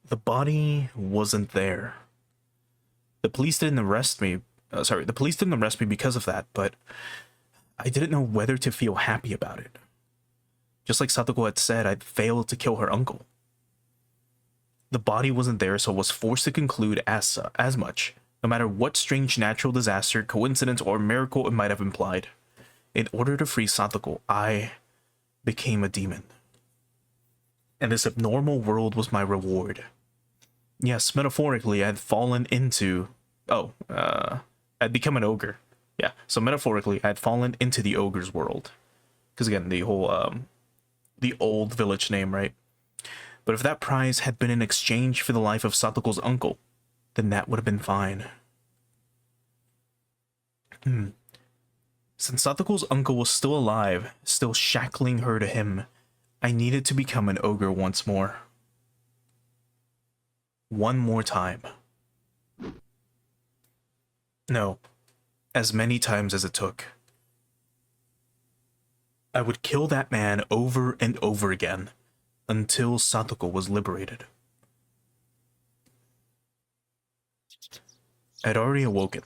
The body wasn't there. The police didn't arrest me. The police didn't arrest me because of that, but I didn't know whether to feel happy about it. Just like Satoko had said, I'd failed to kill her uncle. The body wasn't there, so I was forced to conclude as much, no matter what strange natural disaster, coincidence, or miracle it might have implied. In order to free Satoko, I became a demon. And this abnormal world was my reward. Yes, metaphorically, I'd fallen into... I'd become an ogre. Yeah, so metaphorically, I'd fallen into the ogre's world. Because again, the whole, the old village name, right? But if that prize had been in exchange for the life of Satoko's uncle, then that would have been fine. Since Satoko's uncle was still alive, still shackling her to him, I needed to become an ogre once more. One more time. No, as many times as it took. I would kill that man over and over again, until Satoko was liberated. I'd already awoken.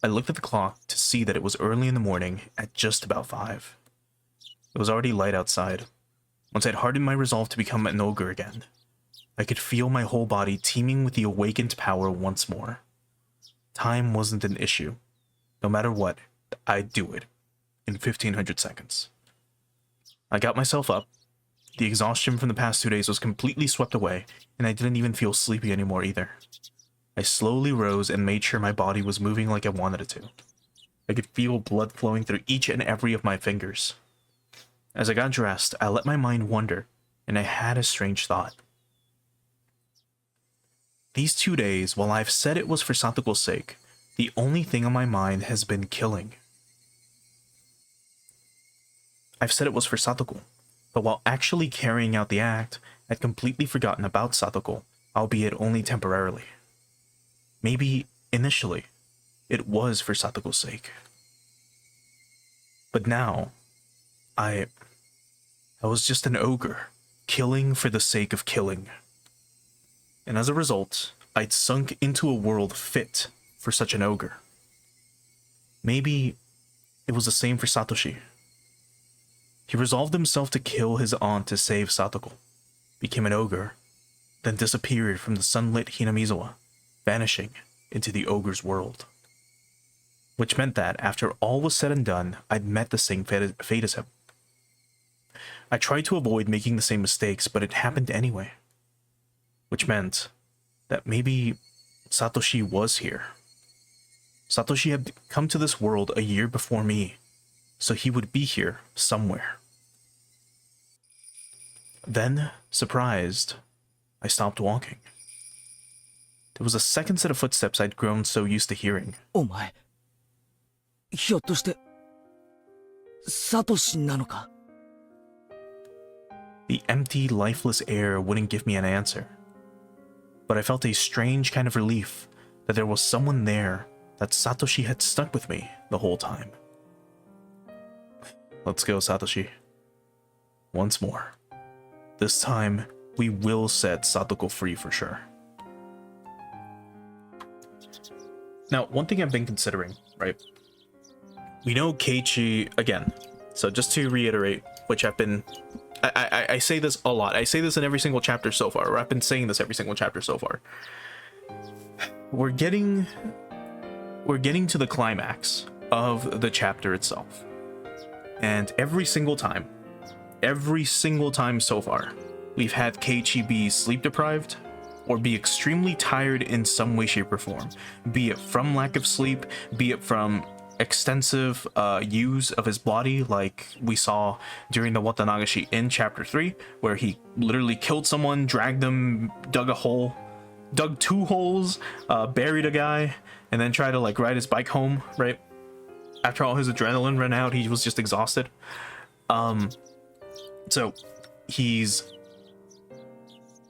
I looked at the clock to see that it was early in the morning at just about 5. It was already light outside. Once I'd hardened my resolve to become an ogre again, I could feel my whole body teeming with the awakened power once more. Time wasn't an issue. No matter what, I'd do it in 1500 seconds. I got myself up. The exhaustion from the past 2 days was completely swept away, and I didn't even feel sleepy anymore either. I slowly rose and made sure my body was moving like I wanted it to. I could feel blood flowing through each and every of my fingers. As I got dressed, I let my mind wander, and I had a strange thought. These 2 days, while I've said it was for Satoko's sake, the only thing on my mind has been killing. I've said it was for Satoko, but while actually carrying out the act, I'd completely forgotten about Satoko, albeit only temporarily. Maybe, initially, it was for Satoko's sake. But now, I was just an ogre, killing for the sake of killing. And as a result, I'd sunk into a world fit for such an ogre. Maybe it was the same for Satoshi. He resolved himself to kill his aunt to save Satoko, became an ogre, then disappeared from the sunlit Hinamizawa, vanishing into the ogre's world. Which meant that, after all was said and done, I'd met the same fate as him. I tried to avoid making the same mistakes, but it happened anyway. Which meant that maybe Satoshi was here. Satoshi had come to this world a year before me, so he would be here somewhere. Then, surprised, I stopped walking. There was a second set of footsteps I'd grown so used to hearing. お前、ひょっとして、サトシなのか? The empty, lifeless air wouldn't give me an answer. But I felt a strange kind of relief that there was someone there, that Satoshi had stuck with me the whole time. Let's go, Satoshi. Once more. This time, we will set Satoko free for sure. Now, one thing I've been considering, right? We know Keiichi, again, so just to reiterate, which I've been... I say this a lot. I say this in every single chapter so far, or I've been saying this every single chapter so far. We're getting to the climax of the chapter itself. And every single time so far, we've had Keiichi be sleep deprived or be extremely tired in some way, shape, or form. Be it from lack of sleep, be it from extensive use of his body, like we saw during the Watanagashi in chapter 3, where he literally killed someone, dragged them, dug 2 holes, buried a guy, and then tried to like ride his bike home, right? After all his adrenaline ran out, he was just exhausted. So he's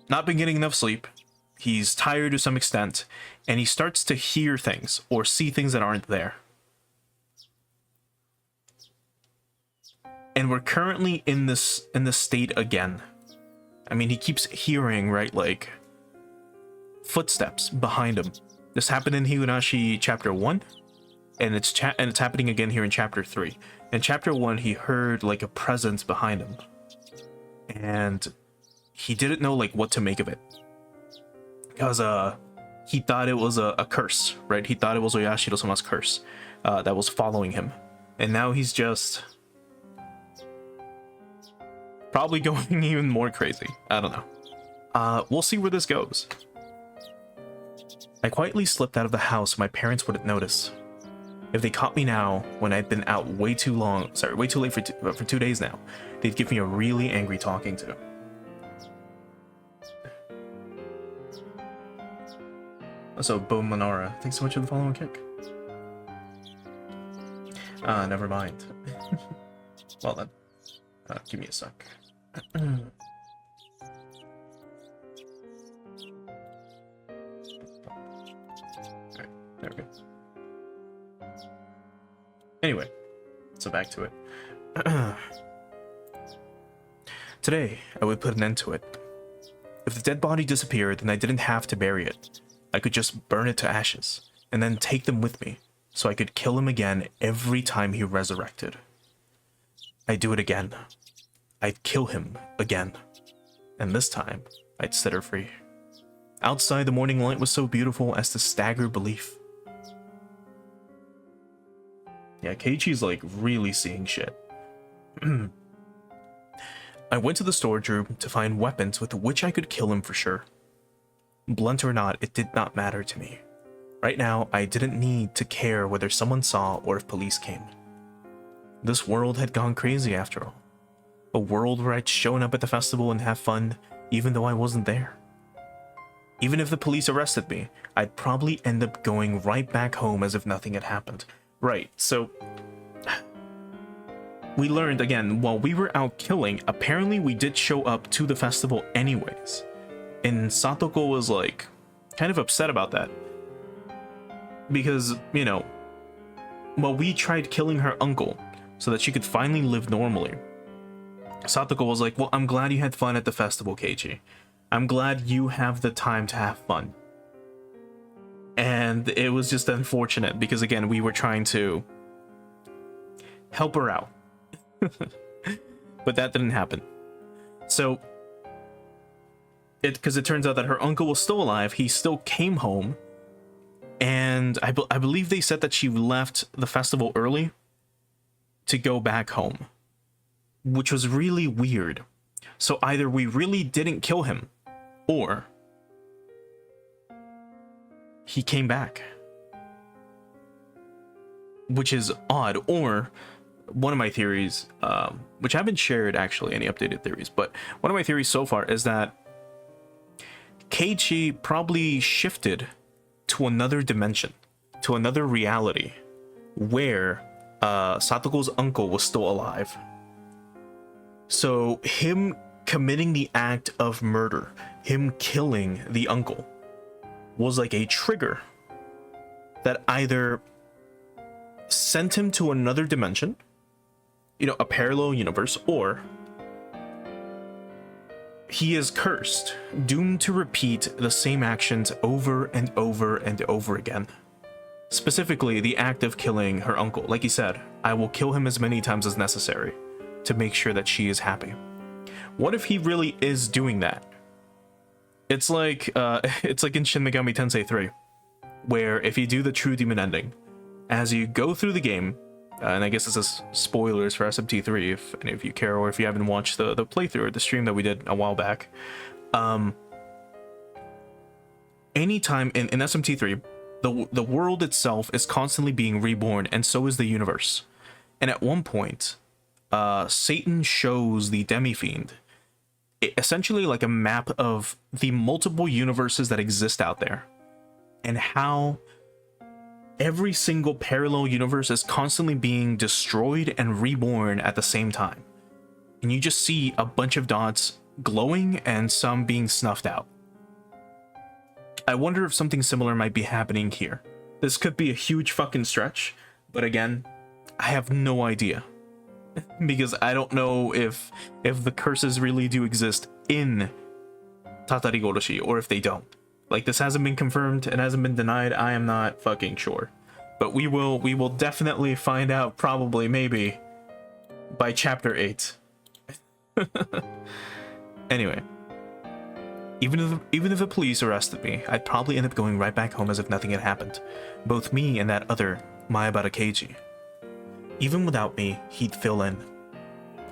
not been getting enough sleep. He's tired to some extent, and he starts to hear things or see things that aren't there. And we're currently in this state again. I mean, he keeps hearing, right, like, footsteps behind him. This happened in Higurashi chapter 1, and it's happening again here in chapter 3. In chapter 1, he heard, like, a presence behind him. And he didn't know, like, what to make of it. Because, he thought it was a curse, right? He thought it was Oyashiro-sama's curse that was following him. And now he's just probably going even more crazy. I don't know. We'll see where this goes. I quietly slipped out of the house so my parents wouldn't notice. If they caught me now, when I'd been out way too late for 2 days now, they'd give me a really angry talking to. Also, Bo Monara, thanks so much for the following kick. Never mind. Well then, give me a sec. Alright, there we go. Anyway, so back to it. Today, I would put an end to it. If the dead body disappeared, then I didn't have to bury it. I could just burn it to ashes, and then take them with me, so I could kill him again every time he resurrected. I'd do it again. I'd kill him again. And this time, I'd set her free. Outside, the morning light was so beautiful as to stagger belief. Yeah, Keiichi's like really seeing shit. I went to the storage room to find weapons with which I could kill him for sure. Blunt or not, it did not matter to me. Right now, I didn't need to care whether someone saw or if police came. This world had gone crazy after all. A world where I'd shown up at the festival and have fun, even though I wasn't there. Even if the police arrested me, I'd probably end up going right back home as if nothing had happened. Right, so we learned again, while we were out killing, apparently we did show up to the festival anyways. And Satoko was like, kind of upset about that. Because, you know, while we tried killing her uncle so that she could finally live normally, Satoko was like, well, I'm glad you had fun at the festival, Keiichi. I'm glad you have the time to have fun. And it was just unfortunate because, again, we were trying to help her out. But that didn't happen. So, because it turns out that her uncle was still alive, he still came home. And I believe they said that she left the festival early to go back home, which was really weird. So either we really didn't kill him, or he came back, which is odd. Or one of my theories, which I haven't shared actually any updated theories, but one of my theories so far is that Keiichi probably shifted to another dimension, to another reality, where Satoko's uncle was still alive. So him committing the act of murder, him killing the uncle, was like a trigger that either sent him to another dimension, you know, a parallel universe, or he is cursed, doomed to repeat the same actions over and over and over again. Specifically, the act of killing her uncle. Like he said, I will kill him as many times as necessary to make sure that she is happy. What if he really is doing that? It's like in Shin Megami Tensei 3, where if you do the true demon ending, as you go through the game, and I guess this is spoilers for SMT3 if any of you care, or if you haven't watched the playthrough or the stream that we did a while back. Anytime in SMT3, the world itself is constantly being reborn, and so is the universe. And at one point, Satan shows the Demi-Fiend essentially like a map of the multiple universes that exist out there, and how every single parallel universe is constantly being destroyed and reborn at the same time. And you just see a bunch of dots glowing and some being snuffed out. I wonder if something similar might be happening here. This could be a huge fucking stretch, but again, I have no idea. because I don't know if the curses really do exist in Tatarigoroshi or if they don't. Like, this hasn't been confirmed, it hasn't been denied. I am not fucking sure, but we will definitely find out, probably, maybe by chapter 8. Anyway, even if the police arrested me, I'd probably end up going right back home as if nothing had happened. Both me and that other Maebara Keiji. Even without me, he'd fill in.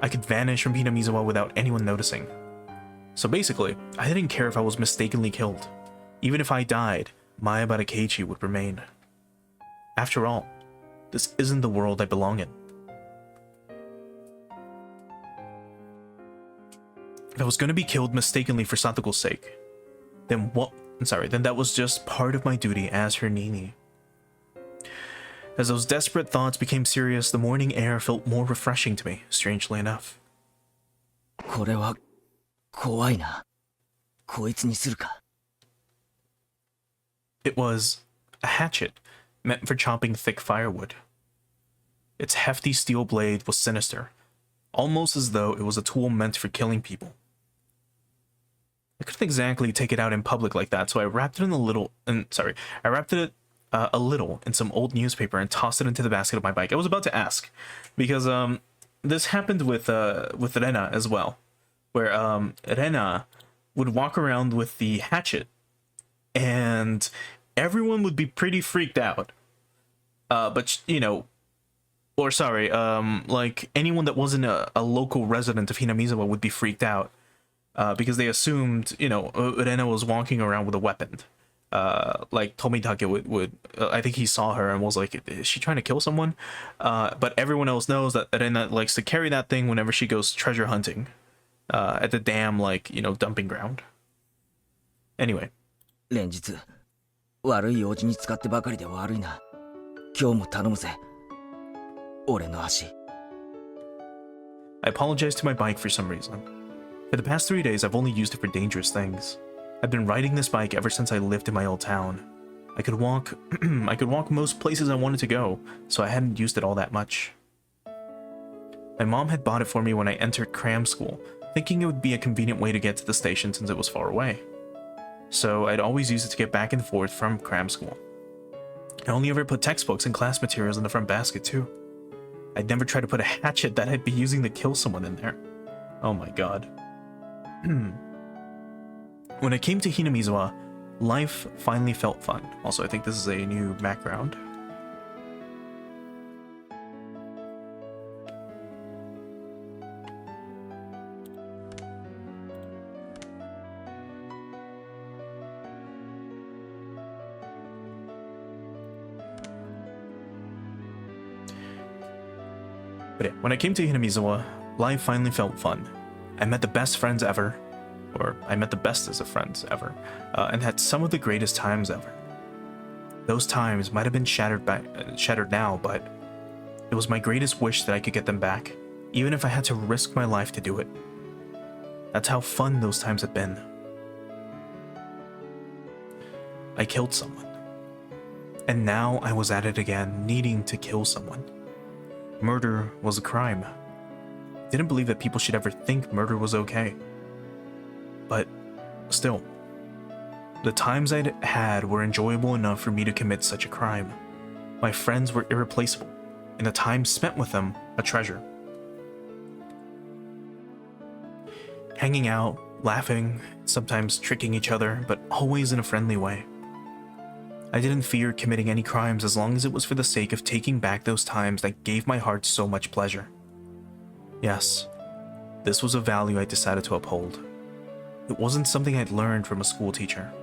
I could vanish from Hinamizawa without anyone noticing. So basically, I didn't care if I was mistakenly killed. Even if I died, Maebara Keiji would remain. After all, this isn't the world I belong in. If I was going to be killed mistakenly for Satoko's sake, then that was just part of my duty as her Nini. As those desperate thoughts became serious, the morning air felt more refreshing to me, strangely enough. これは怖いな。こいつにするか。 It was a hatchet meant for chopping thick firewood. Its hefty steel blade was sinister, almost as though it was a tool meant for killing people. I couldn't exactly take it out in public like that, so I wrapped it a little in some old newspaper and tossed it into the basket of my bike. I was about to ask, because this happened with Rena as well, where Rena would walk around with the hatchet, and everyone would be pretty freaked out. Like anyone that wasn't a local resident of Hinamizawa would be freaked out. Because they assumed, Rena was walking around with a weapon. Like Tomitake would I think he saw her and was like, is she trying to kill someone? But everyone else knows that Rena likes to carry that thing whenever she goes treasure hunting, at the dam, dumping ground. Anyway. 連日、悪い用事に使ってばかりで悪いな。今日も頼むぜ。俺の足。I apologize to my bike for some reason. For the past 3 days, I've only used it for dangerous things. I've been riding this bike ever since I lived in my old town. I could walk most places I wanted to go, so I hadn't used it all that much. My mom had bought it for me when I entered cram school, thinking it would be a convenient way to get to the station since it was far away. So I'd always use it to get back and forth from cram school. I only ever put textbooks and class materials in the front basket too. I'd never try to put a hatchet that I'd be using to kill someone in there. Oh my god. When I came to Hinamizawa, life finally felt fun. Also, I think this is a new background. But yeah, when I came to Hinamizawa, life finally felt fun. I met the best friends ever, or I met the bestest of friends ever, and had some of the greatest times ever. Those times might have been shattered now, but it was my greatest wish that I could get them back, even if I had to risk my life to do it. That's how fun those times had been. I killed someone. And now I was at it again, needing to kill someone. Murder was a crime. Didn't believe that people should ever think murder was okay. But still, the times I'd had were enjoyable enough for me to commit such a crime. My friends were irreplaceable, and the time spent with them a treasure. Hanging out, laughing, sometimes tricking each other, but always in a friendly way. I didn't fear committing any crimes as long as it was for the sake of taking back those times that gave my heart so much pleasure. Yes, this was a value I decided to uphold. It wasn't something I'd learned from a school teacher.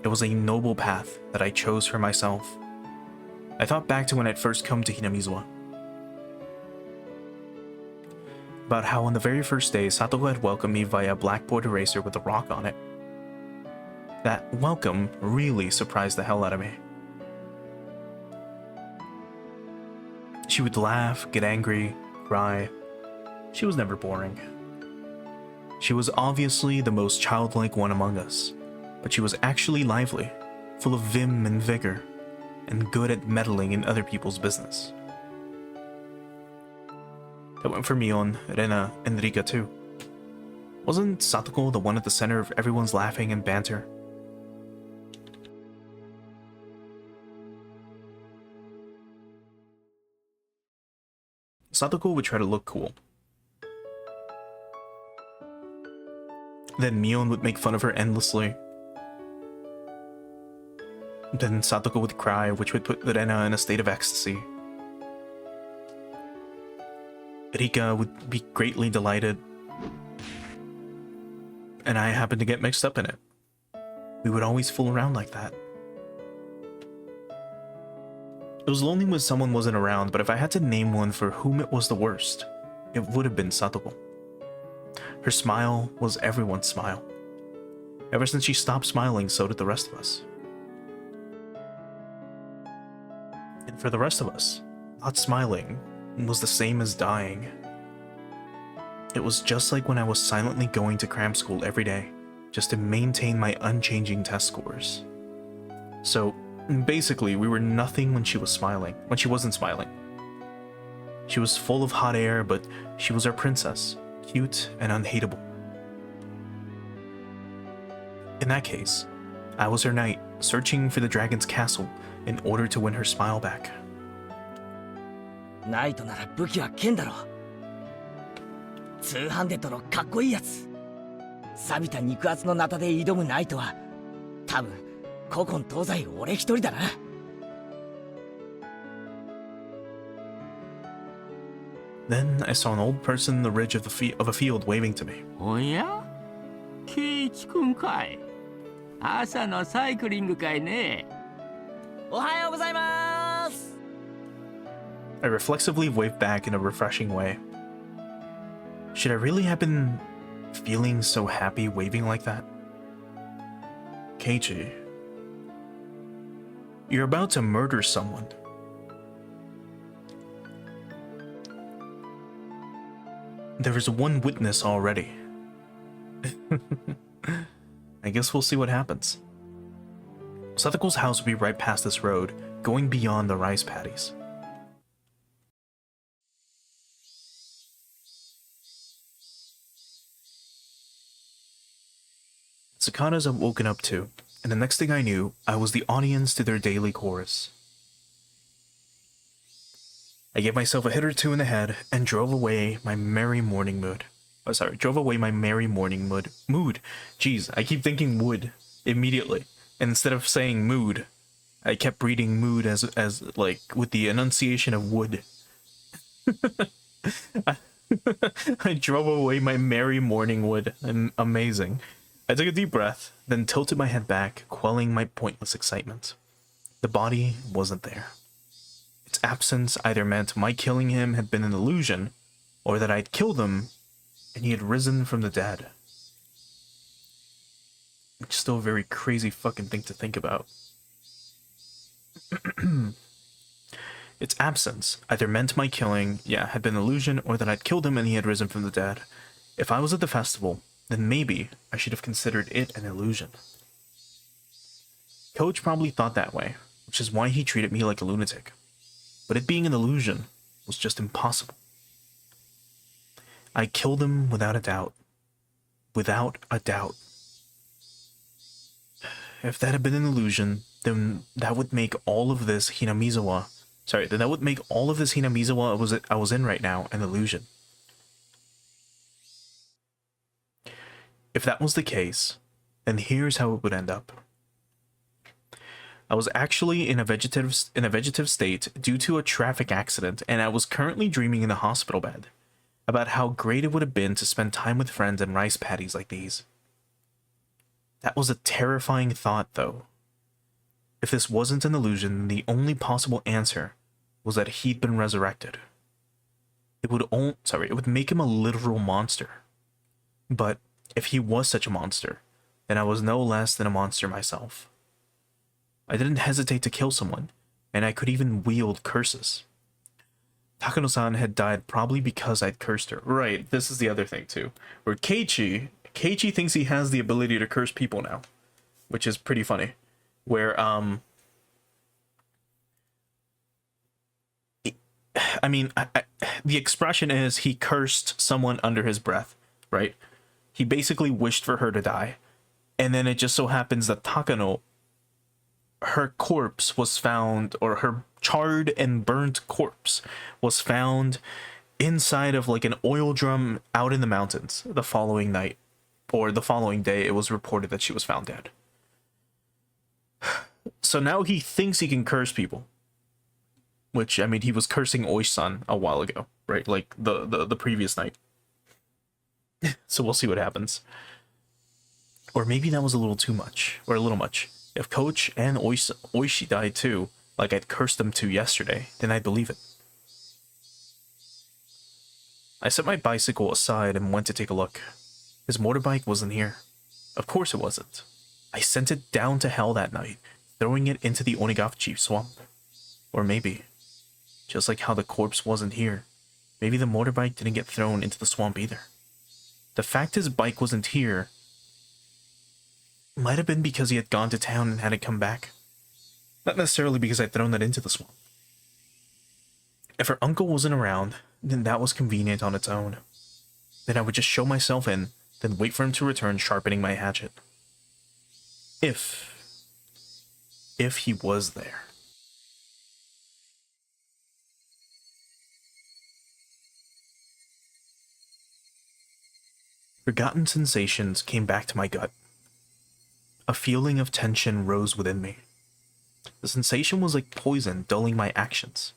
It was a noble path that I chose for myself. I thought back to when I'd first come to Hinamizawa. About how on the very first day, Satoko had welcomed me via a blackboard eraser with a rock on it. That welcome really surprised the hell out of me. She would laugh, get angry, cry. She was never boring. She was obviously the most childlike one among us, but she was actually lively, full of vim and vigor, and good at meddling in other people's business. That went for Mion, Rena, and Rika too. Wasn't Satoko the one at the center of everyone's laughing and banter? Satoko would try to look cool. Then Mion would make fun of her endlessly. Then Satoko would cry, which would put Rena in a state of ecstasy. Rika would be greatly delighted, and I happened to get mixed up in it. We would always fool around like that. It was lonely when someone wasn't around, but if I had to name one for whom it was the worst, it would have been Satoko. Her smile was everyone's smile. Ever since she stopped smiling, so did the rest of us. And for the rest of us, not smiling was the same as dying. It was just like when I was silently going to cram school every day, just to maintain my unchanging test scores. So, basically, we were nothing when she was smiling, when she wasn't smiling. She was full of hot air, but she was our princess, cute and unhateable. In that case, I was her knight, searching for the dragon's castle in order to win her smile back. ナイトなら武器は剣だろ。通販でとろかっこいいやつ。錆びた肉厚のナタで挑むナイトは多分古今東西俺一人だな。Then I saw an old person in the ridge of a field waving to me. おやケイチ君かい。朝のサイクリングかいね。おはようございます。 I reflexively waved back in a refreshing way. Should I really have been feeling so happy waving like that? Keiichi, you're about to murder someone. There is one witness already. I guess we'll see what happens. Satoko's house will be right past this road, going beyond the rice paddies. Cicadas have woken up too, and the next thing I knew, I was the audience to their daily chorus. I gave myself a hit or two in the head and drove away my merry morning mood. Drove away my merry morning mood. Jeez, I keep thinking wood immediately, and instead of saying mood, I kept reading mood as like with the enunciation of wood. I drove away my merry morning wood. Amazing. I took a deep breath, then tilted my head back, quelling my pointless excitement. The body wasn't there. Its absence either meant my killing him had been an illusion, or that I'd killed him and he had risen from the dead. Which is still a very crazy fucking thing to think about. Its absence either meant my killing, had been an illusion, or that I'd killed him and he had risen from the dead. If I was at the festival, then maybe I should have considered it an illusion. Coach probably thought that way, which is why he treated me like a lunatic. But it being an illusion was just impossible. I killed him without a doubt. Without a doubt. If that had been an illusion, then that would make all of this Hinamizawa... then that would make all of this Hinamizawa I was in right now an illusion. If that was the case, then here's how it would end up. I was actually in a vegetative state due to a traffic accident, and I was currently dreaming in a hospital bed about how great it would have been to spend time with friends and rice paddies like these. That was a terrifying thought, though. If this wasn't an illusion, then the only possible answer was that he'd been resurrected. It would make him a literal monster. But if he was such a monster, then I was no less than a monster myself. I didn't hesitate to kill someone, and I could even wield curses. Takano-san had died probably because I'd cursed her. Right, this is the other thing too. Where Keiichi thinks he has the ability to curse people now, which is pretty funny. Where, I mean, the expression is he cursed someone under his breath, right? He basically wished for her to die. And then it just so happens that Takano, her corpse was found, or her charred and burnt corpse was found inside of like an oil drum out in the mountains the following night, or the following day. It was reported that she was found dead. So now he thinks he can curse people, which, I mean, he was cursing Oishi-san a while ago, right? Like the previous night. So we'll see what happens. Or maybe that was a little too much, or a little much. If Coach and Oishi died too, like I'd cursed them to yesterday, then I'd believe it. I set my bicycle aside and went to take a look. His motorbike wasn't here. Of course it wasn't. I sent it down to hell that night, throwing it into the Onigafuchi swamp. Or maybe, just like how the corpse wasn't here, maybe the motorbike didn't get thrown into the swamp either. The fact his bike wasn't here might have been because he had gone to town and had it come back. Not necessarily because I'd thrown it into the swamp. If her uncle wasn't around, then that was convenient on its own. Then I would just show myself in, then wait for him to return sharpening my hatchet. If he was there. Forgotten sensations came back to my gut. A feeling of tension rose within me. The sensation was like poison dulling my actions.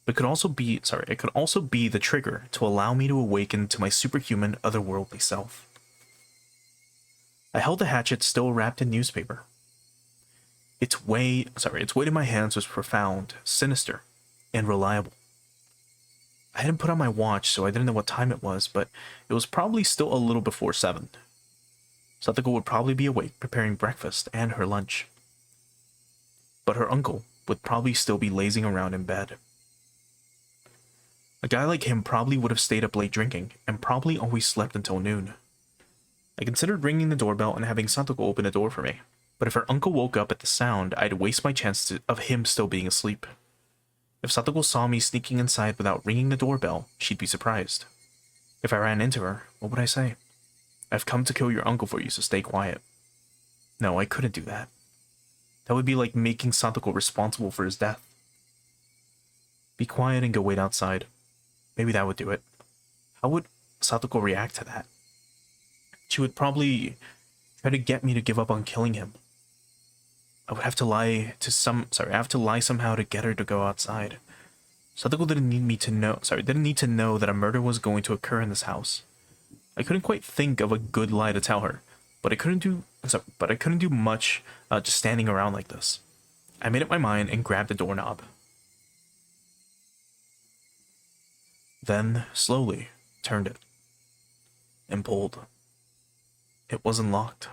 But it could also be the trigger to allow me to awaken to my superhuman, otherworldly self. I held the hatchet still wrapped in newspaper. Its weight in my hands was profound, sinister, and reliable. I hadn't put on my watch, so I didn't know what time it was, but it was probably still a little before 7. Satoko would probably be awake preparing breakfast and her lunch. But her uncle would probably still be lazing around in bed. A guy like him probably would have stayed up late drinking, and probably always slept until noon. I considered ringing the doorbell and having Satoko open the door for me, but if her uncle woke up at the sound, I'd waste my chance of him still being asleep. If Satoko saw me sneaking inside without ringing the doorbell, she'd be surprised. If I ran into her, what would I say? I've come to kill your uncle for you, so stay quiet. No, I couldn't do that. That would be like making Satoko responsible for his death. Be quiet and go wait outside. Maybe that would do it. How would Satoko react to that? She would probably try to get me to give up on killing him. I would have to lie somehow to get her to go outside. Satoko didn't need to know that a murder was going to occur in this house. I couldn't quite think of a good lie to tell her, but I couldn't do much just standing around like this. I made up my mind and grabbed the doorknob. Then, slowly, turned it. And pulled. It wasn't locked.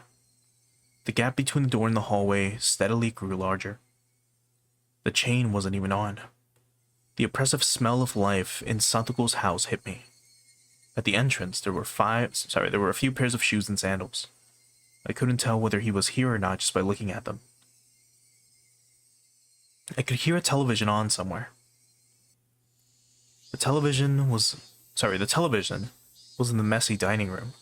The gap between the door and the hallway steadily grew larger. The chain wasn't even on. The oppressive smell of life in Satoko's house hit me. At the entrance, there were a few pairs of shoes and sandals. I couldn't tell whether he was here or not just by looking at them. I could hear a television on somewhere. The television was in the messy dining room.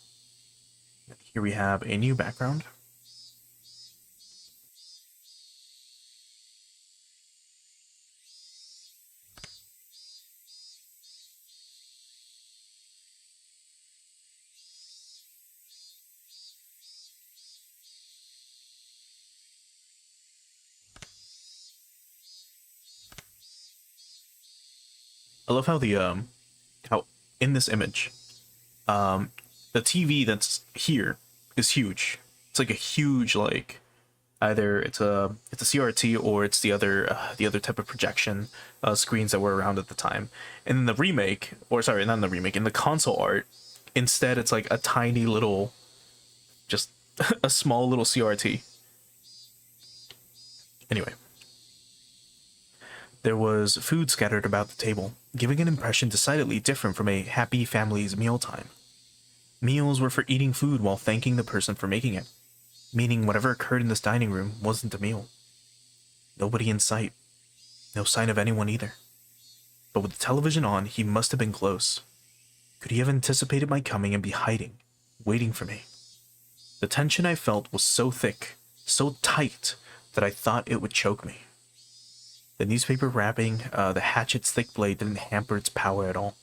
Here we have a new background. I love how how in this image, the TV that's here is huge. It's like a huge, like, either it's a CRT or it's the other type of projection screens that were around at the time. And in the remake, in the console art, instead it's like a tiny little, just a small little CRT. Anyway. There was food scattered about the table, giving an impression decidedly different from a happy family's mealtime. Meals were for eating food while thanking the person for making it, meaning whatever occurred in this dining room wasn't a meal. Nobody in sight. No sign of anyone either. but with the television on, he must have been close. Could he have anticipated my coming and be hiding, waiting for me? The tension I felt was so thick, so tight, that I thought it would choke me. The newspaper wrapping, the hatchet's thick blade didn't hamper its power at all.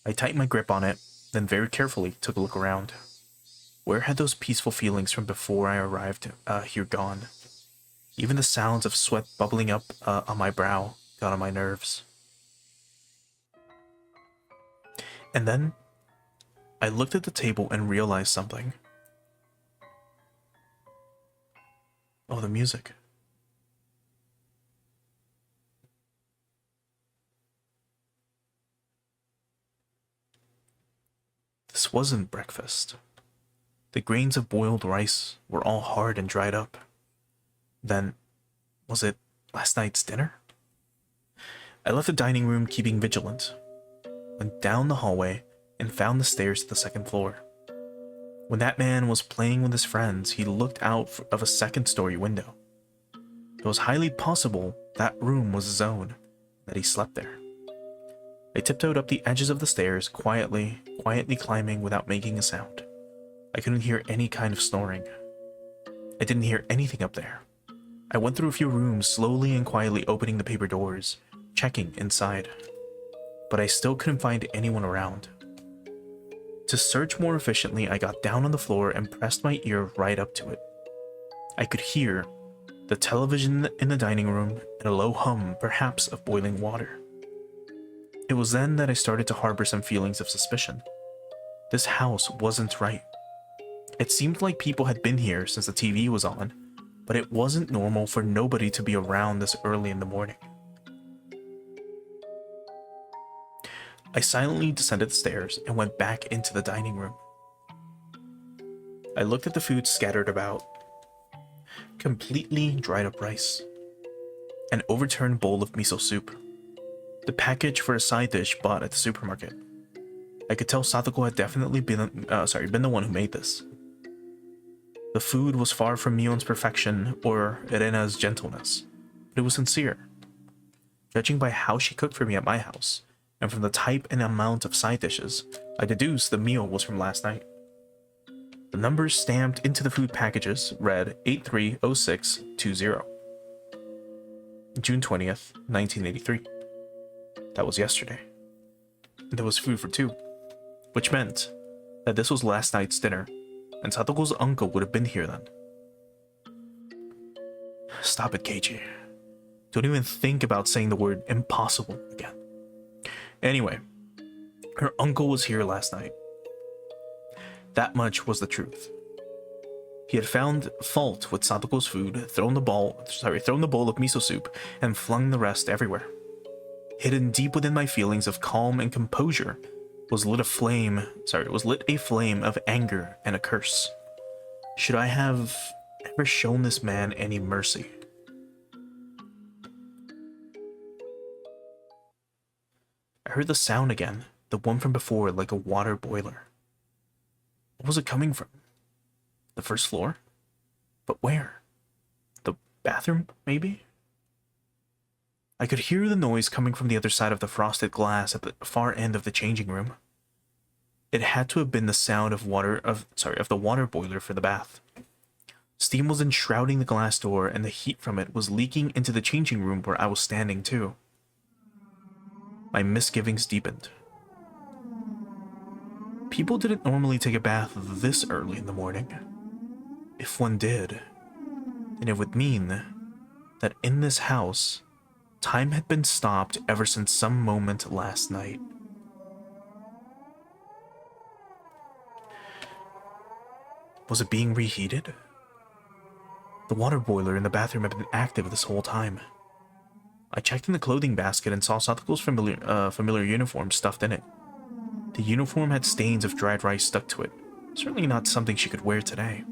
I tightened my grip on it, then very carefully took a look around. Where had those peaceful feelings from before I arrived here gone? Even the sounds of sweat bubbling up on my brow got on my nerves. And then, I looked at the table and realized something. Oh, the music. This wasn't breakfast. The grains of boiled rice were all hard and dried up. Then, was it last night's dinner? I left the dining room keeping vigilant, went down the hallway, and found the stairs to the second floor. When that man was playing with his friends, he looked out of a second-story window. It was highly possible that room was his own, that he slept there. I tiptoed up the edges of the stairs, quietly climbing without making a sound. I couldn't hear any kind of snoring. I didn't hear anything up there. I went through a few rooms, slowly and quietly opening the paper doors, checking inside. But I still couldn't find anyone around. To search more efficiently, I got down on the floor and pressed my ear right up to it. I could hear the television in the dining room and a low hum, perhaps of boiling water. It was then that I started to harbor some feelings of suspicion. This house wasn't right. It seemed like people had been here since the TV was on, but it wasn't normal for nobody to be around this early in the morning. I silently descended the stairs and went back into the dining room. I looked at the food scattered about. Completely dried up rice. An overturned bowl of miso soup. The package for a side dish bought at the supermarket. I could tell Satoko had definitely been the one who made this. The food was far from Mion's perfection or Irena's gentleness, but it was sincere. Judging by how she cooked for me at my house, and from the type and amount of side dishes, I deduced the meal was from last night. The numbers stamped into the food packages read 830620. June 20th, 1983. That was yesterday. And there was food for two, which meant that this was last night's dinner, and Satoko's uncle would have been here then. Stop it, Keiji. Don't even think about saying the word impossible again. Anyway, her uncle was here last night. That much was the truth. He had found fault with Satoko's food, thrown the bowl of miso soup, and flung the rest everywhere. Hidden deep within my feelings of calm and composure was lit a flame of anger and a curse. Should I have ever shown this man any mercy? I heard the sound again, the one from before, like a water boiler. What was it coming from? The first floor? But where? The bathroom, maybe? I could hear the noise coming from the other side of the frosted glass at the far end of the changing room. It had to have been the sound of the water boiler for the bath. Steam was enshrouding the glass door, and the heat from it was leaking into the changing room where I was standing too. My misgivings deepened. People didn't normally take a bath this early in the morning. If one did, then it would mean that in this house, time had been stopped ever since some moment last night. Was it being reheated? The water boiler in the bathroom had been active this whole time. I checked in the clothing basket and saw Satoko's familiar uniform stuffed in it. The uniform had stains of dried rice stuck to it. Certainly not something she could wear today.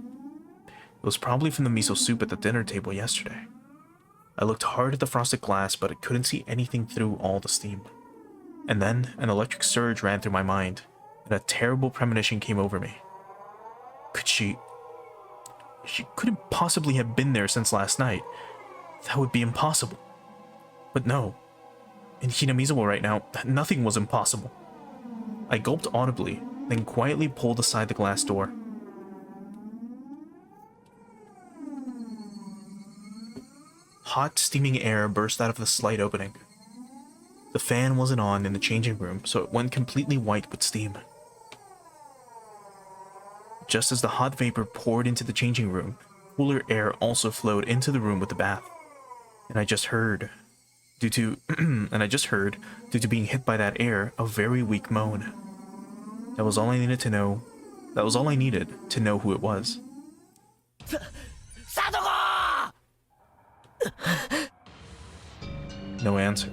It was probably from the miso soup at the dinner table yesterday. I looked hard at the frosted glass, but I couldn't see anything through all the steam. And then an electric surge ran through my mind, and a terrible premonition came over me. She couldn't possibly have been there since last night. That would be impossible. But no, In Hinamizawa right now, nothing was impossible. I gulped audibly, then quietly pulled aside the glass door. Hot, steaming air burst out of the slight opening. The fan wasn't on in the changing room, so it went completely white with steam. Just as the hot vapor poured into the changing room, cooler air also flowed into the room with the bath. And I just heard, due to being hit by that air, a very weak moan. That was all I needed to know. That was all I needed to know who it was. Satoko! No answer.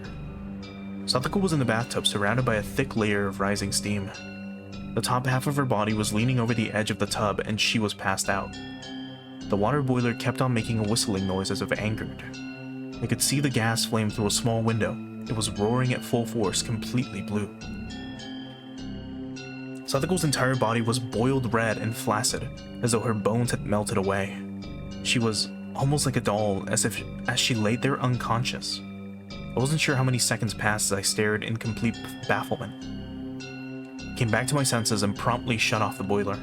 Satoko was in the bathtub, surrounded by a thick layer of rising steam. The top half of her body was leaning over the edge of the tub, and she was passed out. The water boiler kept on making a whistling noise as if angered. I could see the gas flame through a small window. It was roaring at full force, completely blue. Satoko's entire body was boiled red and flaccid, as though her bones had melted away. She was almost like a doll, as she laid there unconscious. I wasn't sure how many seconds passed as I stared in complete bafflement. Came back to my senses and promptly shut off the boiler.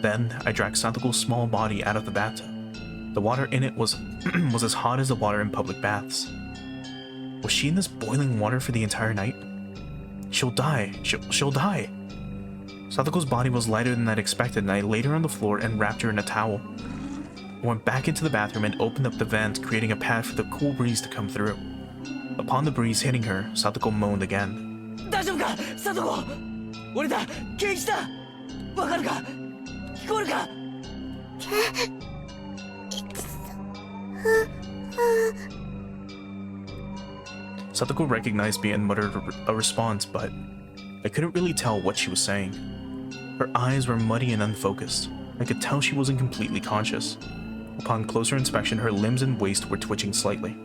Then I dragged Satoko's small body out of the bathtub. The water in it was as hot as the water in public baths. Was she in this boiling water for the entire night? She'll die. She'll die. Satoko's body was lighter than I'd expected, and I laid her on the floor and wrapped her in a towel. I went back into the bathroom and opened up the vent, creating a pad for the cool breeze to come through. Upon the breeze hitting her, Satoko moaned again. 大丈夫かサトコ俺だ刑事だわかるか聞こえるか Satoko recognized me and muttered a response, but I couldn't really tell what she was saying. Her eyes were muddy and unfocused. I could tell she wasn't completely conscious. Upon closer inspection, her limbs and waist were twitching slightly.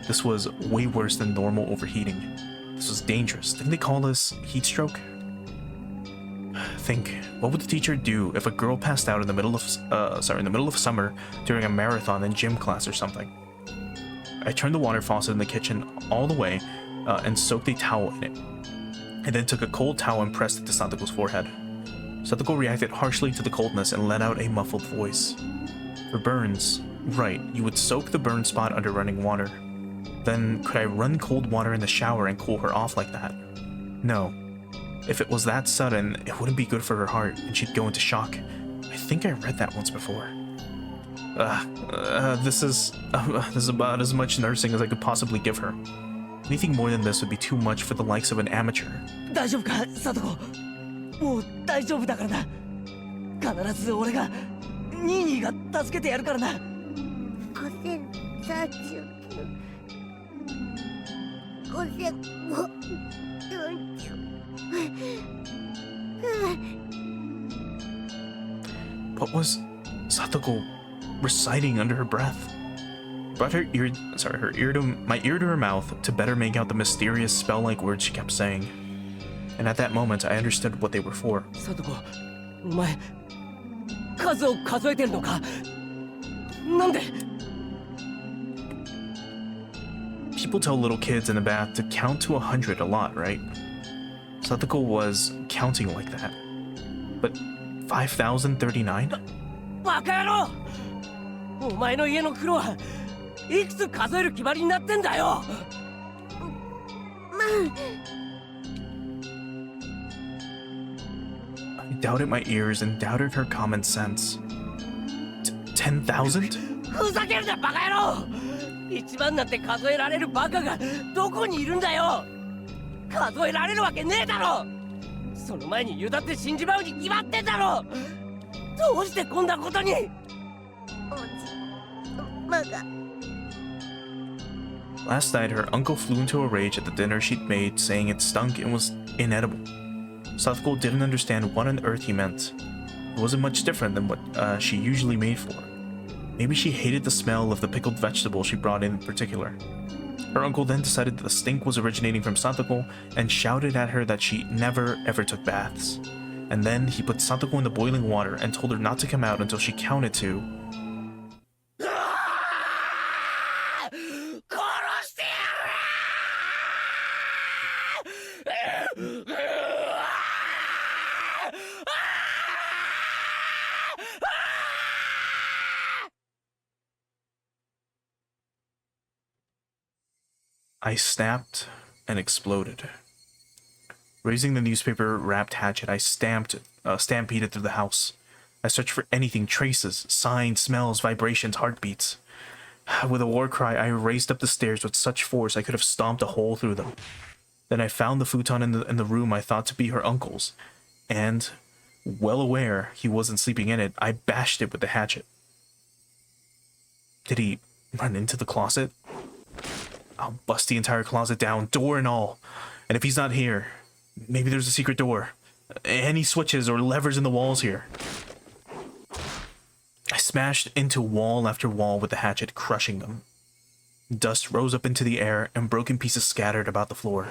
This was way worse than normal overheating. This was dangerous. Didn't they call this heat stroke? Think, what would the teacher do if a girl passed out in the middle of summer during a marathon in gym class or something? I turned the water faucet in the kitchen all the way and soaked a towel in it. I then took a cold towel and pressed it to Satoko's forehead. Satoko reacted harshly to the coldness and let out a muffled voice. For burns, right, you would soak the burn spot under running water. Then, could I run cold water in the shower and cool her off like that? No. If it was that sudden, it wouldn't be good for her heart, and she'd go into shock. I think I read that once before. This is about as much nursing as I could possibly give her. Anything more than this would be too much for the likes of an amateur. 大丈夫かサトコもう大丈夫だからな必ず俺がニーニーが助けてやるからな5039 What was Satoko reciting under her breath? Brought my ear to her mouth to better make out the mysterious spell-like words she kept saying. And at that moment, I understood what they were for. サトコお前数を数えてるのかなんで People tell little kids in the bath to count to 100 a lot, right? Satoko was counting like that. But 5,039? バカ野郎お前の家の風呂はいくつ数える決まりになってんだよ I doubted my ears and doubted her common sense. 10,000? ふざけるなバカ野郎一番なんて数えられるバカがどこにいるんだよ数えられるわけねえだろその前にユダって死んじまうに決まってんだろどうしてこんなことにおじバカ Last night, her uncle flew into a rage at the dinner she'd made, saying it stunk and was inedible. Satoko didn't understand what on earth he meant. It wasn't much different than what she usually made for. Maybe she hated the smell of the pickled vegetable she brought in particular. Her uncle then decided that the stink was originating from Satoko and shouted at her that she never ever took baths. And then he put Satoko in the boiling water and told her not to come out until she counted to... I snapped and exploded. Raising the newspaper wrapped hatchet, I stampeded through the house. I searched for anything, traces, signs, smells, vibrations, heartbeats. With a war cry, I raced up the stairs with such force I could have stomped a hole through them. Then I found the futon in the room I thought to be her uncle's, and, well aware he wasn't sleeping in it, I bashed it with the hatchet. Did he run into the closet? I'll bust the entire closet down, door and all. And if he's not here, maybe there's a secret door. Any switches or levers in the walls here. I smashed into wall after wall with the hatchet, crushing them. Dust rose up into the air and broken pieces scattered about the floor.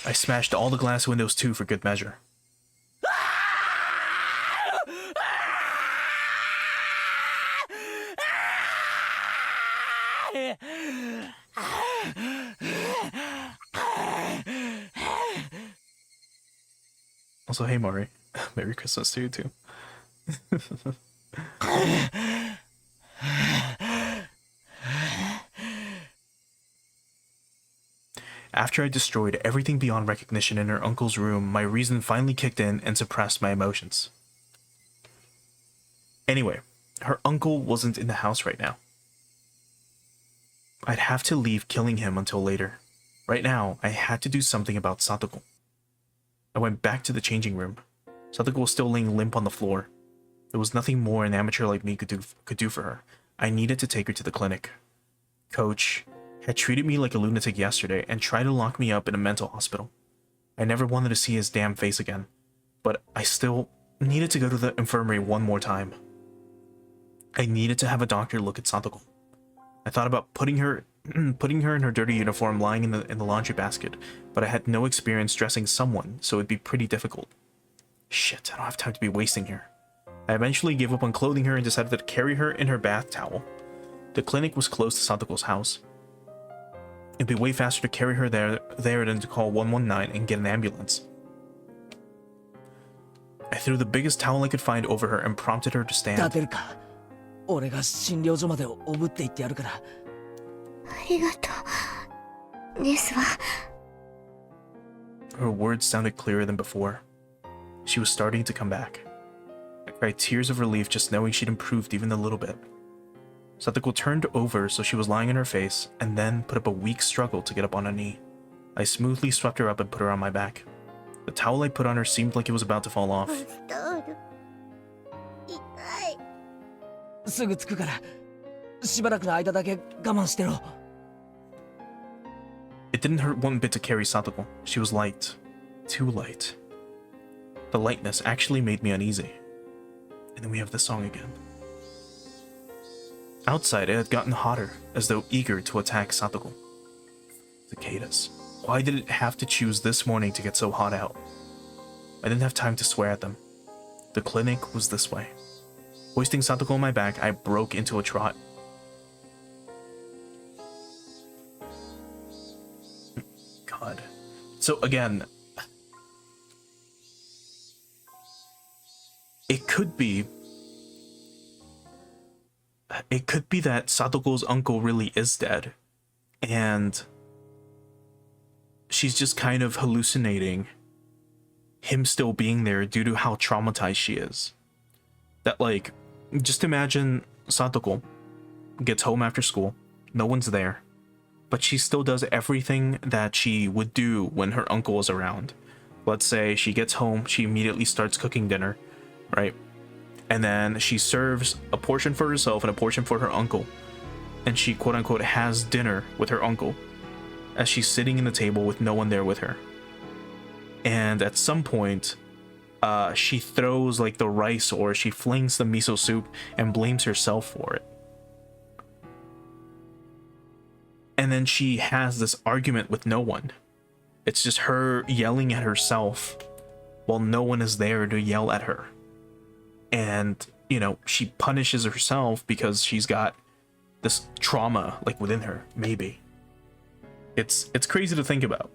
I smashed all the glass windows too for good measure. Also, hey Mari, Merry Christmas to you too. After I destroyed everything beyond recognition in her uncle's room, my reason finally kicked in and suppressed my emotions. Anyway, her uncle wasn't in the house right now. I'd have to leave killing him until later. Right now, I had to do something about Satoko. I went back to the changing room. Satoko was still laying limp on the floor. There was nothing more an amateur like me could do for her. I needed to take her to the clinic. Coach had treated me like a lunatic yesterday and tried to lock me up in a mental hospital. I never wanted to see his damn face again, but I still needed to go to the infirmary one more time. I needed to have a doctor look at Satoko. I thought about putting her in her dirty uniform lying in the laundry basket, but I had no experience dressing someone, so it'd be pretty difficult. Shit, I don't have time to be wasting here. I eventually gave up on clothing her and decided to carry her in her bath towel. The clinic was close to Satoko's house. It'd be way faster to carry her there than to call 119 and get an ambulance. I threw the biggest towel I could find over her and prompted her to stand. 立てるか。俺が診療所までおぶって行ってやるから。ありがとう。ですわ。Her words sounded clearer than before. She was starting to come back. I cried tears of relief just knowing she'd improved even a little bit. Satoko turned over so she was lying on her face, and then put up a weak struggle to get up on a knee. I smoothly swept her up and put her on my back. The towel I put on her seemed like it was about to fall off. ストール。痛い。すぐ着くから。しばらくの間だけ我慢してろ。It didn't hurt one bit to carry Satoko. She was light. Too light. The lightness actually made me uneasy. And then we have this song again. Outside, it had gotten hotter, as though eager to attack Satoko. Cicadas. Why did it have to choose this morning to get so hot out? I didn't have time to swear at them. The clinic was this way. Hoisting Satoko on my back, I broke into a trot. God. So again, it could be that Satoko's uncle really is dead, and she's just kind of hallucinating him still being there due to how traumatized she is. That, like, just imagine Satoko gets home after school, no one's there, but she still does everything that she would do when her uncle is around. Let's say she gets home, she immediately starts cooking dinner, right? And then she serves a portion for herself and a portion for her uncle. And she, quote unquote, has dinner with her uncle as she's sitting in the table with no one there with her. And at some point, she throws like the rice, or she flings the miso soup and blames herself for it. And then she has this argument with no one. It's just her yelling at herself while no one is there to yell at her. And, you know, she punishes herself because she's got this trauma, like, within her, maybe. It's crazy to think about.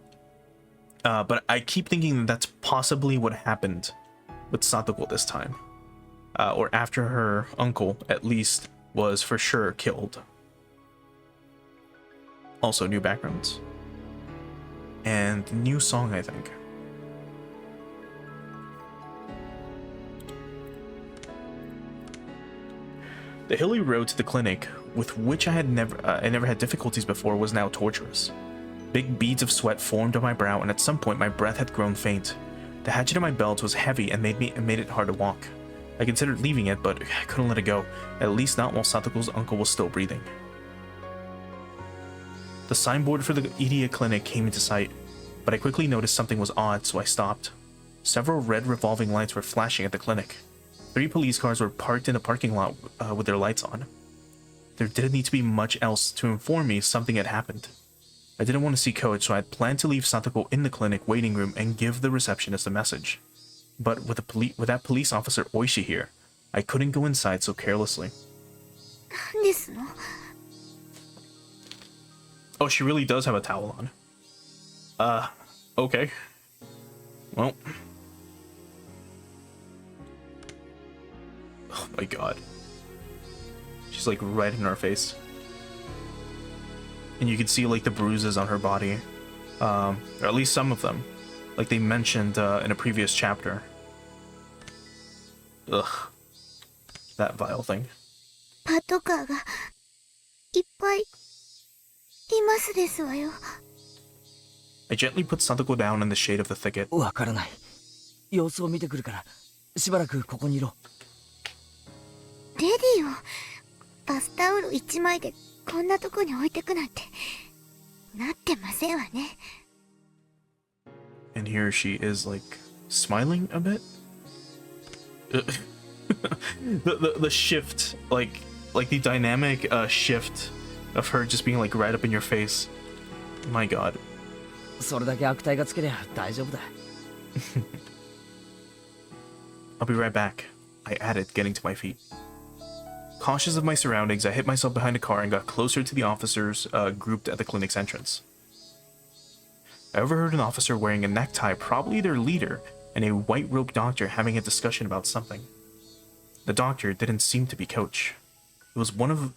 But I keep thinking that that's possibly what happened with Satoko this time. Or after her uncle, at least, was for sure killed. Also, new backgrounds. And new song, I think. The hilly road to the clinic, with which I never had difficulties before, was now torturous. Big beads of sweat formed on my brow, and at some point my breath had grown faint. The hatchet in my belt was heavy and made it hard to walk. I considered leaving it, but I couldn't let it go, at least not while Satoko's uncle was still breathing. The signboard for the Idia clinic came into sight, but I quickly noticed something was odd, so I stopped. Several red revolving lights were flashing at the clinic. 3 police cars were parked in a parking lot with their lights on. There didn't need to be much else to inform me something had happened. I didn't want to see Coach, so I had planned to leave Satoko in the clinic waiting room and give the receptionist a message. But with that police officer Oishi here, I couldn't go inside so carelessly. Oh, she really does have a towel on. Okay. Well. Oh my god. She's like right in our face. And you can see like the bruises on her body. Or at least some of them. Like they mentioned in a previous chapter. Ugh. That vile thing. I gently put Satoko down in the shade of the thicket. わからない。様子を見てくるから、しばらくここにいろ。レディをバスタオル1枚でこんなとこに置いてくなんてなってませんわね。And here she is like smiling a bit. the shift, like the dynamic shift of her just being like right up in your face. My god. それだけ悪態がつけりゃ大丈夫だ。I'll be right back, I added, getting to my feet. Cautious of my surroundings, I hid myself behind a car and got closer to the officers grouped at the clinic's entrance. I overheard an officer wearing a necktie, probably their leader, and a white-robed doctor having a discussion about something. The doctor didn't seem to be Coach. It was one of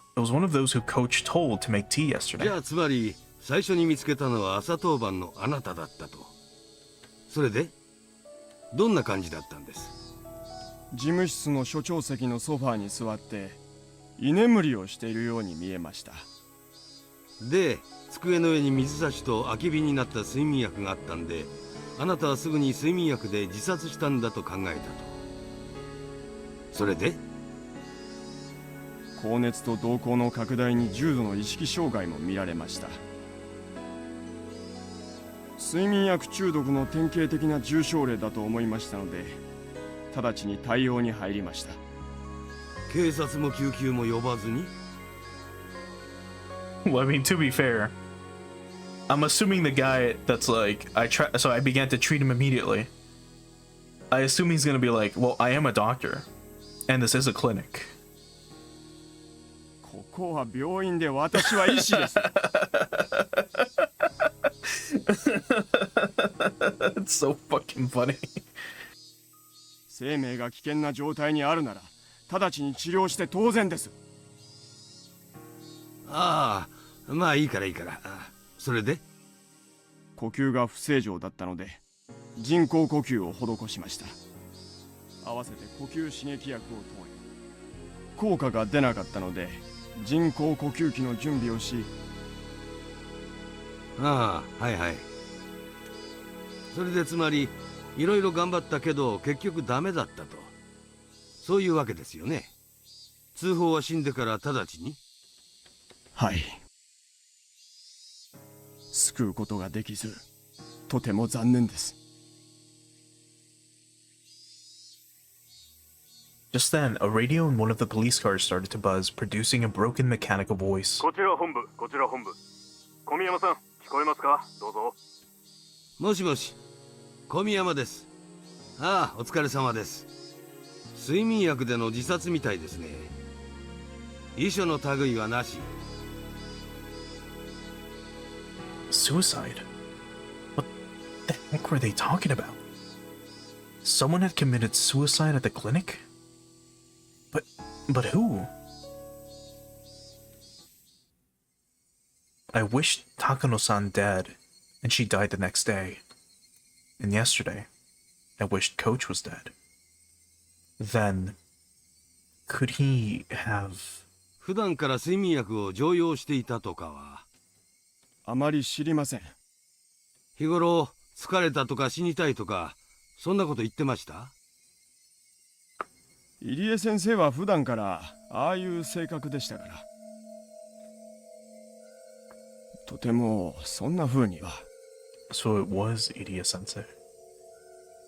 those who Coach told to make tea yesterday. じゃあつまり最初に見つけたのは朝当番のあなただったと。それでどんな感じだったんです？事務室の所長席のソファーに座って居眠りをしているように見えました。で、机の上に水差しと空き瓶になった睡眠薬があったんで、あなたはすぐに睡眠薬で自殺したんだと考えたと。それで高熱と瞳孔の拡大に重度の意識障害も見られました。睡眠薬中毒の典型的な重症例だと思いましたので、直ちに対応に入りました。警察も救急も呼ばずに？ Well, I mean, to be fair, I'm assuming the guy that's like, so I began to treat him immediately. I assume he's gonna be like, well, I am a doctor, and this is a clinic. ここは病院で私は医師です。It's so fucking funny. 生命が危険な状態にあるなら、直ちに治療して当然です。ああ、まあいいからいいから。それで呼吸が不正常だったので人工呼吸を施しました。合わせて呼吸刺激薬を投与。効果が出なかったので人工呼吸器の準備をし。ああ、はいはい。それでつまりいろいろ頑張ったけど結局ダメだったと。そういうわけですよね。通報は死んでから直ちに？はい。救うことができず、とても残念です。Just then, a radio in one of the police cars started to buzz, producing a broken mechanical voice. こちら本部、こちら本部。小宮山さん、聞こえますか？どうぞ。もしもし、小宮山です。ああ、お疲れ様です。睡眠薬での自殺みたいですね。遺書の類はなし。Suicide? What the heck were they talking about? Someone had committed suicide at the clinic? But who? I wished Takano-san dead, and she died the next day. And yesterday, I wished Coach was dead. Then, could he have... 普段から睡眠薬を常用していたとかは。あまり知りません。日頃疲れたとか死にたいとかそんなこと言ってました？入江先生は普段からああいう性格でしたから。とてもそんな風には。So it was Iria-sensei.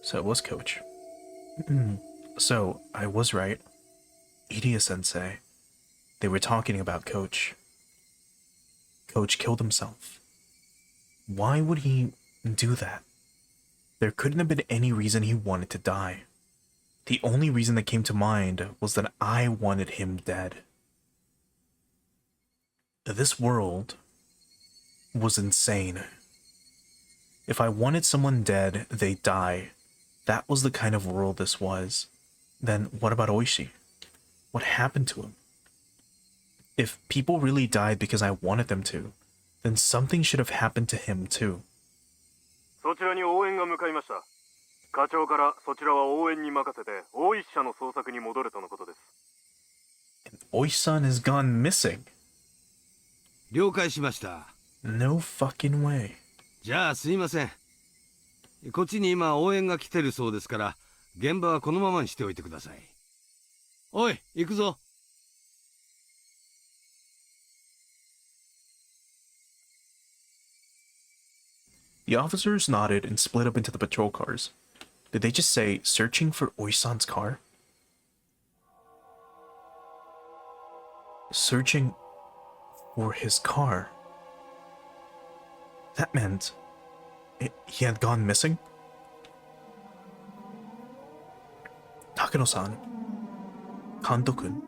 So it was Coach. So, I was right. Iria-sensei. They were talking about Coach. Coach killed himself. Why would he do that? There couldn't have been any reason he wanted to die. The only reason that came to mind was that I wanted him dead. This world was insane. If I wanted someone dead, they die. That was the kind of world this was. Then what about Oishi? What happened to him? If people really died because I wanted them to, then something should have happened to him too. そちらに応援が向かいました。課長からそちらは応援に任せて大石社の捜索に戻るとのことです。And Oishi-san has gone missing. 了解しました。No fucking way. じゃあすいません。こっちに今応援が来てるそうですから現場はこのままにしておいてください。おい、行くぞ。The officers nodded and split up into the patrol cars. Did they just say, searching for Oisan's car? Searching for his car? That meant he had gone missing? Takano-san, Kando-kun,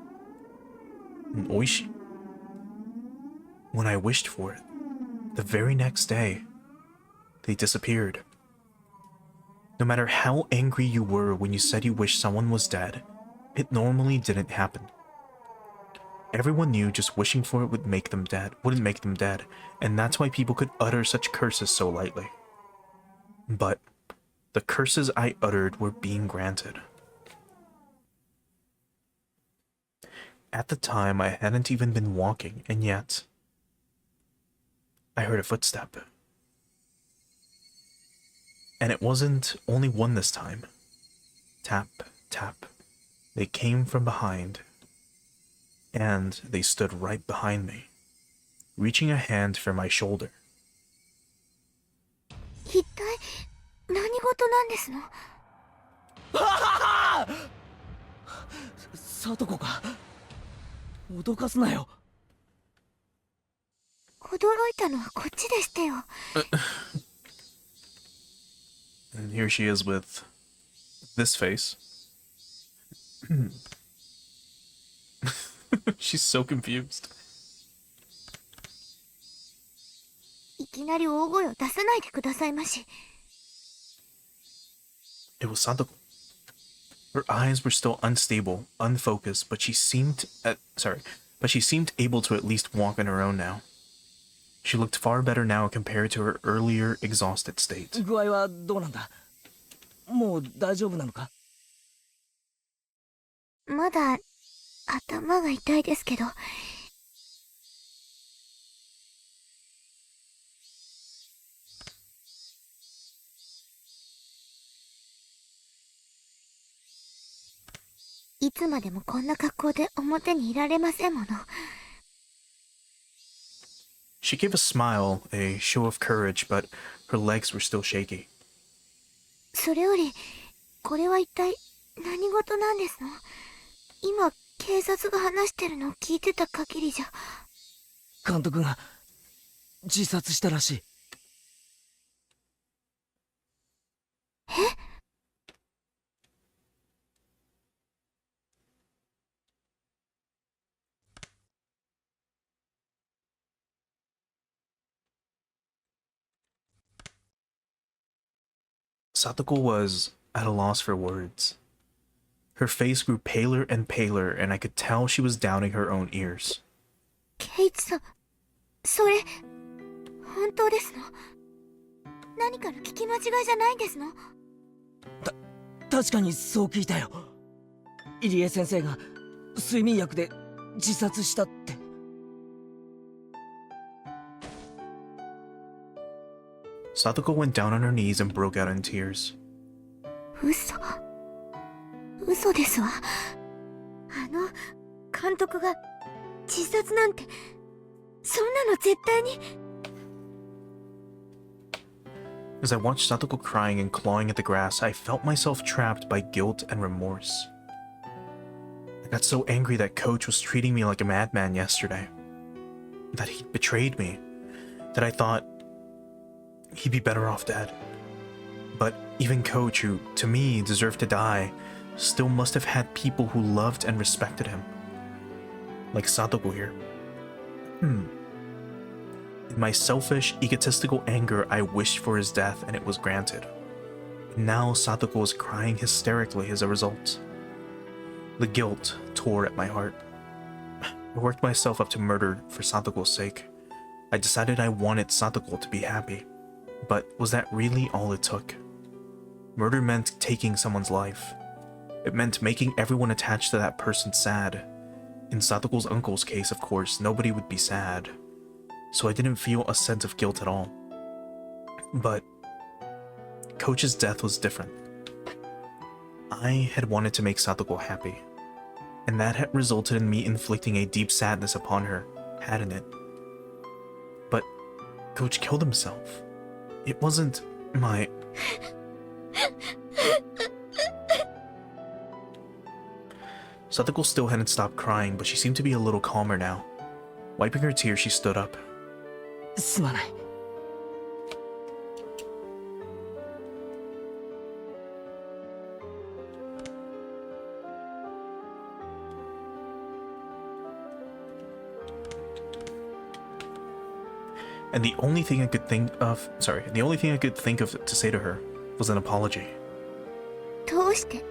and Oishi. When I wished for it, the very next day, they disappeared. No matter how angry you were when you said you wished someone was dead, it normally didn't happen. Everyone knew just wishing for it wouldn't make them dead, and that's why people could utter such curses so lightly. But the curses I uttered were being granted. At the time, I hadn't even been walking, and yet I heard a footstep. And it wasn't only one this time. Tap, tap. They came from behind. And they stood right behind me, reaching a hand for my shoulder. 一体何事なんですの？さとこか。脅かすなよ。驚いたのはこっちでしてよ。And here she is with this face. She's so confused. いきなり大声を出さないでくださいまし。It was Sadako. Her eyes were still unstable, unfocused, but she seemed able to at least walk on her own now. She looked far better now compared to her earlier exhausted state. 具合はどうなんだ？もう大丈夫なのか？まだ頭が痛いですけど。いつまでもこんな格好で表にいられませんもの。She gave a smile, a show of courage, but her legs were still shaky. それより、これは一体何事なんですの？今、警察が話してるのを聞いてた限りじゃ。監督が自殺したらしい。え？ Satoko was at a loss for words. Her face grew paler and paler, and I could tell she was doubting her own ears. ケイチさん、それ、本当ですの？何かの聞き間違いじゃないんですの？確かにそう聞いたよ。入江先生が睡眠薬で自殺したって。Satoko went down on her knees and broke out in tears. 嘘ですわ。監督が自殺なんて、そんなの絶対に。As I watched Satoko crying and clawing at the grass, I felt myself trapped by guilt and remorse. I got so angry that Coach was treating me like a madman yesterday. That he'd betrayed me. That I thought he'd be better off dead. But even Coach, who to me deserved to die, still must have had people who loved and respected him. Like Satoko here. In my selfish, egotistical anger, I wished for his death and it was granted. Now Satoko was crying hysterically as a result. The guilt tore at my heart. I worked myself up to murder for Satoko's sake. I decided I wanted Satoko to be happy. But was that really all it took? Murder meant taking someone's life. It meant making everyone attached to that person sad. In Satoko's uncle's case, of course, nobody would be sad. So I didn't feel a sense of guilt at all. But Coach's death was different. I had wanted to make Satoko happy, and that had resulted in me inflicting a deep sadness upon her, hadn't it? But Coach killed himself. It wasn't my... Satoko still hadn't stopped crying, but she seemed to be a little calmer now. Wiping her tears, she stood up. すまない。And the only thing I could think of to say to her was an apology. どうして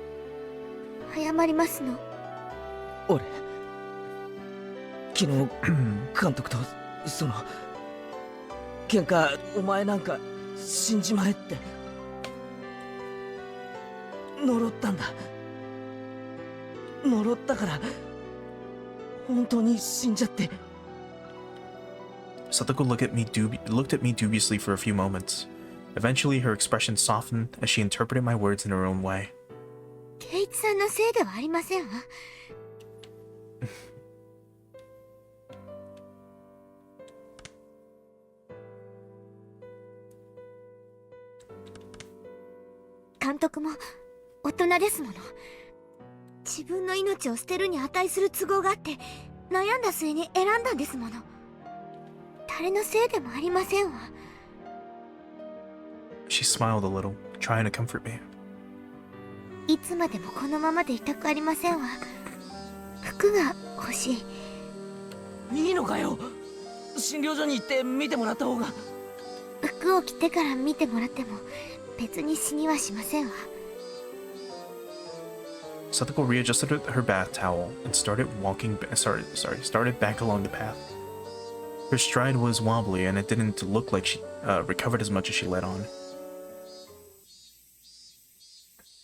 謝りますの？俺、昨日監督と喧嘩、お前なんか死んじまえって呪ったんだ。呪ったから本当に死んじゃって。Satoko looked at me dubiously for a few moments. Eventually, her expression softened as she interpreted my words in her own way. 圭一さんのせいではありませんわ。監督も大人ですもの。自分の命を捨てるに値する都合があって悩んだ末に選んだんですもの。誰のせいでもありませんわ。She smiled a little, trying to comfort me. いつまでもこのままでいたくありませんわ。服が欲しい。いいのかよ。診療所に行って見てもらった方が。服を着てから見てもらっても別に死にはしませんわ。Satoko readjusted her bath towel and started back along the path. Her stride was wobbly and it didn't look like she recovered as much as she let on.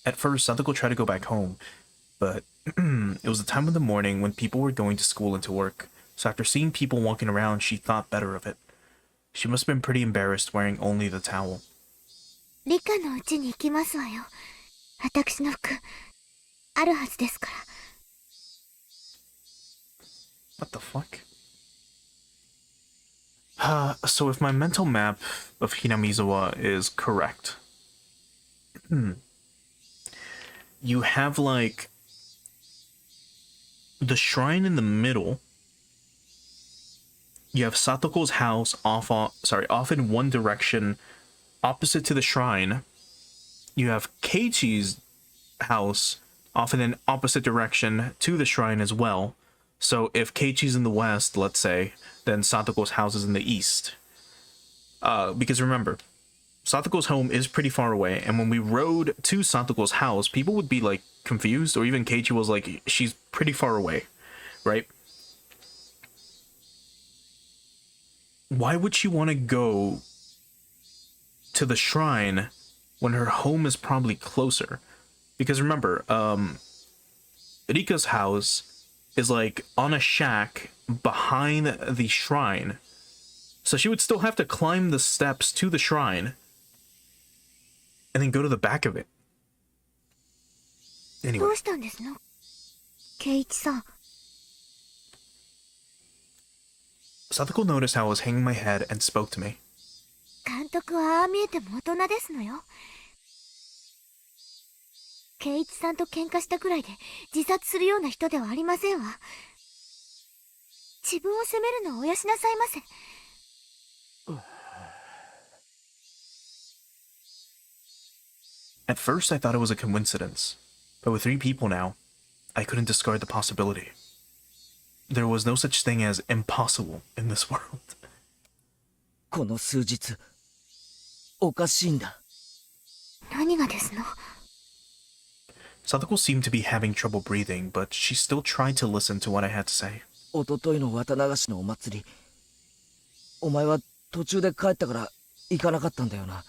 At first, Satoko tried to go back home, but it was the time of the morning when people were going to school and to work, so after seeing people walking around, she thought better of it. She must have been pretty embarrassed wearing only the towel. 理科のうちに行きますわよ。私の服、あるはずですから。 What the fuck? So if my mental map of Hinamizawa is correct, you have like the shrine in the middle. You have Satoko's house off in one direction, opposite to the shrine. You have Keiichi's house off in an opposite direction to the shrine as well. So if Keiichi's in the west, let's say, then Satoko's house is in the east. Because remember, Satoko's home is pretty far away, and when we rode to Satoko's house, people would be like confused, or even Keiichi was like, she's pretty far away, right? why would she want to go to the shrine when her home is probably closer? Because remember, Rika's house is like on a shack behind the shrine. So she would still have to climb the steps to the shrine and then go to the back of it. ど Anyway, うしたんですの圭一さん。 Satoko noticed how I was hanging my head and spoke to me. 監督はああ見えても大人ですのよ。圭一さんと喧嘩したくらいで自殺するような人ではありませんわ。自分を責めるのをおやしなさいませ。At first, I thought it was a coincidence, but with 3 people now, I couldn't discard the possibility. There was no such thing as impossible in this world. この数日おかしいんだ。何がですの？ Satoko seemed to be having trouble breathing, but she still tried to listen to what I had to say. おとといの綿流しのお祭り、お前は途中で帰ったから行かなかったんだよな。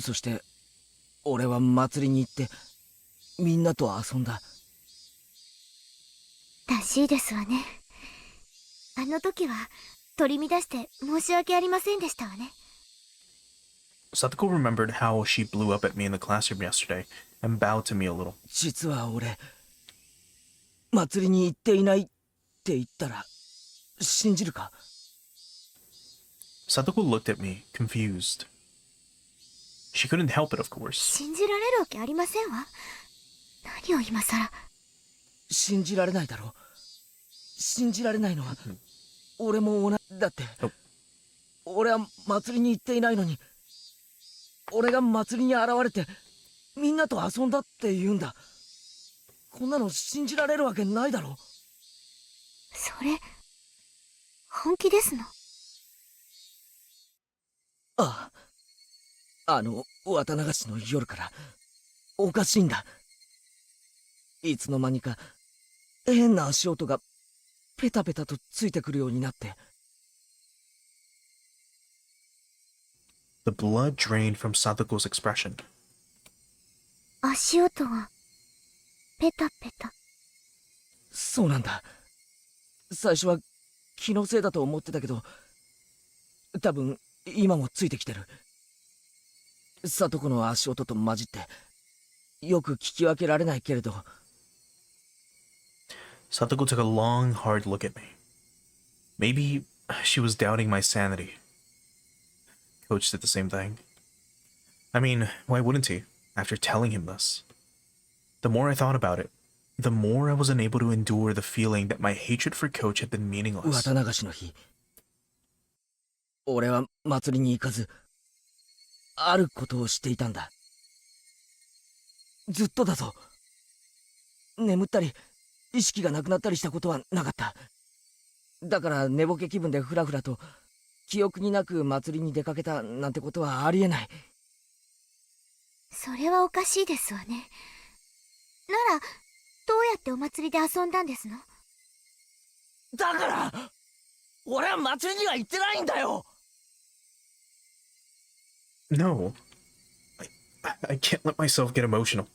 そして俺は祭りに行ってみんなと遊んだ。らしいですわね。あの時は取り乱して申し訳ありませんでしたわね。 Satoko remembered how she blew up at me in the classroom yesterday and bowed to me a little. 実は俺祭りに行っていないって言ったら信じるか？ Satoko looked at me, confused. She couldn't help it, of course. 信じられるわけありませんわ。何を今さら。信じられないだろ。信じられないのは俺も同じだって。俺は祭りに行っていないのに、俺が祭りに現れてみんなと遊んだって言うんだ。こんなの信じられるわけないだろ。それ本気ですの？ああ、綿流しの夜からおかしいんだ。いつの間にか変な足音がペタペタとついてくるようになって。 The blood drained from Satoko's expression. 足音がペタペタ。そうなんだ。最初は気のせいだと思ってたけど、多分今もついてきてる。聡子の足音と混じってよく聞き分けられないけれど。 Satoko took a long, hard look at me. Maybe she was doubting my sanity. Coach did the same thing. I mean, why wouldn't he, after telling him this? The more I thought about it, the more I was unable to endure the feeling that my hatred for Coach had been meaningless. 綿流しの日、俺は祭りに行かず、あることをしていたんだ。ずっとだぞ。眠ったり意識がなくなったりしたことはなかった。だから寝ぼけ気分でフラフラと記憶になく祭りに出かけたなんてことはありえない。それはおかしいですわね。ならどうやってお祭りで遊んだんですの？だから俺は祭りには行ってないんだよ。 No. I can't let myself get emotional.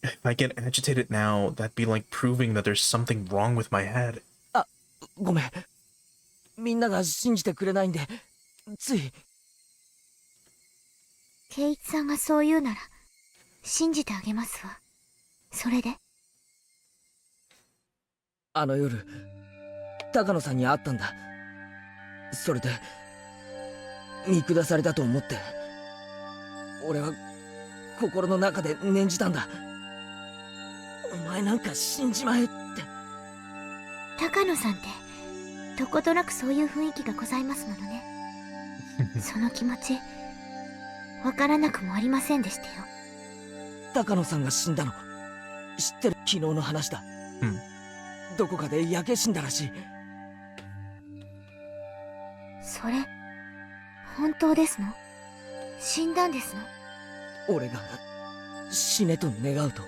If I get agitated now, that'd be like proving that there's something wrong with my head. ごめん。みんなが信じてくれないんで、つい。圭一さんがそう言うなら信じてあげますわ。それで？あの夜、高野さんに会ったんだ。それで見下されたと思って、俺は心の中で念じたんだ。お前なんか死んじまえって。高野さんってどことなくそういう雰囲気がございますものね。その気持ちわからなくもありませんでしたよ。高野さんが死んだの知ってる？昨日の話だ。どこかで焼け死んだらしい。それ本当ですの？死んだんですの？俺が死ねと願うと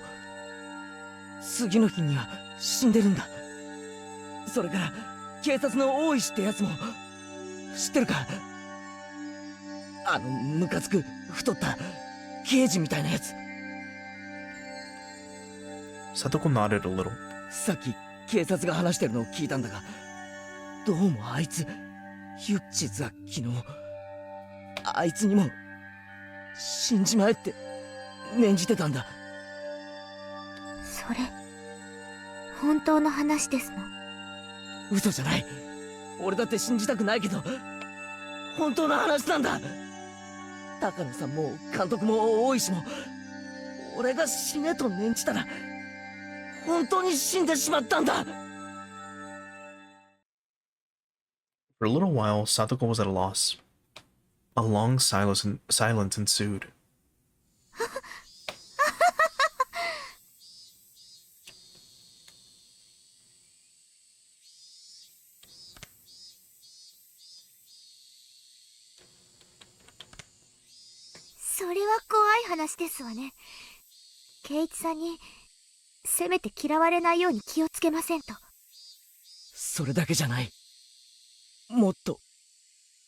次の日には死んでるんだ。それから警察の大石ってやつも知ってるか？ムカつく太った刑事みたいなやつ。 Satoko nodded a little. さっき警察が話してるのを聞いたんだが、どうもあいつ、実は昨日あいつにも死んじまえって念じてたんだ。それ本当の話ですの？嘘じゃない。俺だって信じたくないけど本当の話なんだ。高野さんも監督も大石も俺が死ねと念じたら本当に死んでしまったんだ。 For a little while, Satoko was at a loss. A long silence ensued. それは怖い話ですわね。圭一さんにせめて嫌われないように気をつけませんと。それだけじゃない。もっと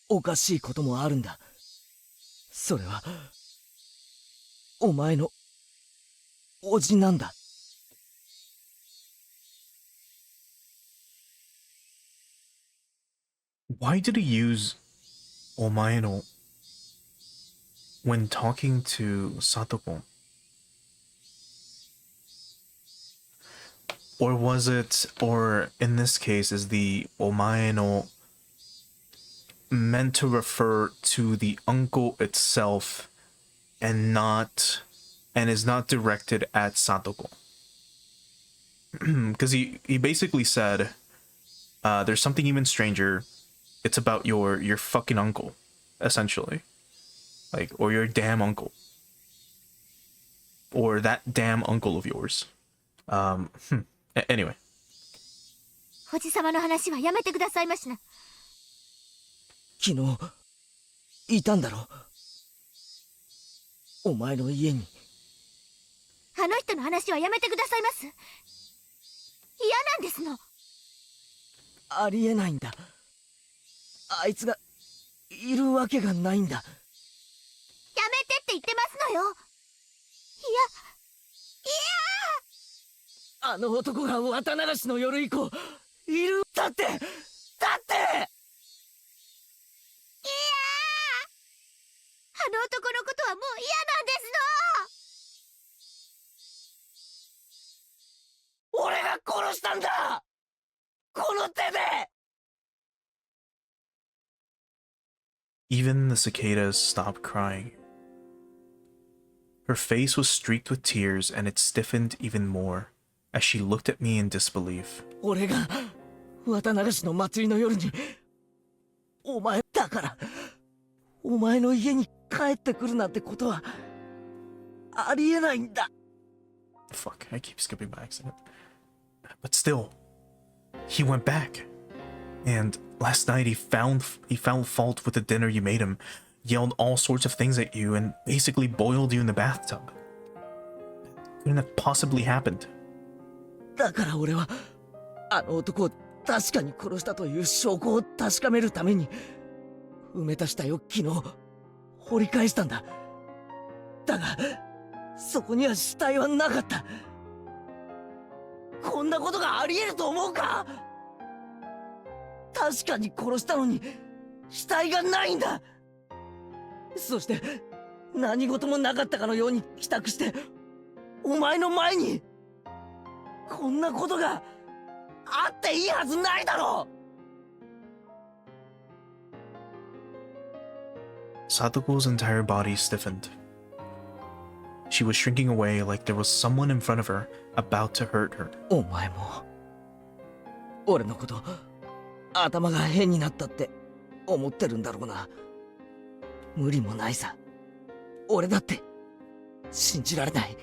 おかしいこともあるんだ。それはお前の叔父なんだ。Why did he use Omae when talking to Satoko? Or was it, or in this case, is the Omae meant to refer to the uncle itself and is not directed at Satoko? Because he basically said, there's something even stranger. It's about your fucking uncle, essentially. Like, or your damn uncle. Or that damn uncle of yours. Anyway. おじさまの話はやめてくださいましな。昨日いたんだろ、お前の家に。あの人の話はやめてくださいます。嫌なんですの。ありえないんだ。あいつがいるわけがないんだ。やめてって言ってますのよ。あの男が綿流しの夜以降いる。だってあの男のことはもう嫌なんですの。俺が殺したんだ、この手で。 Even the cicadas stopped crying. Her face was streaked with tears and it stiffened even more as she looked at me in disbelief. 俺が綿流しの祭りの夜にお前だからお前の家に帰ってくるなんてことはありえないんだ。 Fuck, I keep skipping by accident. But still, he went back. And last night he found fault with the dinner you made him, yelled all sorts of things at you, and basically boiled you in the bathtub. Couldn't have possibly happened. だから俺はあの男を確かに殺したという証拠を確かめるために埋めた死体を昨日掘り返したんだ。だがそこには死体はなかった。こんなことがありえると思うか？確かに殺したのに死体がないんだ。そして何事もなかったかのように帰宅してお前の前に。こんなことがあっていいはずないだろう。 Satoko's entire body stiffened. She was shrinking away like there was someone in front of her about to hurt her. お前も俺のこと頭が変になったって思ってるんだろうな。無理もないさ。俺だって信じられない。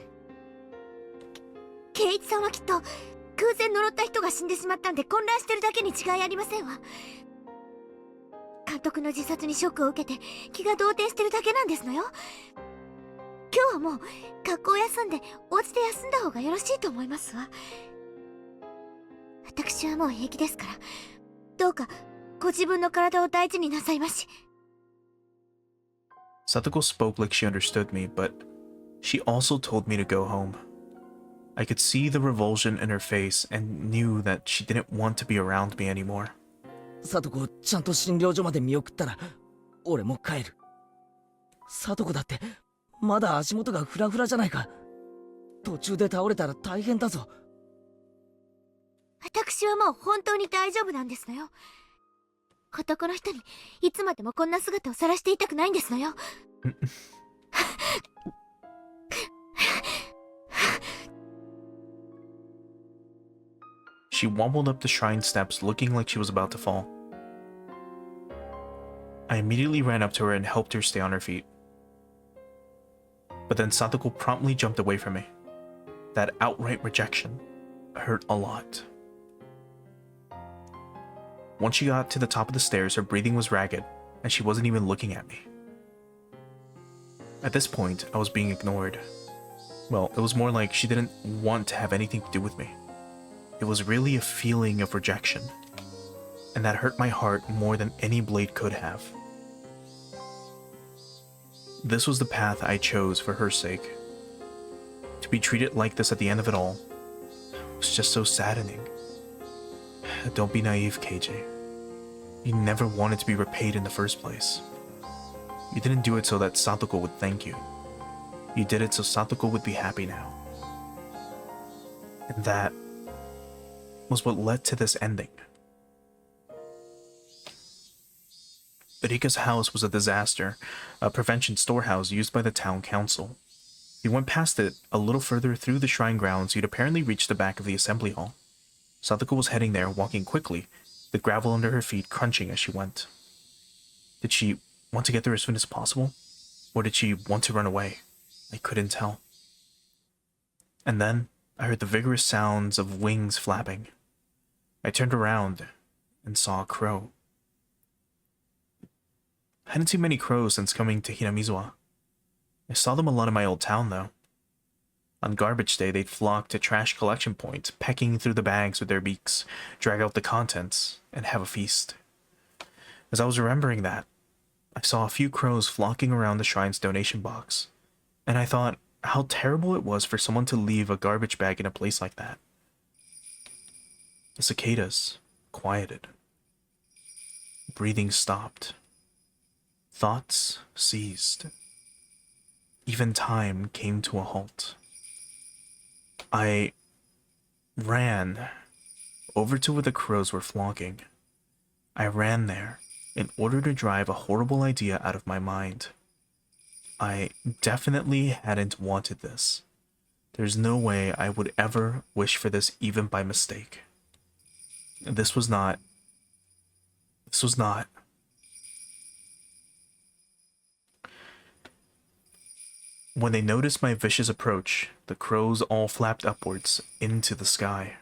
圭一さんはきっと偶然呪った人が死んでしまったんで混乱してるだけに違いありませんわ。監督の自殺にショックを受けて気が動転してるだけなんですのよ。今日はもう学校を休んでお家で休んだ方がよろしいと思いますわ。私はもう平気ですから、どうかご自分の体を大事になさいまし。 Satoko spoke like she understood me, but she also told me to go home. I could see the revulsion in her face and knew that she didn't want to be around me anymore. サトコをちゃんと診療所まで見送ったら俺も帰る。サトコだってまだ足元がフラフラじゃないか。途中で倒れたら大変だぞ。私はもう本当に大丈夫なんですのよ。男の人にいつまでもこんな姿を晒していたくないんですのよ。She wobbled up the shrine steps looking like she was about to fall. I immediately ran up to her and helped her stay on her feet. But then Satoko promptly jumped away from me. That outright rejection hurt a lot. Once she got to the top of the stairs, her breathing was ragged, and she wasn't even looking at me. At this point, I was being ignored. Well, it was more like she didn't want to have anything to do with me. It was really a feeling of rejection, and that hurt my heart more than any blade could have. This was the path I chose for her sake. To be treated like this at the end of it all was just so saddening. Don't be naive, KJ. You never wanted to be repaid in the first place. You didn't do it so that Satoko would thank you. You did it so Satoko would be happy now. And that was what led to this ending. Rika's house was a disaster, a prevention storehouse used by the town council. If you went past it a little further through the shrine grounds, you'd apparently reach the back of the assembly hall. Satoko was heading there, walking quickly, the gravel under her feet crunching as she went. Did she want to get there as soon as possible? Or did she want to run away? I couldn't tell. And then I heard the vigorous sounds of wings flapping. I turned around and saw a crow. I hadn't seen many crows since coming to Hinamizawa. I saw them a lot in my old town, though. On garbage day, they'd flock to trash collection points, pecking through the bags with their beaks, drag out the contents, and have a feast. As I was remembering that, I saw a few crows flocking around the shrine's donation box, and I thought how terrible it was for someone to leave a garbage bag in a place like that. The cicadas quieted. Breathing stopped. Thoughts ceased. Even time came to a halt. I ran over to where the crows were flocking. I ran there in order to drive a horrible idea out of my mind. I definitely hadn't wanted this. There's no way I would ever wish for this even by mistake. This was not. When they noticed my vicious approach, the crows all flapped upwards into the sky.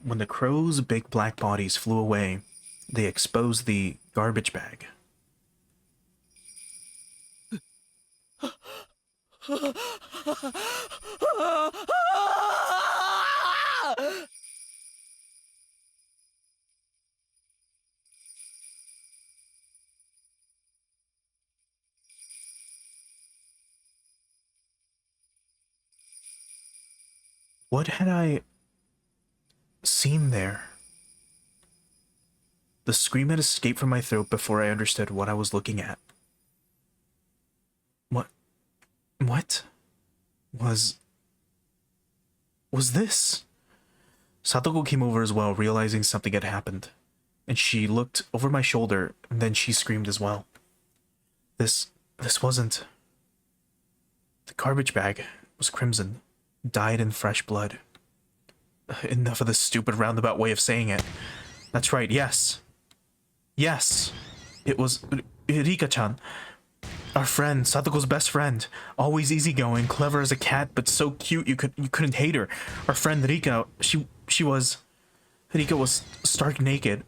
When the crows' big black bodies flew away, they exposed the garbage bag. What had I seen there? The scream had escaped from my throat before I understood what I was looking at. What was this? Satoko came over as well, realizing something had happened, and she looked over my shoulder, and then she screamed as well. This wasn't... The garbage bag was crimson, dyed in fresh blood. Enough of this stupid roundabout way of saying it. That's right, yes. Yes. It was Rika-chan. Our friend, Satoko's best friend. Always easygoing, clever as a cat, but so cute you couldn't hate her. Our friend Rika, Rika was stark naked.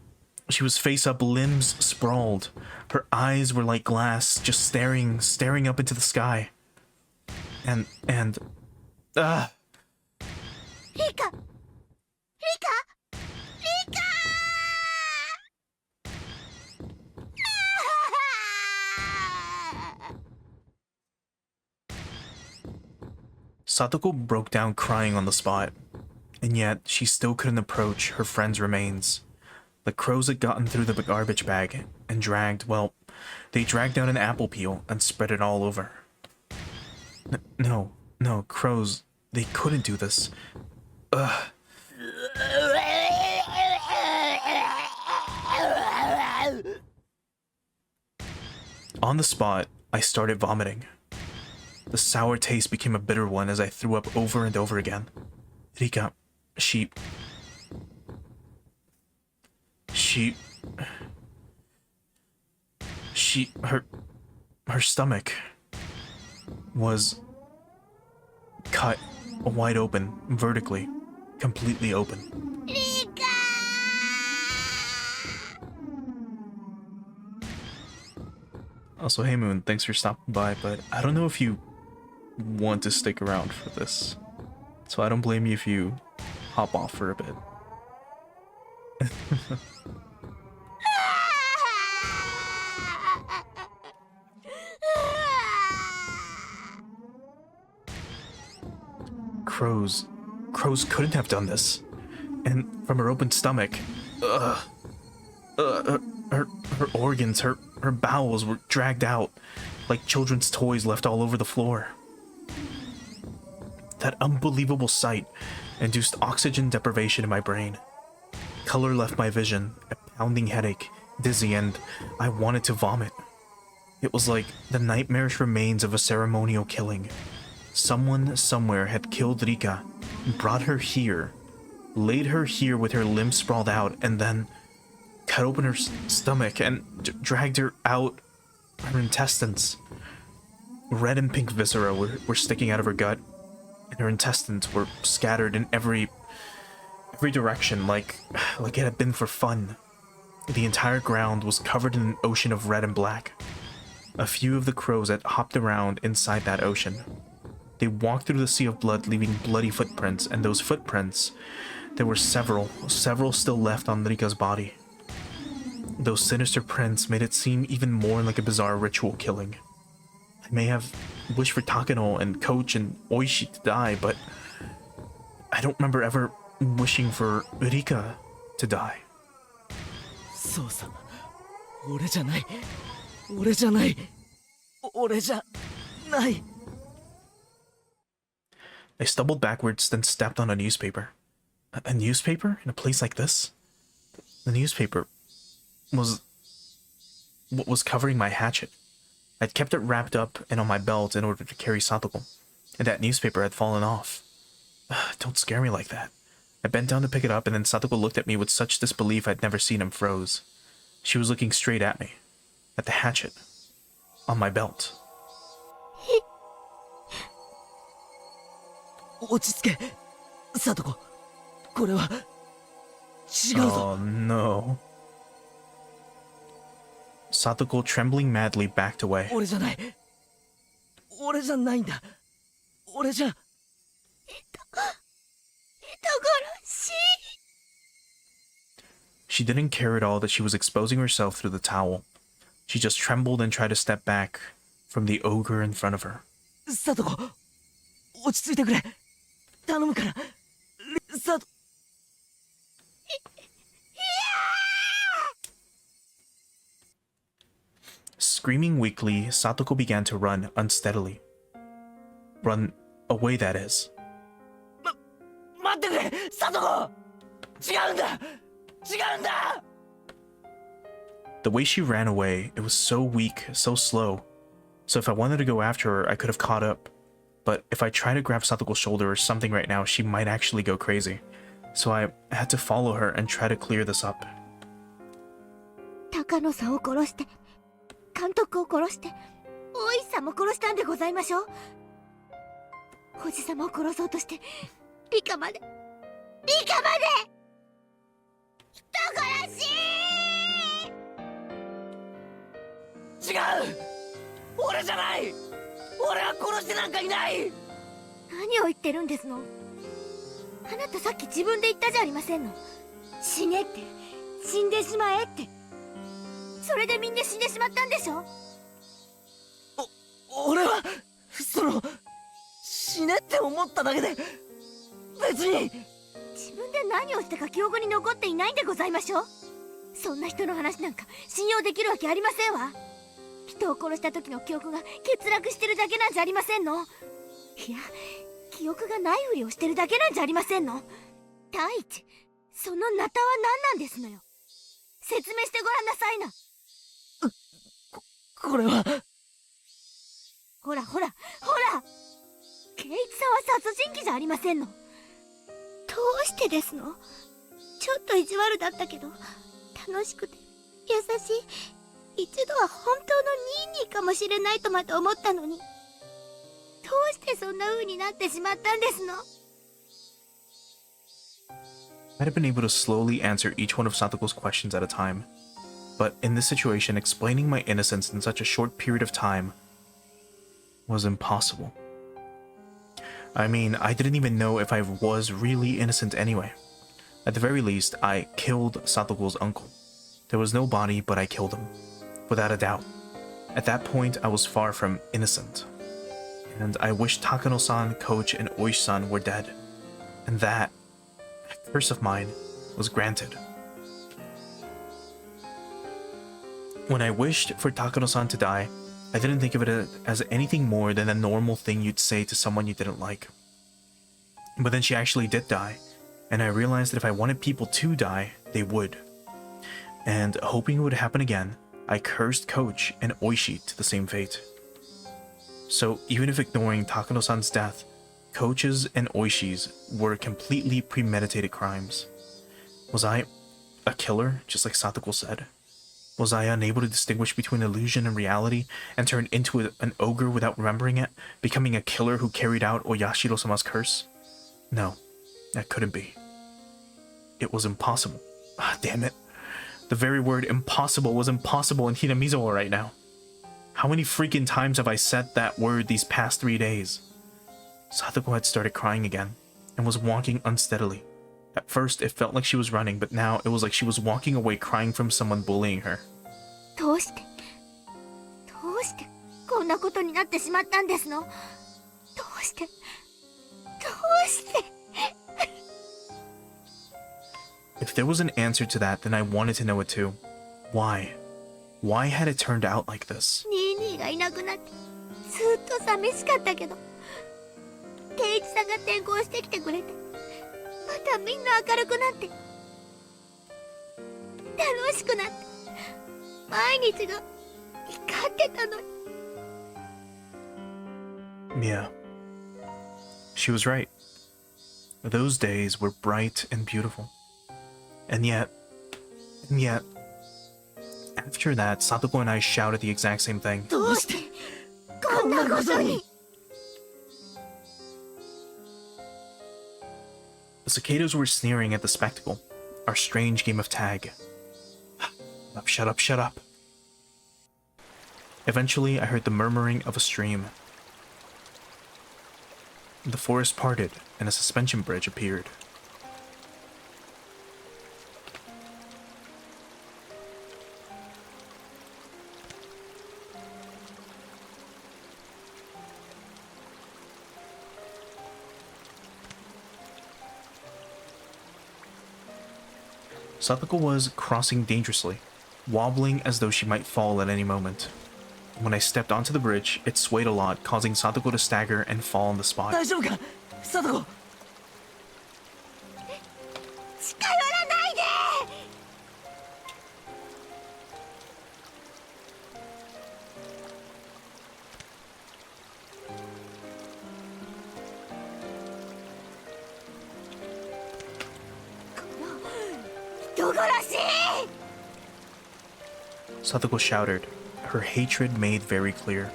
She was face up, limbs sprawled. Her eyes were like glass, just staring up into the sky. And Rika! Rika! Rika! Satoko broke down crying on the spot, and yet she still couldn't approach her friend's remains. The crows had gotten through the garbage bag and they dragged down an apple peel and spread it all over. No, crows, they couldn't do this. Ugh. On the spot, I started vomiting. The sour taste became a bitter one as I threw up over and over again. Rika, her stomach was cut wide open, vertically, completely open. Rika! Also, hey Moon, thanks for stopping by, but I don't know if you want to stick around for this. So I don't blame you if you hop off for a bit. Crows couldn't have done this. And from her open stomach, her organs, her bowels were dragged out like children's toys left all over the floor. That unbelievable sight induced oxygen deprivation in my brain. Color left my vision, a pounding headache, dizzy, and I wanted to vomit. It was like the nightmarish remains of a ceremonial killing. Someone somewhere had killed Rika, brought her here, laid her here with her limbs sprawled out, and then cut open her stomach and dragged her out her intestines. Red and pink viscera were sticking out of her gut, and her intestines were scattered in every direction like it had been for fun. The entire ground was covered in an ocean of red and black. A few of the crows had hopped around inside that ocean. They walked through the sea of blood, leaving bloody footprints, and those footprints, there were several still left on Rika's body. Those sinister prints made it seem even more like a bizarre ritual killing. I may have wished for Takano and Coach and Oishi to die, but I don't remember ever wishing for Rika to die. そうさ、俺じゃない、俺じゃない、俺じゃない。 I stumbled backwards, then stepped on a newspaper. A newspaper? In a place like this? The newspaper was what was covering my hatchet. I'd kept it wrapped up and on my belt in order to carry Satoko, and that newspaper had fallen off. Don't scare me like that. I bent down to pick it up, and then Satoko looked at me with such disbelief I'd never seen him froze. She was looking straight at me, at the hatchet, on my belt. 落ち着け、サトコ。これは違うぞ。 Oh no. Satoko, trembling madly, backed away. 俺じゃない。俺じゃないんだ。俺じゃ。She didn't care at all that she was exposing herself through the towel. She just trembled and tried to step back from the ogre in front of her. サトコ、落ち着いてくれ。頼むから。サト。 Screaming weakly, Satoko began to run unsteadily. Run away, that is. 待ってくれ、サトコ。違うんだ。違うんだ。 The way she ran away, it was so weak, so slow. So if I wanted to go after her, I could have caught up. But if I try to grab Satoko's shoulder or something right now, she might actually go crazy. So I had to follow her and try to clear this up. 高野さんを殺して、監督を殺して、大石さんも殺したんでございましょう。おじさまを殺そうとして、リカまで。人殺しー！俺じゃない。俺は殺してなんかいない。何を言ってるんですの。あなたさっき自分で言ったじゃありませんの。死ねって、死んでしまえって。それでみんな死んでしまったんでしょ。俺は死ねって思っただけで、別に。自分で何をしたか記憶に残っていないんでございましょう。そんな人の話なんか信用できるわけありませんわ。人を殺した時の記憶が欠落してるだけなんじゃありませんの。いや、記憶がないふりをしてるだけなんじゃありませんの。第一、そのナタは何なんですのよ。説明してごらんなさいな。これは。ほらほらほら、圭一さんは殺人鬼じゃありませんの。どうしてですの。ちょっと意地悪だったけど楽しくて優しい、一度は本当のニーニーかもしれないとまで思ったのに、どうしてそんな風になってしまったんですの。 I'd have been able to slowly answer each one of Satoko's questions at a time, but in this situation, explaining my innocence in such a short period of time was impossible. I mean, I didn't even know if I was really innocent anyway. At the very least, I killed Satoko's uncle. There was no body, but I killed him, without a doubt. At that point, I was far from innocent. And I wished Takano-san, Coach, and Oishi-san were dead. And that curse of mine was granted. When I wished for Takano-san to die, I didn't think of it as anything more than a normal thing you'd say to someone you didn't like. But then she actually did die, and I realized that if I wanted people to die, they would. And hoping it would happen again, I cursed Coach and Oishi to the same fate. So even if ignoring Takano-san's death, Coach's and Oishi's were completely premeditated crimes. Was I a killer, just like Satoko said? Was I unable to distinguish between illusion and reality and turned into an ogre without remembering it, becoming a killer who carried out Oyashiro-sama's curse? No, that couldn't be. It was impossible. Ah, damn it. The very word impossible was impossible in Hinamizawa right now. How many freaking times have I said that word these past 3 days? Satoko had started crying again and was walking unsteadily. At first, it felt like she was running, but now it was like she was walking away crying from someone bullying her. どうしてこんなことになってしまったんですの。どうして If there was an answer to that, then I wanted to know it too. Why? Why had it turned out like this? ニーニーがいなくなってずっと寂しかったけど、圭一さんが転校してきてくれて、またみんな明るくなって、楽しくなって、毎日が光ってたのに。Yeah. She was right. Those days were bright and beautiful. And yet, after that, Satoko and I shouted the exact same thing. どうしてこんなことに。 The cicadas were sneering at the spectacle, our strange game of tag. Shut up, shut up. Eventually, I heard the murmuring of a stream. The forest parted, and a suspension bridge appeared. Satoko was crossing dangerously, wobbling as though she might fall at any moment. When I stepped onto the bridge, it swayed a lot, causing Satoko to stagger and fall on the spot. 大丈夫か、サトコ。近寄らないで。人殺し。 Satoko shouted, her hatred made very clear.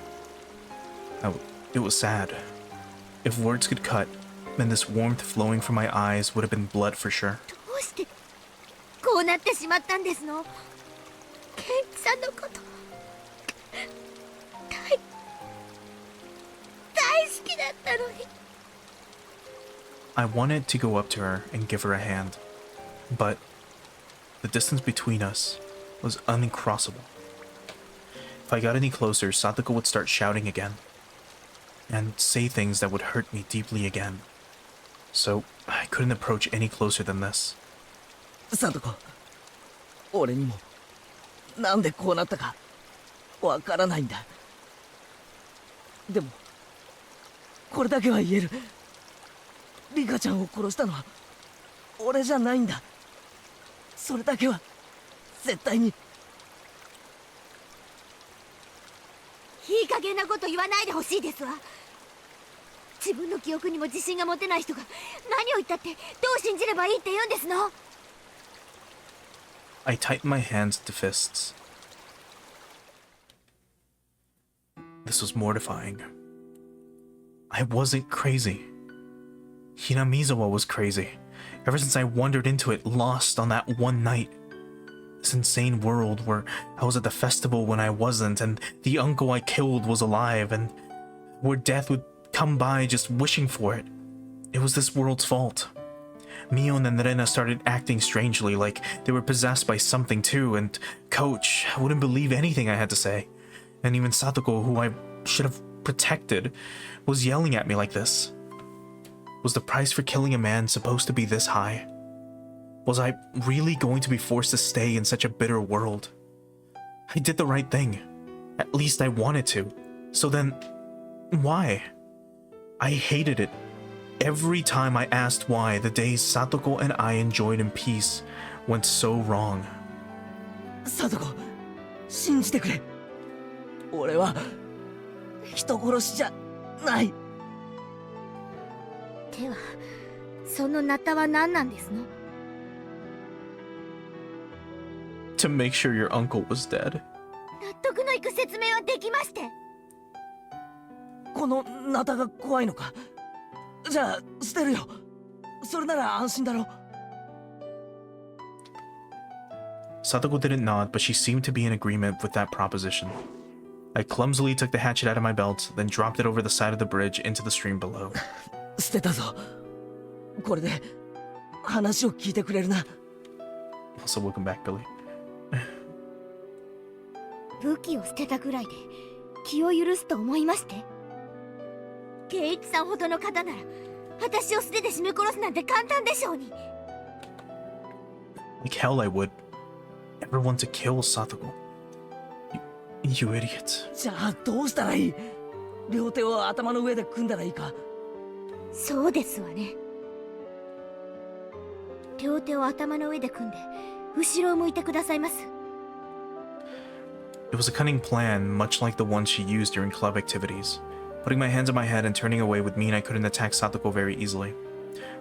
It was sad. If words could cut, then this warmth flowing from my eyes would have been blood for sure. どうしてこうなってしまったんですの。ケンイチさんのこときだったのに。 I wanted to go up to her and give her a hand, but the distance between us was uncrossable. If I got any closer, Satoko would start shouting again and say things that would hurt me deeply again. So I couldn't approach any closer than this. サトコ、俺にもなんでこうなったかわからないんだ。でもこれだけは言える。リカちゃんを殺したのは俺じゃないんだ。それだけは絶対に。いい加減なこと言わないでほしいですわ。自分の記憶にも自信が持てない人が何を言ったってどう信じればいいって言うんですの。 I tightened my hands to fists. This was mortifying. I wasn't crazy. Hinamizawa was crazy. Ever since I wandered into it, lost on that one night. This insane world where I was at the festival when I wasn't, and the uncle I killed was alive, and where death would come by just wishing for it. It was this world's fault. Mion and Rena started acting strangely, like they were possessed by something too, and Coach wouldn't believe anything I had to say. And even Satoko, who I should have protected, was yelling at me like this. Was the price for killing a man supposed to be this high? Was I really going to be forced to stay in such a bitter world? I did the right thing. At least I wanted to. So then, why? I hated it. Every time I asked why, the days Satoko and I enjoyed in peace went so wrong. サトコ、信じてくれ。俺は人殺しじゃない。ではそのナタは何なんですの。 To make sure your uncle was dead. 納得のいく説明はできまして。このナタが怖いのか。じゃあ捨てるよ。それなら安心だろ。 Satoko didn't nod, but she seemed to be in agreement with that proposition. I clumsily took the hatchet out of my belt, then dropped it over the side of the bridge into the stream below. 捨てたぞ。これで話を聞いてくれるな。 Also, welcome back, Billy. 武器を捨てたぐらいで気を許すと思いまして。圭一さんほどの方なら私を素手で絞め殺すなんて簡単でしょうに。 Like hell I would. Never want to kill Satoko. You idiot. じゃあどうしたらいい。両手を頭の上で組んだらいいか。そうですわね。両手を頭の上で組んで後ろを向いてくださいます。 It was a cunning plan, much like the one she used during club activities. Putting my hands on my head and turning away would mean I couldn't attack Satoko very easily.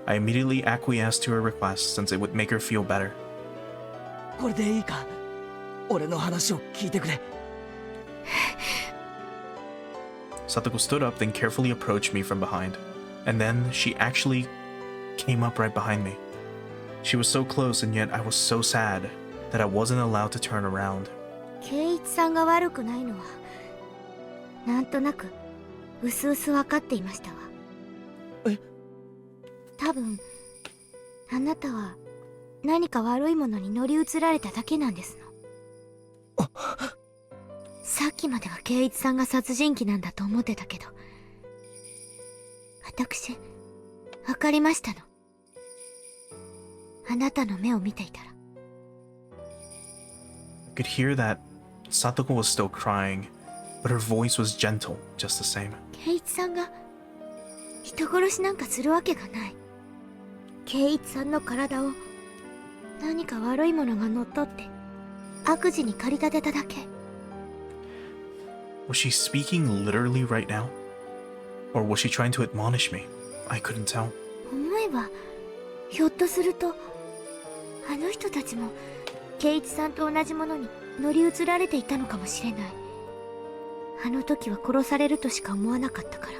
I immediately acquiesced to her request since it would make her feel better. これでいいか。俺の話を聞いてくれ。 Satoko stood up, then carefully approached me from behind. And then she actually came up right behind me. She was so close, and yet I was so sad that I wasn't allowed to turn around. 圭一さんが悪くないのはなんとなくうすうす分かっていましたわ。え？多分あなたは何か悪いものに乗り移られただけなんですの。さっきまでは圭一さんが殺人鬼なんだと思ってたけど、私分かりましたの。あなたの目を見ていたら。 I could hear that Satoko was still crying, but her voice was gentle just the same. 圭一さんが人殺しなんかするわけがない。圭一さんの体を何か悪いものが乗っ取って悪事に駆り立てただけ。 Was she speaking literally right now? Or was she trying to admonish me? I couldn't tell. 思えばひょっとするとあの人たちも圭一さんと同じものに乗り移られていたのかもしれない。あの時は殺されるとしか思わなかったから、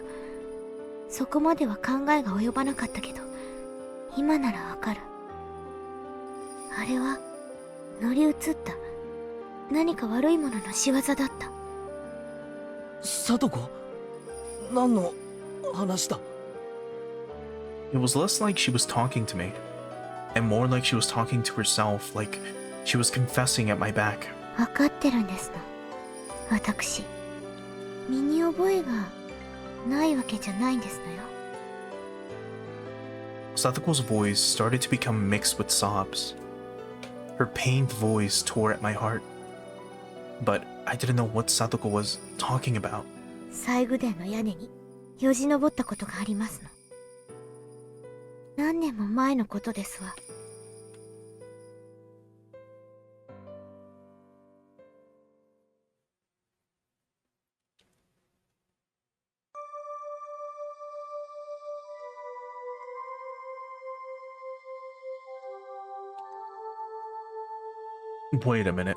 そこまでは考えが及ばなかったけど、今ならわかる。あれは乗り移った何か悪いものの仕業だった。サトコ、何の話した。 It was less like she was talking to me, and more like she was talking to herself, like she was confessing at my back. 分かってるんですの。私、身に覚えがないわけじゃないんですのよ。Satoko's voice started to become mixed with sobs. Her pained voice tore at my heart. But I didn't know what Satoko was talking about. 西宮殿の屋根によじ登ったことがありますの。何年も前のことですわ。Wait a minute.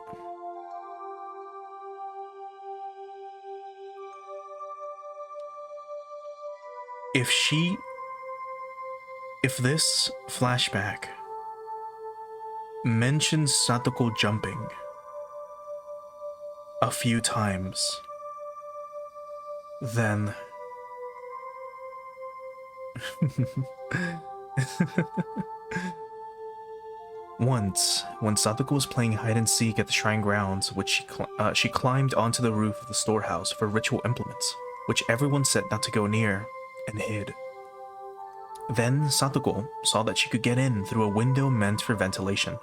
If this flashback mentions Satoko jumping a few times, then once, when Satoko was playing hide and seek at the shrine grounds, which she climbed onto the roof of the storehouse for ritual implements, which everyone said not to go near, and hid. Then Satoko saw that she could get in through a window meant for ventilation.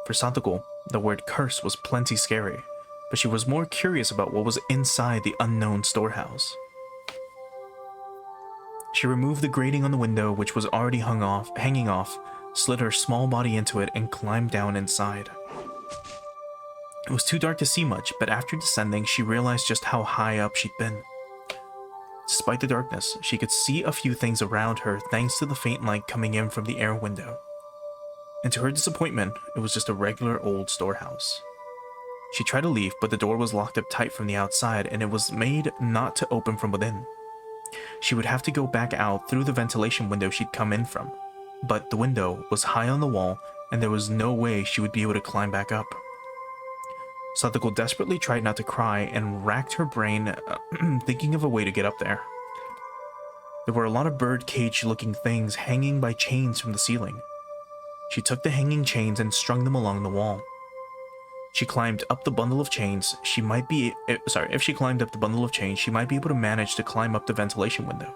For Satoko, the word curse was plenty scary, but she was more curious about what was inside the unknown storehouse. She removed the grating on the window, which was already hanging off, slid her small body into it, and climbed down inside. It was too dark to see much, but after descending, she realized just how high up she'd been. Despite the darkness, she could see a few things around her thanks to the faint light coming in from the air window. And to her disappointment, it was just a regular old storehouse. She tried to leave, but the door was locked up tight from the outside, and it was made not to open from within. She would have to go back out through the ventilation window she'd come in from, but the window was high on the wall, and there was no way she would be able to climb back up. Satoko desperately tried not to cry and racked her brain thinking of a way to get up there. There were a lot of bird cage-looking things hanging by chains from the ceiling. She took the hanging chains and strung them along the wall. She climbed up the bundle of chains. If she climbed up the bundle of chains, she might be able to manage to climb up the ventilation window.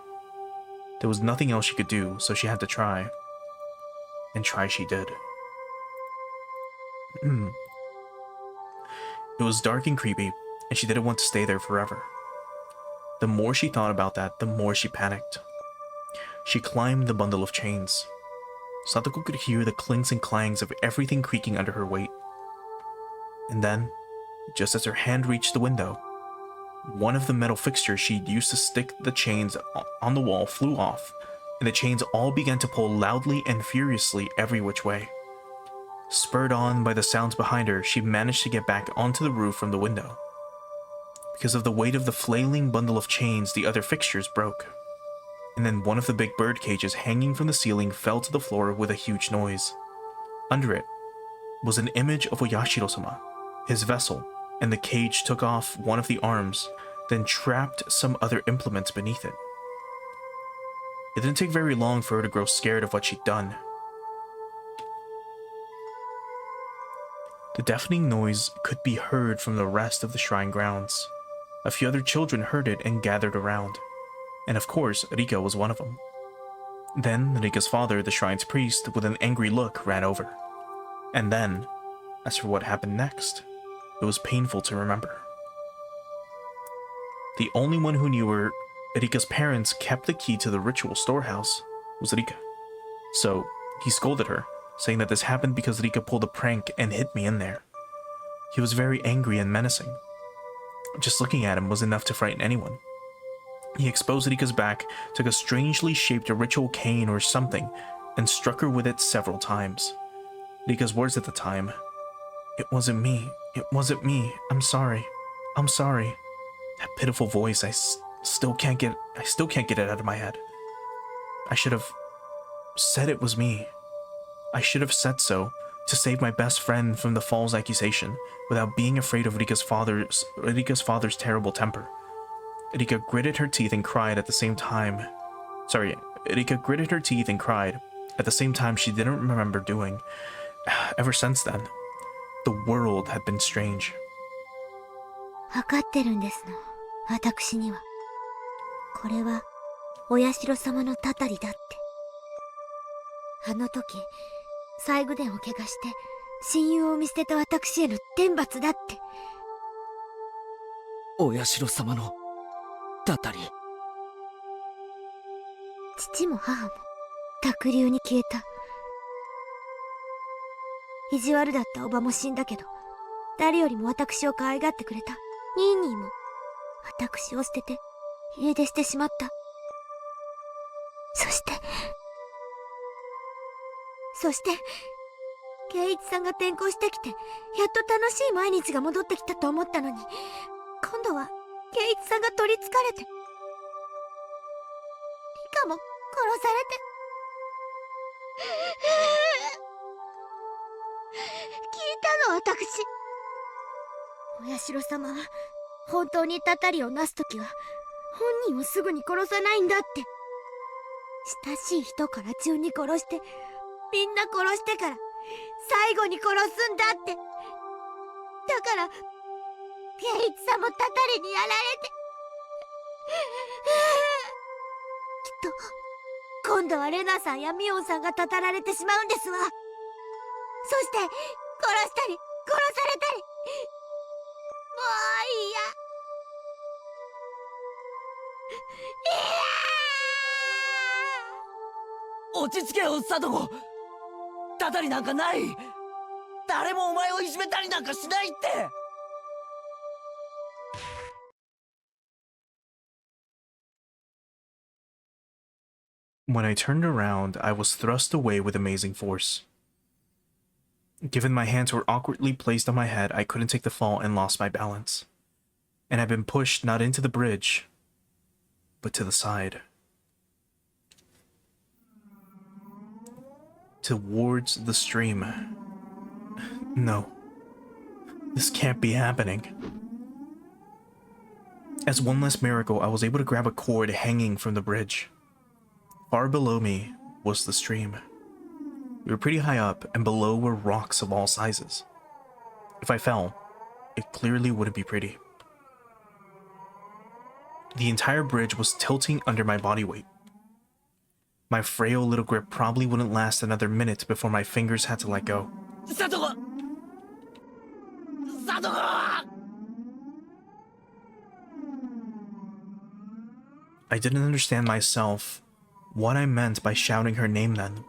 There was nothing else she could do, so she had to try. And try she did. It was dark and creepy, and she didn't want to stay there forever. The more she thought about that, the more she panicked. She climbed the bundle of chains. Satoko could hear the clinks and clangs of everything creaking under her weight. And then, just as her hand reached the window, one of the metal fixtures she'd used to stick the chains on the wall flew off, and the chains all began to pull loudly and furiously every which way. Spurred on by the sounds behind her, she managed to get back onto the roof from the window. Because of the weight of the flailing bundle of chains, the other fixtures broke. And then one of the big bird cages hanging from the ceiling fell to the floor with a huge noise. Under it was an image of Oyashiro-sama, his vessel, and the cage took off one of the arms, then trapped some other implements beneath it. It didn't take very long for her to grow scared of what she'd done. The deafening noise could be heard from the rest of the shrine grounds. A few other children heard it and gathered around, and of course, Rika was one of them. Then Rika's father, the shrine's priest, with an angry look, ran over. And then, as for what happened next, it was painful to remember. The only one who knew Rika's parents kept the key to the ritual storehouse was Rika. So he scolded her, saying that this happened because Rika pulled a prank and hid me in there. He was very angry and menacing. Just looking at him was enough to frighten anyone. He exposed Rika's back, took a strangely shaped ritual cane or something, and struck her with it several times. Rika's words at the time, "It wasn't me. It wasn't me. I'm sorry. I'm sorry." That pitiful voice, I still can't get it out of my head. I should have said it was me. I should have said so to save my best friend from the false accusation without being afraid of Rika's father's terrible temper. Rika gritted her teeth and cried at the same time. Rika gritted her teeth and cried at the same time she didn't remember doing. Ever since then, the world had been strange. わかってるんですの、私には。これは、お社様のたたりだって。あの時、最後伝を怪我して、親友を見捨てた私への天罰だって。お社様のたたり。父も母も濁流に消えた。意地悪だったおばも死んだけど、誰よりも私を可愛がってくれたニーニーも私を捨てて家出してしまった。そして圭一さんが転校してきて、やっと楽しい毎日が戻ってきたと思ったのに、今度は圭一さんが取り憑かれて、リカも殺されて。聞いたの、私。お社様は本当にたたりをなすときは本人をすぐに殺さないんだって。親しい人から順に殺して、みんな殺してから最後に殺すんだって。だから圭一さんもたたりにやられて、きっと今度はレナさんやミオンさんがたたられてしまうんですわ。そして殺したり殺されたり、もう嫌。落ち着けよサトコ。たたりなんかない。誰もお前をいじめたりなんかしないって。When I turned around, I was thrust away with amazing force. Given my hands were awkwardly placed on my head, I couldn't take the fall and lost my balance. And I'd been pushed not into the bridge, but to the side. Towards the stream. No. This can't be happening. As one last miracle, I was able to grab a cord hanging from the bridge. Far below me was the stream. We were pretty high up, and below were rocks of all sizes. If I fell, it clearly wouldn't be pretty. The entire bridge was tilting under my body weight. My frail little grip probably wouldn't last another minute before my fingers had to let go. Satoko! Satoko! I didn't understand myself what I meant by shouting her name then.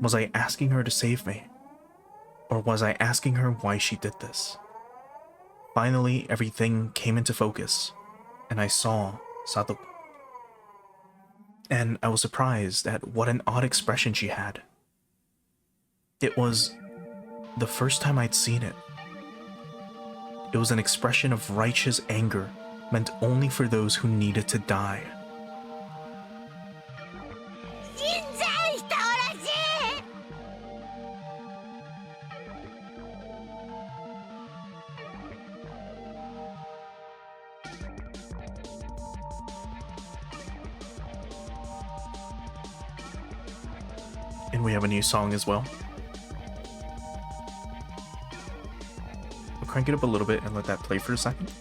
Was I asking her to save me? Or was I asking her why she did this? Finally, everything came into focus, and I saw Satoko. And I was surprised at what an odd expression she had. It was the first time I'd seen it. It was an expression of righteous anger meant only for those who needed to die. And we have a new song as well. I'll crank it up a little bit and let that play for a second.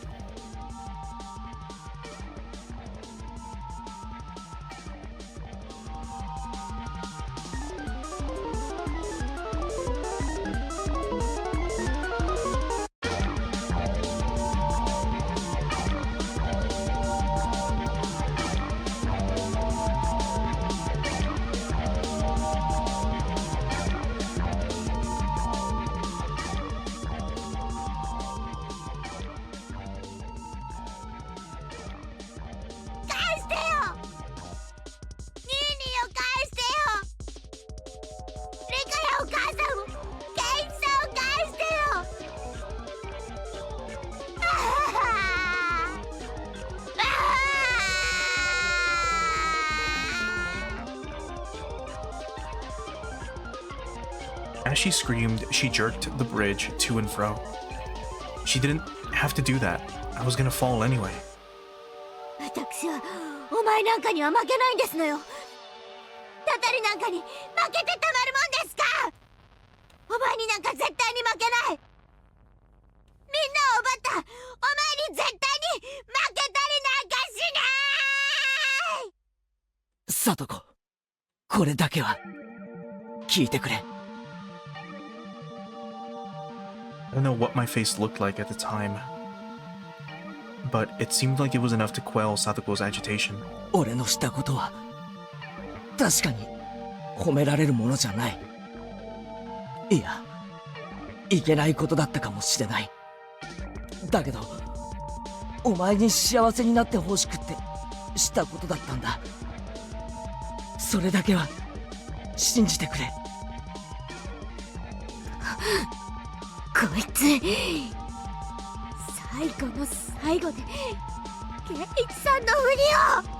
As she screamed, she jerked the bridge to and fro. She didn't have to do that. I was gonna fall anyway. 私はお前なんかには負けないんですのよ。タタリなんかに負けてたまるもんですか。お前になんか絶対に負けない。みんなを奪ったお前に絶対に負けたりなんかしない。サトコ、これだけは聞いてくれ。I don't know what my face looked like at the time, but it seemed like it was enough to quell Satoko's agitation. 俺のしたことは確かに褒められるものじゃない。いや、いけないことだったかもしれない。だけどお前に幸せになってほしくってしたことだったんだ。それだけは信じてくれ。こいつ最後の最後でケイイチさんのふりを。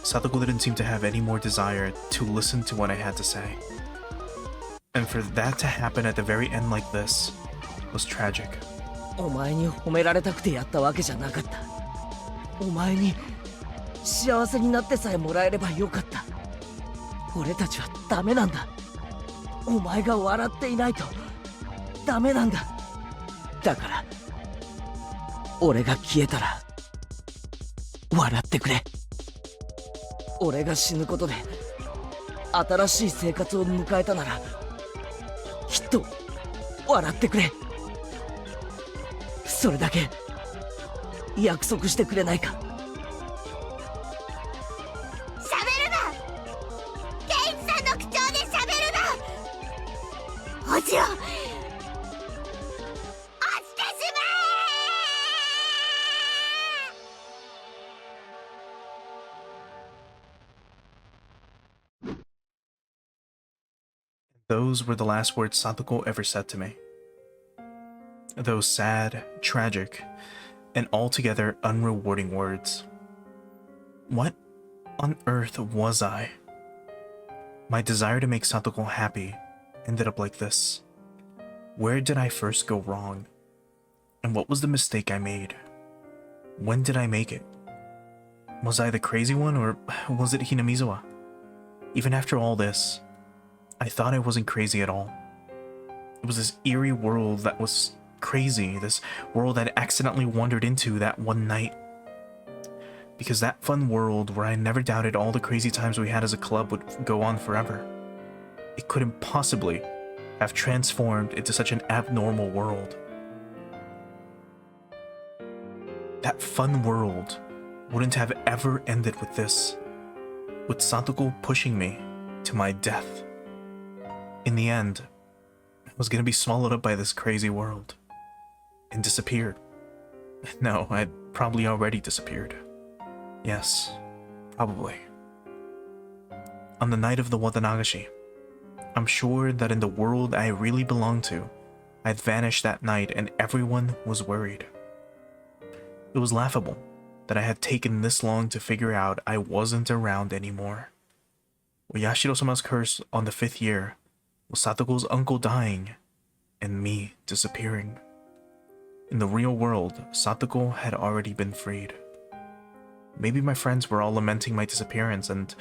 Satoko didn't seem to have any more desire to listen to what I had to say. And for that to happen at the very end like this was tragic. お前に褒められたくてやったわけじゃなかった。お前に幸せになってさえもらえればよかった。俺たちはダメなんだ。お前が笑っていないとダメなんだ。だから俺が消えたら笑ってくれ。俺が死ぬことで新しい生活を迎えたならきっと笑ってくれ。それだけ約束してくれないか。しゃべるな。ケイイチさんの口調でしゃべるな。落ちろ。落ちてしまえ。 Those were the last words Satoko ever said to me. Those sad, tragic, and altogether unrewarding words. What on earth was I? My desire to make Satoko happy ended up like this. Where did I first go wrong? And what was the mistake I made? When did I make it? Was I the crazy one, or was it Hinamizawa? Even after all this, I thought I wasn't crazy at all. It was this eerie world that was crazy, this world I'd accidentally wandered into that one night. Because that fun world where I never doubted all the crazy times we had as a club would go on forever. It couldn't possibly have transformed into such an abnormal world. That fun world wouldn't have ever ended with this, with Satoko pushing me to my death. In the end, I was gonna be swallowed up by this crazy world and disappeared. No, I'd probably already disappeared. Yes, probably. On the night of the Watanagashi, I'm sure that in the world I really belonged to, I'd vanished that night and everyone was worried. It was laughable that I had taken this long to figure out I wasn't around anymore. Yashiro-sama's curse on the 5th year was Satoko's uncle dying and me disappearing. In the real world, Satoko had already been freed. Maybe my friends were all lamenting my disappearance and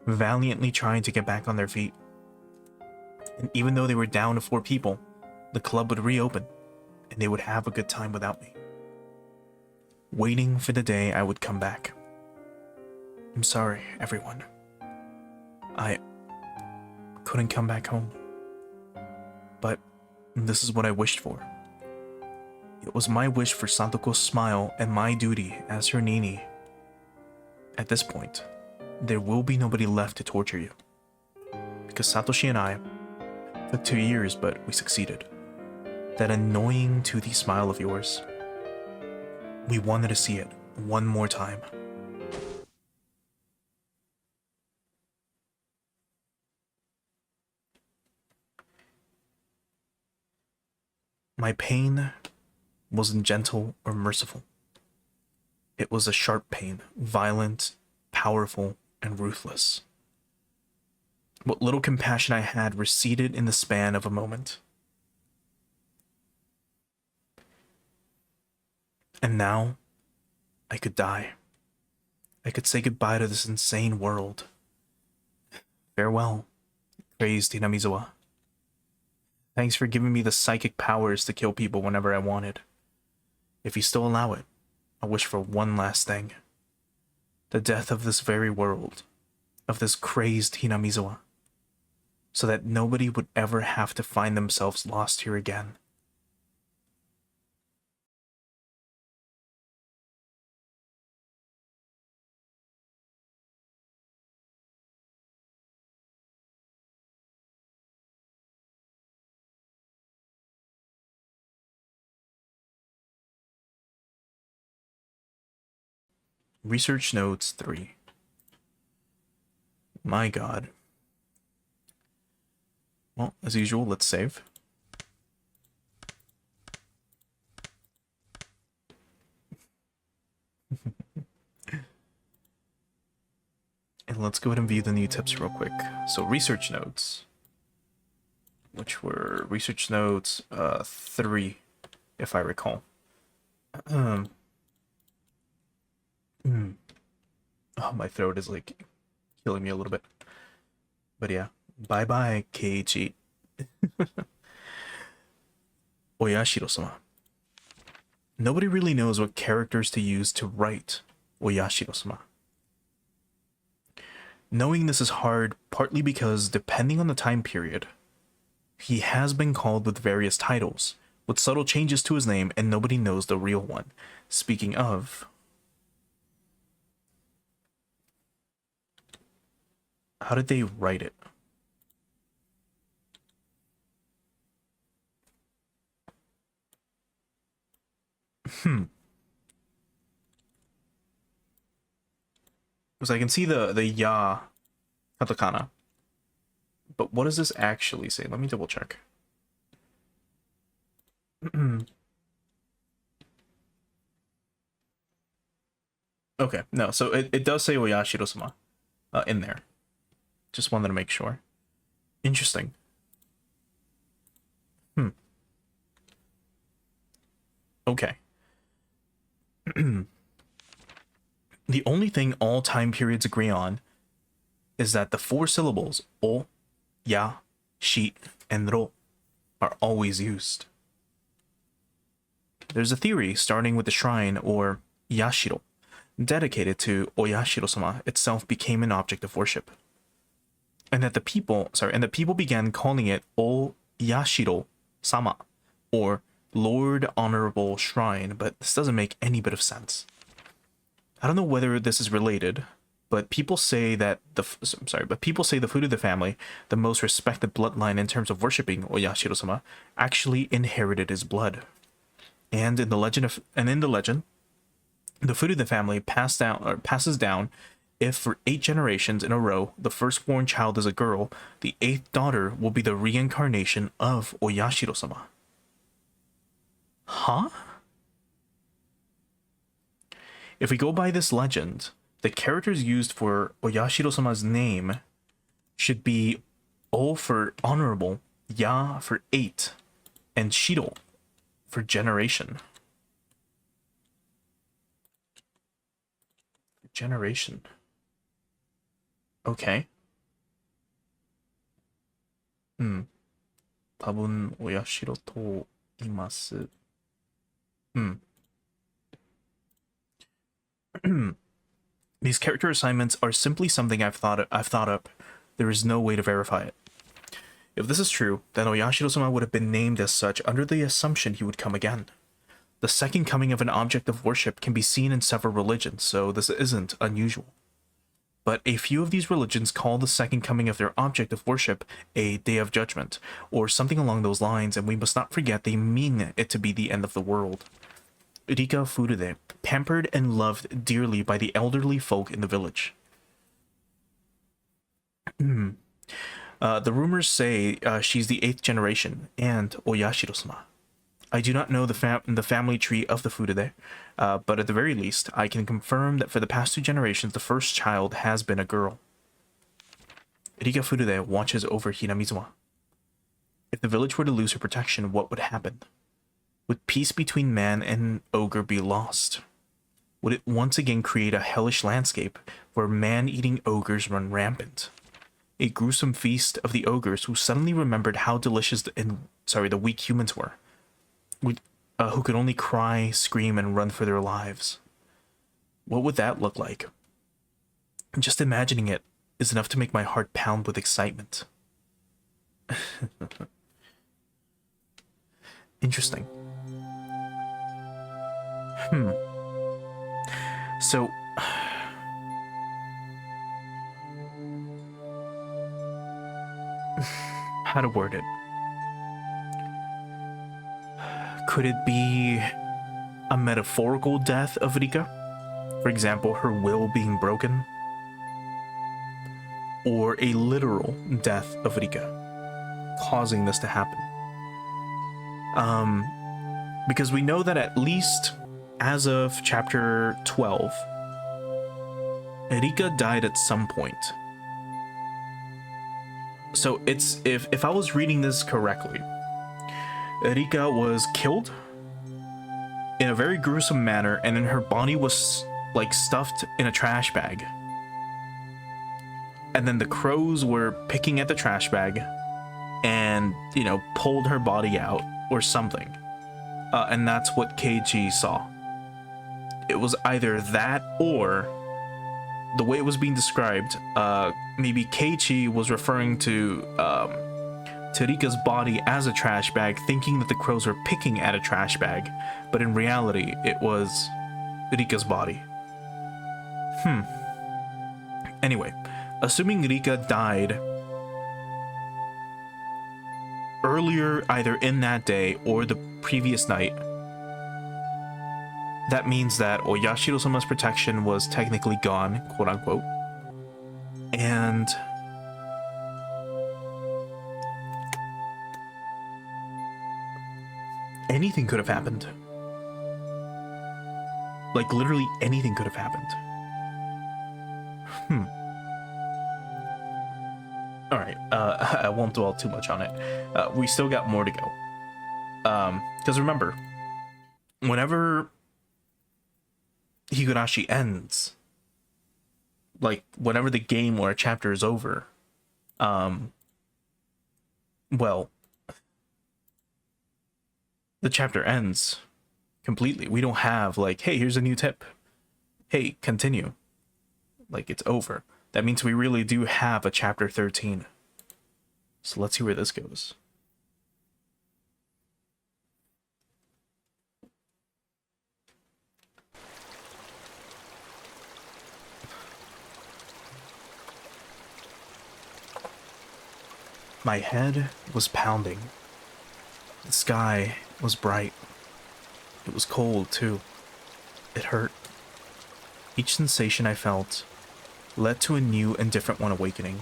valiantly trying to get back on their feet. And even though they were down to 4 people, the club would reopen and they would have a good time without me. Waiting for the day I would come back. I'm sorry, everyone. I couldn't come back home. But this is what I wished for. It was my wish for Satoko's smile and my duty as her Nini. At this point, there will be nobody left to torture you. Because Satoshi and I took 2 years, but we succeeded. That annoying toothy smile of yours. We wanted to see it one more time. My pain wasn't gentle or merciful. It was a sharp pain, violent, powerful, and ruthless. What little compassion I had receded in the span of a moment. And now, I could die. I could say goodbye to this insane world. Farewell, crazed Hinamizawa. Thanks for giving me the psychic powers to kill people whenever I wanted. If you still allow it, I wish for one last thing. The death of this very world, of this crazed Hinamizawa, so that nobody would ever have to find themselves lost here again. Research notes 3. My god. Well, as usual, let's save. And let's go ahead and view the new tips real quick. So research notes, which were research notes 3, if I recall. Oh, my throat is like killing me a little bit. But yeah, bye bye, Keiichi. Oyashiro-sama. Nobody really knows what characters to use to write Oyashiro-sama. Knowing this is hard partly because, depending on the time period, he has been called with various titles, with subtle changes to his name, and nobody knows the real one. Speaking of, how did they write it? Because I can see the ya katakana. But what does this actually say? Let me double check. Okay, no, so it does say Oyashiro-sama in there. Just wanted to make sure. Interesting. Okay. The only thing all time periods agree on is that the 4 syllables o, ya, shi, and ro are always used. There's a theory starting with the shrine, or yashiro, dedicated to Oyashiro-sama itself became an object of worship. And that the people began calling it Oyashiro-sama, or Lord Honorable Shrine, but this doesn't make any bit of sense. I don't know whether this is related, but people say that the Furude family, the most respected bloodline in terms of worshipping Oyashiro-sama, actually inherited his blood. And in the legend, the Furude family passes down if for 8 generations in a row the firstborn child is a girl, the 8th daughter will be the reincarnation of Oyashiro-sama. Huh? If we go by this legend, the characters used for Oyashiro-sama's name should be O for honorable, Ya for 8, and Shiro for generation. Generation. Okay. 多分お社と言います。These character assignments are simply something I've thought up. There is no way to verify it. If this is true, then Oyashiro-sama would have been named as such under the assumption he would come again. The second coming of an object of worship can be seen in several religions, so this isn't unusual. But a few of these religions call the second coming of their object of worship a day of judgment, or something along those lines, and we must not forget they mean it to be the end of the world. Rika Furude, pampered and loved dearly by the elderly folk in the village. The rumors say she's the 8th generation, and Oyashiro-sama. I do not know the family tree of the Furude, but at the very least, I can confirm that for the past 2 generations, the first child has been a girl. Rika Furude watches over Hinamizawa. If the village were to lose her protection, what would happen? Would peace between man and ogre be lost? would it once again create a hellish landscape where man-eating ogres run rampant. A gruesome feast of the ogres who suddenly remembered how delicious the weak humans were, who could only cry, scream, and run for their lives. What would that look like? Just imagining it is enough to make my heart pound with excitement. Interesting. So, how to word it? Could it be a metaphorical death of Rika? For example, her will being broken? Or a literal death of Rika, causing this to happen? Because we know that at least as of chapter 12, Rika died at some point. So it's, if I was reading this correctly, Rika was killed in a very gruesome manner, and then her body was like stuffed in a trash bag. And then the crows were picking at the trash bag and, you know, pulled her body out or something. And that's what Keiichi saw. It was either that, or the way it was being described, maybe Keiichi was referring to Rika's body as a trash bag, thinking that the crows were picking at a trash bag, but in reality, it was Rika's body. Anyway, assuming Rika died earlier, either in that day or the previous night, that means that Oyashiro-sama's protection was technically gone, quote-unquote, and anything could have happened. Like, literally anything could have happened. Alright, I won't dwell too much on it. We still got more to go. Because remember, whenever Higurashi ends, like, whenever the game or a chapter is over, well, the chapter ends completely. We don't have, like, hey, here's a new tip. Hey, continue. Like, it's over. That means we really do have a chapter 13. So let's see where this goes. My head was pounding. The sky was bright. It was cold, too. It hurt. Each sensation I felt led to a new and different one awakening.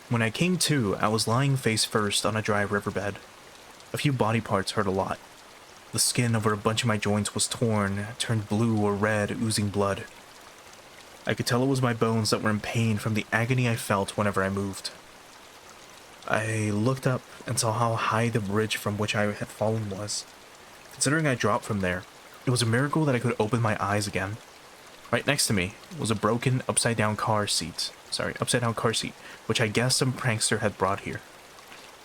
When I came to, I was lying face first on a dry riverbed. A few body parts hurt a lot. The skin over a bunch of my joints was torn, turned blue or red, oozing blood. I could tell it was my bones that were in pain from the agony I felt whenever I moved. I looked up and saw how high the bridge from which I had fallen was. Considering I dropped from there, it was a miracle that I could open my eyes again. Right next to me was a broken upside-down car seat, which I guess some prankster had brought here.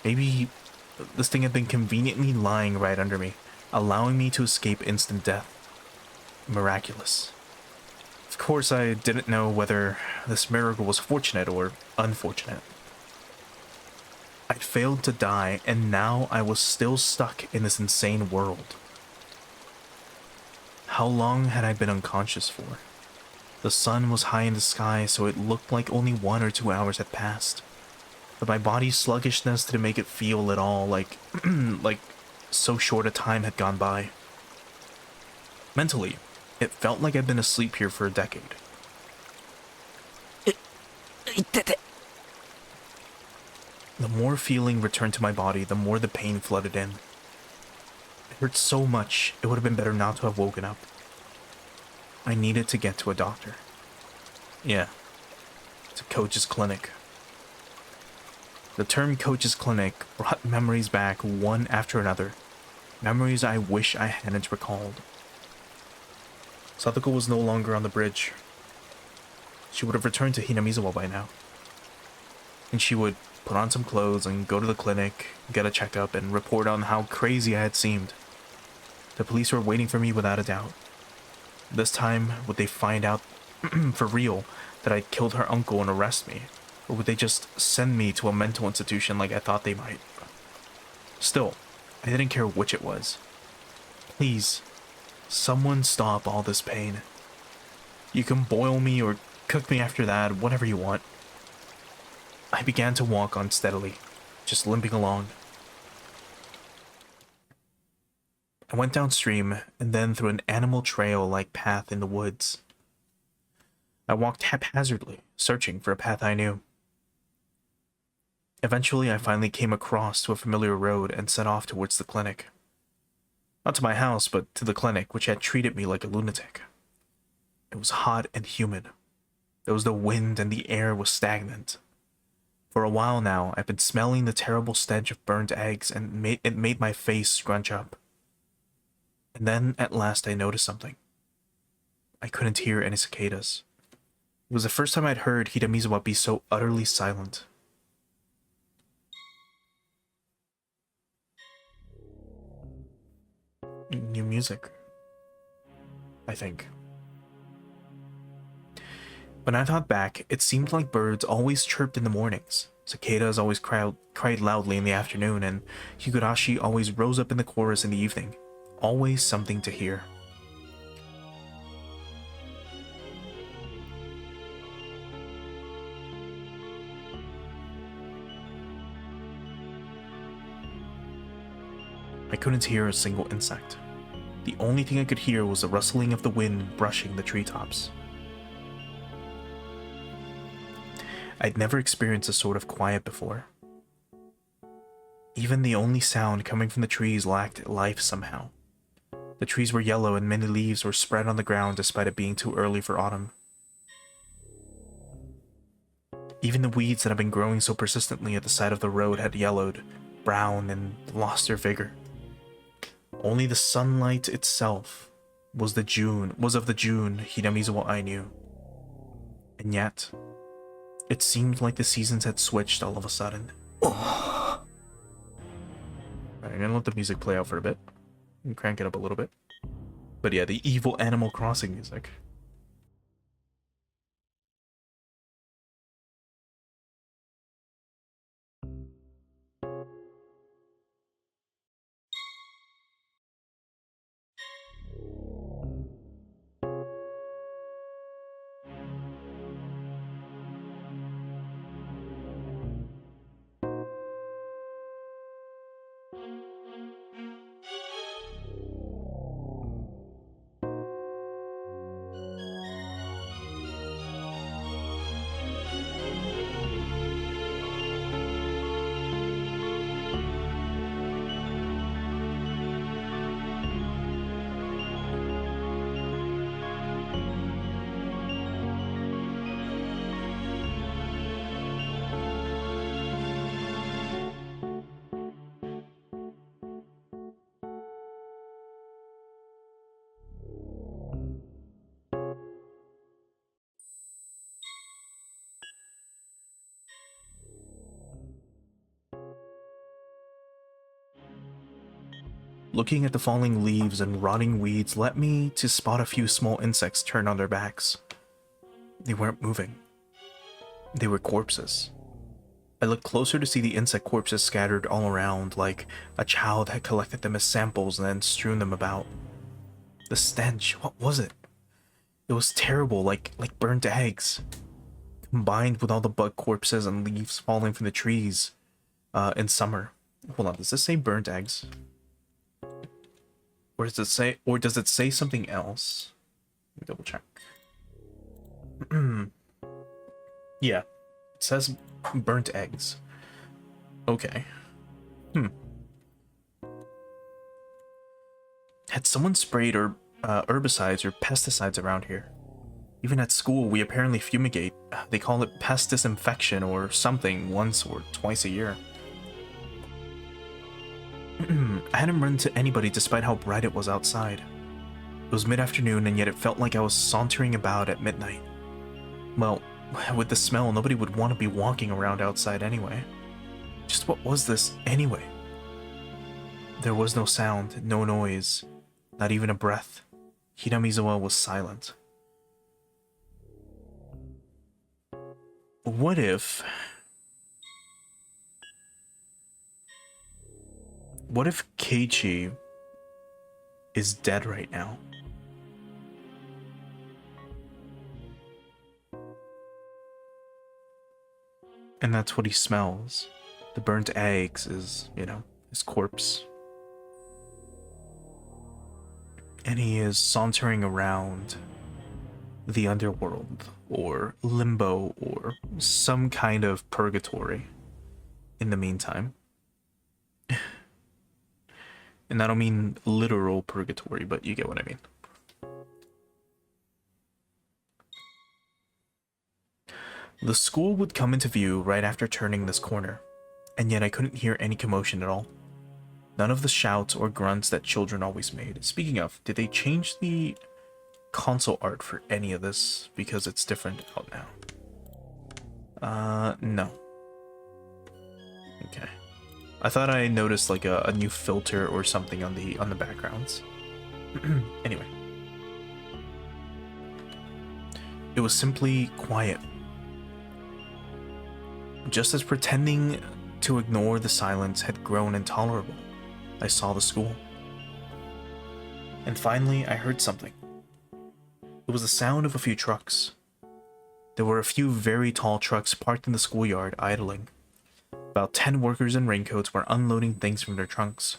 Maybe this thing had been conveniently lying right under me, allowing me to escape instant death. Miraculous. Of course, I didn't know whether this miracle was fortunate or unfortunate. I'd failed to die, and now I was still stuck in this insane world. How long had I been unconscious for? The sun was high in the sky, so it looked like only 1 or 2 hours had passed. But my body's sluggishness didn't make it feel at all like like so short a time had gone by. Mentally, it felt like I'd been asleep here for a decade. 言ってて。 The more feeling returned to my body, the more the pain flooded in. It hurt so much, it would have been better not to have woken up. I needed to get to a doctor. Yeah, to Coach's clinic. The term Coach's clinic brought memories back one after another. Memories I wish I hadn't recalled. Sadako was no longer on the bridge. She would have returned to Hinamizawa by now. And she would put on some clothes and go to the clinic, get a checkup, and report on how crazy I had seemed. The police were waiting for me without a doubt. This time, would they find out for real that I'd killed her uncle and arrest me? Or would they just send me to a mental institution like I thought they might? Still, I didn't care which it was. Please, someone stop all this pain. You can boil me or cook me after that, whatever you want. I began to walk unsteadily, just limping along. I went downstream and then through an animal trail-like path in the woods. I walked haphazardly, searching for a path I knew. Eventually, I finally came across to a familiar road and set off towards the clinic. Not to my house, but to the clinic, which had treated me like a lunatic. It was hot and humid. There was no wind and the air was stagnant. For a while now, I've been smelling the terrible stench of burnt eggs and it made my face scrunch up. And then, at last, I noticed something. I couldn't hear any cicadas. It was the first time I'd heard Hinamizawa be so utterly silent. New music, I think. When I thought back, it seemed like birds always chirped in the mornings, cicadas always cried loudly in the afternoon, and Higurashi always rose up in the chorus in the evening. Always something to hear. I couldn't hear a single insect. The only thing I could hear was the rustling of the wind brushing the treetops. I'd never experienced this sort of quiet before. Even the only sound coming from the trees lacked life somehow. The trees were yellow and many leaves were spread on the ground despite it being too early for autumn. Even the weeds that had been growing so persistently at the side of the road had yellowed, brown, and lost their vigor. Only the sunlight itself was of the June Hinamizawa I knew. And yet, it seemed like the seasons had switched all of a sudden. Alright, I'm gonna let the music play out for a bit. And crank it up a little bit. But yeah, the evil Animal Crossing music. Looking at the falling leaves and rotting weeds led me to spot a few small insects turned on their backs. They weren't moving. They were corpses. I looked closer to see the insect corpses scattered all around, like a child had collected them as samples and then strewn them about. The stench, what was it? It was terrible, like burnt eggs. Combined with all the bug corpses and leaves falling from the trees in summer. Hold on, does this say burnt eggs? Or does it say something else? Let me double check. Yeah. It says burnt eggs. Okay. Had someone sprayed herbicides or pesticides around here? Even at school, we apparently fumigate. They call it pest disinfection or something once or twice a year. I hadn't run into anybody despite how bright it was outside. It was mid-afternoon and yet it felt like I was sauntering about at midnight. Well, with the smell, nobody would want to be walking around outside anyway. Just what was this anyway? There was no sound, no noise, not even a breath. Hinamizawa was silent. What if Keiichi is dead right now? And that's what he smells. The burnt eggs is, his corpse. And he is sauntering around the underworld, or limbo, or some kind of purgatory in the meantime. And I don't mean literal purgatory, but you get what I mean. The school would come into view right after turning this corner, and yet I couldn't hear any commotion at all. None of the shouts or grunts that children always made. Speaking of, did they change the console art for any of this? Because it's different out now. No. Okay. I thought I noticed like a new filter or something on the backgrounds. Anyway. It was simply quiet. Just as pretending to ignore the silence had grown intolerable, I saw the school. And finally, I heard something. It was the sound of a few trucks. There were a few very tall trucks parked in the schoolyard, idling. About 10 workers in raincoats were unloading things from their trunks.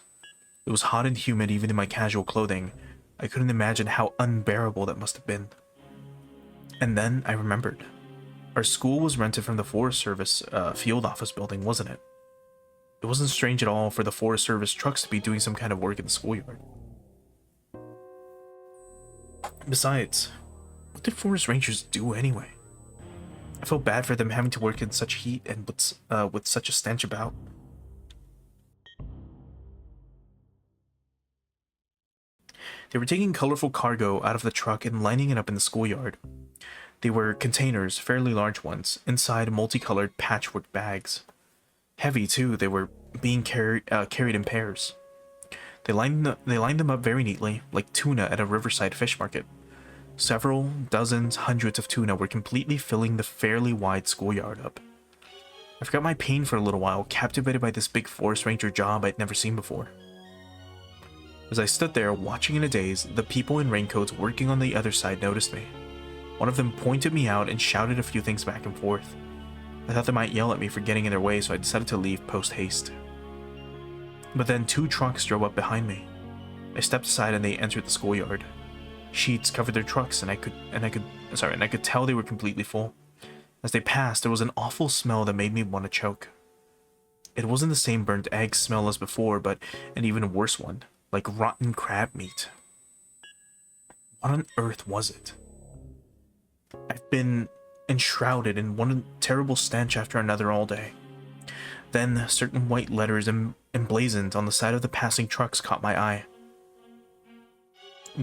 It was hot and humid even in my casual clothing. I couldn't imagine how unbearable that must have been. And then I remembered. Our school was rented from the Forest Service field office building, wasn't it? It wasn't strange at all for the Forest Service trucks to be doing some kind of work in the schoolyard. Besides, what did forest rangers do anyway? I felt bad for them having to work in such heat and with such a stench about. They were taking colorful cargo out of the truck and lining it up in the schoolyard. They were containers, fairly large ones, inside multicolored patchwork bags. Heavy too, they were being carried in pairs. They lined them up very neatly, like tuna at a riverside fish market. Several, dozens, hundreds of tuna were completely filling the fairly wide schoolyard up. I forgot my pain for a little while, captivated by this big forest ranger job I'd never seen before. As I stood there, watching in a daze, the people in raincoats working on the other side noticed me. One of them pointed me out and shouted a few things back and forth. I thought they might yell at me for getting in their way, so I decided to leave post-haste. But then 2 trucks drove up behind me. I stepped aside and they entered the schoolyard. Sheets covered their trucks, and I could tell they were completely full. As they passed, there was an awful smell that made me want to choke. It wasn't the same burnt egg smell as before, but an even worse one, like rotten crab meat. What on earth was it? I've been enshrouded in one terrible stench after another all day. Then certain white letters emblazoned on the side of the passing trucks caught my eye.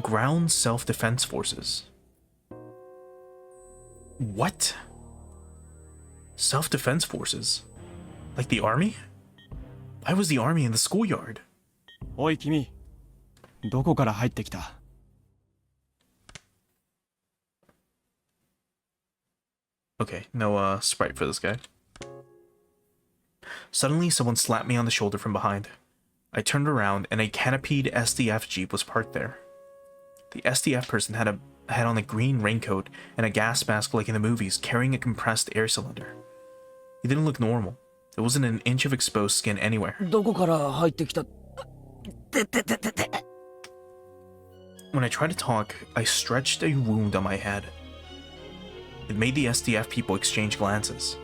Ground Self-Defense Forces. What? Self-Defense Forces? Like the army? Why was the army in the schoolyard? おい君、どこから入ってきた? Okay, no sprite for this guy. Suddenly, someone slapped me on the shoulder from behind. I turned around, and a canopied SDF jeep was parked there. The SDF person had on a green raincoat and a gas mask like in the movies, carrying a compressed air cylinder. He didn't look normal. There wasn't an inch of exposed skin anywhere. どこから入ってきた? When I tried to talk, I stretched a wound on my head. It made the SDF people exchange glances.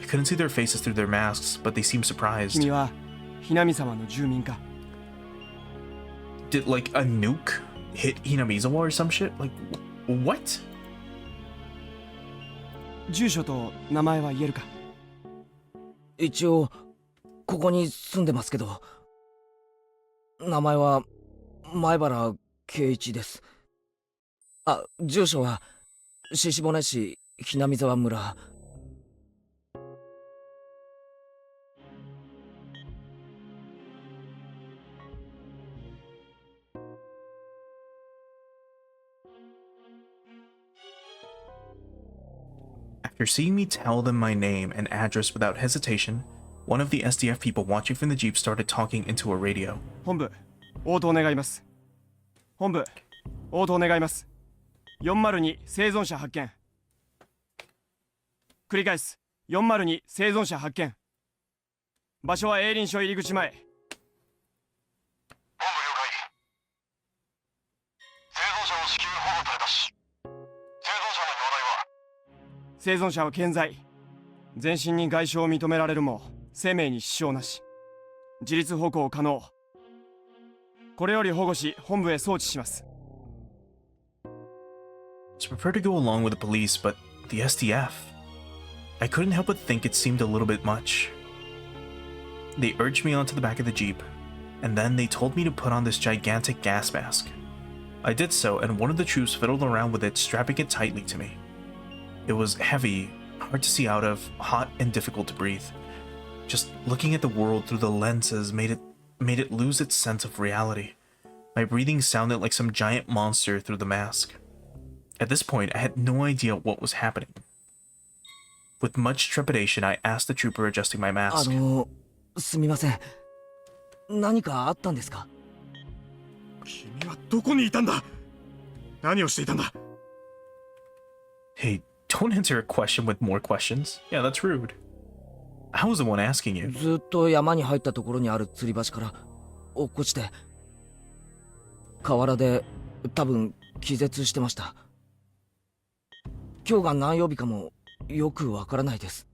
couldn't see their faces through their masks, but they seemed surprised. 君はひなみ様の住民か？ Did like a nuke hit Hinamizawa or some shit? Like, what? 住所と名前は言えるか？一応ここに住んでますけど、名前は前原圭一です。あ、住所は鹿骨市ひなみ沢村。After seeing me tell them my name and address without hesitation, one of the SDF people watching from the Jeep started talking into a radio. 本部、応答願います。本部、応答願います。402生存者発見。繰り返す。402生存者発見。場所は営林署入り口前。本部了解。生存者を至急保護されたし、生存者の容体は？生存者は健在。全身に外傷を認められるも生命に支障なし。自立歩行可能。これより保護し本部へ送致します。I prefer to go along with the police, but the SDF? I couldn't help but think it seemed a little bit much. They urged me onto the back of the Jeep, and then they told me to put on this gigantic gas mask. I did so, and one of the troops fiddled around with it, strapping it tightly to me. It was heavy, hard to see out of, hot and difficult to breathe. Just looking at the world through the lenses made it lose its sense of reality. My breathing sounded like some giant monster through the mask. At this point, I had no idea what was happening. With much trepidation, I asked the trooper adjusting my mask. すみません。何かあったんですか？君はどこにいたんだ？何をしていたんだ？ Hey, don't answer a question with more questions. Yeah, that's rude. I was the one asking you. ずっと山に入ったところにある吊り橋から落っこちて、河原で多分気絶してました。今日が何曜日かもよくわからないです。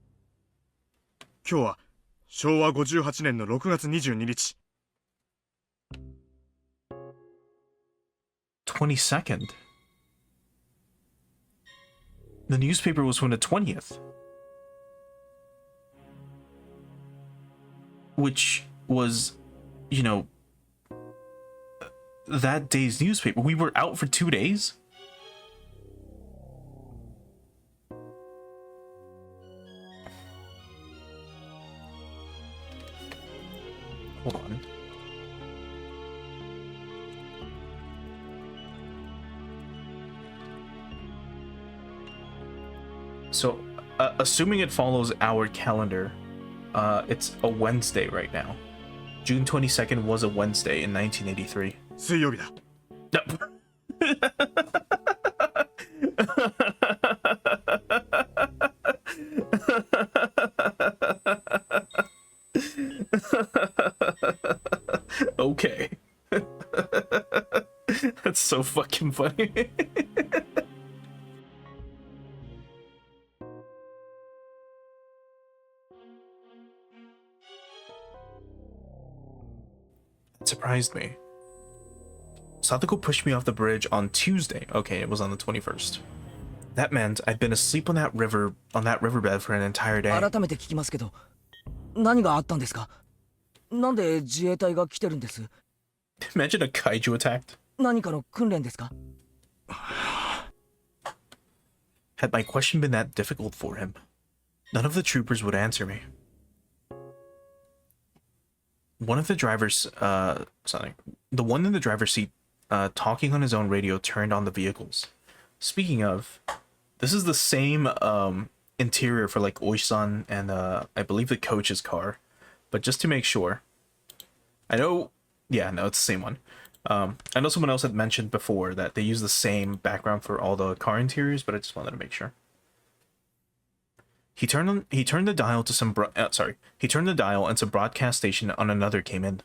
今日は昭和58年の6月22日。22nd. The newspaper was from the 20th. Which was, you know, that day's newspaper. We were out for 2 days? Hold on. So, assuming it follows our calendar, it's a Wednesday right now. June 22nd was a Wednesday in 1983. 水曜日だ。Okay. That's so fucking funny. It surprised me. Sadako pushed me off the bridge on Tuesday. Okay, it was on the 21st. That meant I'd been asleep on that riverbed for an entire day. 改めて聞きますけど、何があったんですか？なんで自衛隊が来てるんです？ Imagine a kaiju attacked. 何かの訓練ですか？ Had my question been that difficult for him? None of the troopers would answer me. One of the drivers, the one in the driver's seat, talking on his own radio, turned on the vehicles. Speaking of, this is the same interior for like Oisan and I believe the coach's car, but just to make sure, I know, yeah, no, it's the same one. I know someone else had mentioned before that they use the same background for all the car interiors, but I just wanted to make sure. He turned the dial to some he turned the dial and some broadcast station on another came in.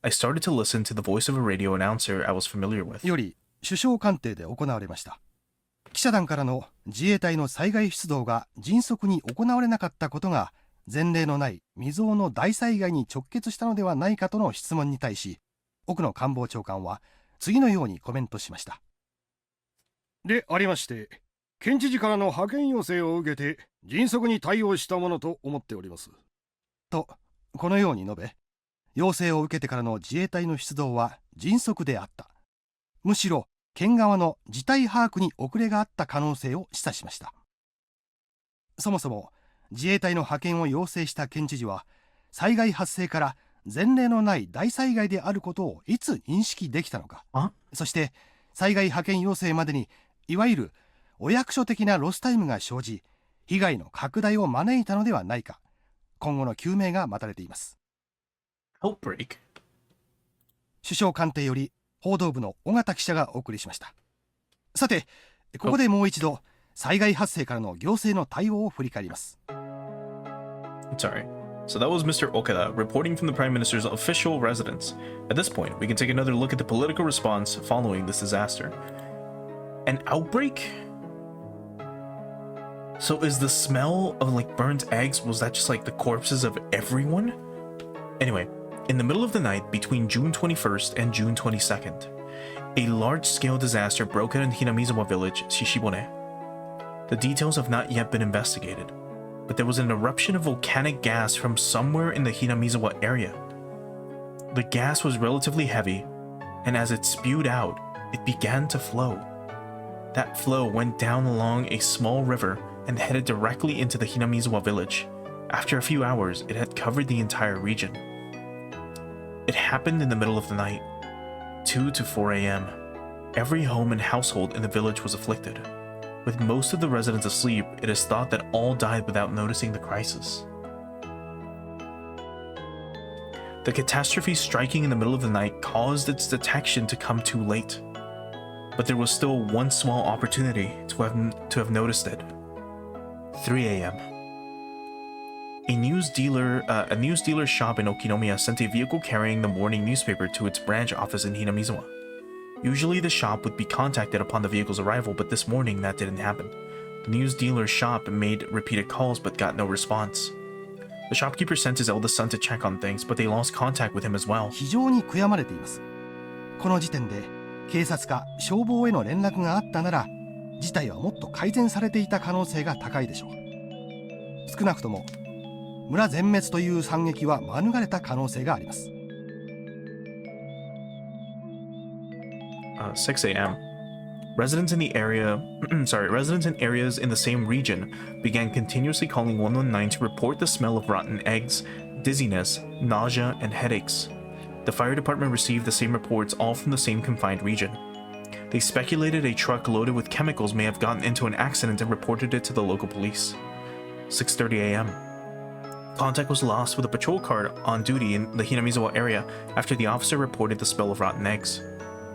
I started to listen to the voice of a radio announcer I was familiar with. より首相官邸で行われました。記者団からの自衛隊の災害出動が迅速に行われなかったことが前例のない未曾有の大災害に直結したのではないかとの質問に対し、奥野官房長官は次のようにコメントしました。でありまして、県知事からの派遣要請を受けて迅速に対応したものと思っております。とこのように述べ、要請を受けてからの自衛隊の出動は迅速であった、むしろ県側の事態把握に遅れがあった可能性を示唆しました。そもそも自衛隊の派遣を要請した県知事は、災害発生から前例のない大災害であることをいつ認識できたのか、そして災害派遣要請までにいわゆるお役所的なロスタイムが生じ、被害の拡大を招いたのではないか、今後の究明が待たれています。Outbreak。首相官邸より報道部の尾形記者がお送りしました。さて、ここでもう一度災害発生からの行政の対応を振り返ります。Sorry. So that was Mr. Okada reporting from the Prime Minister's official residence. At this point, we can take another look at the political response following this disaster. An outbreak? So is the smell of like burnt eggs, was that just like the corpses of everyone? Anyway, in the middle of the night between June 21st and June 22nd, a large-scale disaster broke out in Hinamizawa village, Shishibone. The details have not yet been investigated, but there was an eruption of volcanic gas from somewhere in the Hinamizawa area. The gas was relatively heavy, and as it spewed out, it began to flow. That flow went down along a small river and headed directly into the Hinamizawa village. After a few hours, it had covered the entire region. It happened in the middle of the night, 2 to 4 a.m. Every home and household in the village was afflicted. With most of the residents asleep, it is thought that all died without noticing the crisis. The catastrophe striking in the middle of the night caused its detection to come too late. But there was still one small opportunity to have noticed it. 3 a.m. A news dealer shop in Okinomiya sent a vehicle carrying the morning newspaper to its branch office in Hinamizawa. Usually the shop would be contacted upon the vehicle's arrival, but this morning that didn't happen. The news dealer's shop made repeated calls but got no response. The shopkeeper sent his eldest son to check on things, but they lost contact with him as well. 非常に悔やまれています。この時点で警察か消防への連絡があったなら、事態はもっと改善されていた可能性が高いでしょう。少なくとも村全滅という惨劇は免れた可能性があります。6 a.m. Residents in areas in the same region began continuously calling 119 to report the smell of rotten eggs, dizziness, nausea, and headaches. The fire department received the same reports, all from the same confined region. They speculated a truck loaded with chemicals may have gotten into an accident and reported it to the local police. 6:30 a.m. Contact was lost with a patrol car on duty in the Hinamizawa area after the officer reported the smell of rotten eggs.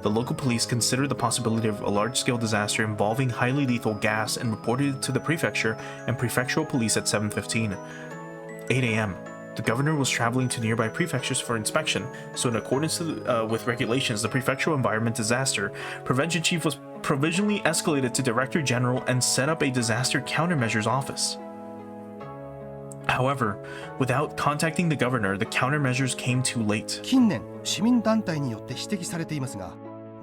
The local police considered the possibility of a large-scale disaster involving highly lethal gas and reported it to the prefecture and prefectural police at 7:15. 8 a.m. The governor was traveling to nearby prefectures for inspection, so in accordance with regulations, the prefectural environment disaster prevention chief was provisionally escalated to Director General and set up a disaster countermeasures office. However, without contacting the governor, the countermeasures came too late. 近年、市民団体によって指摘されていますが、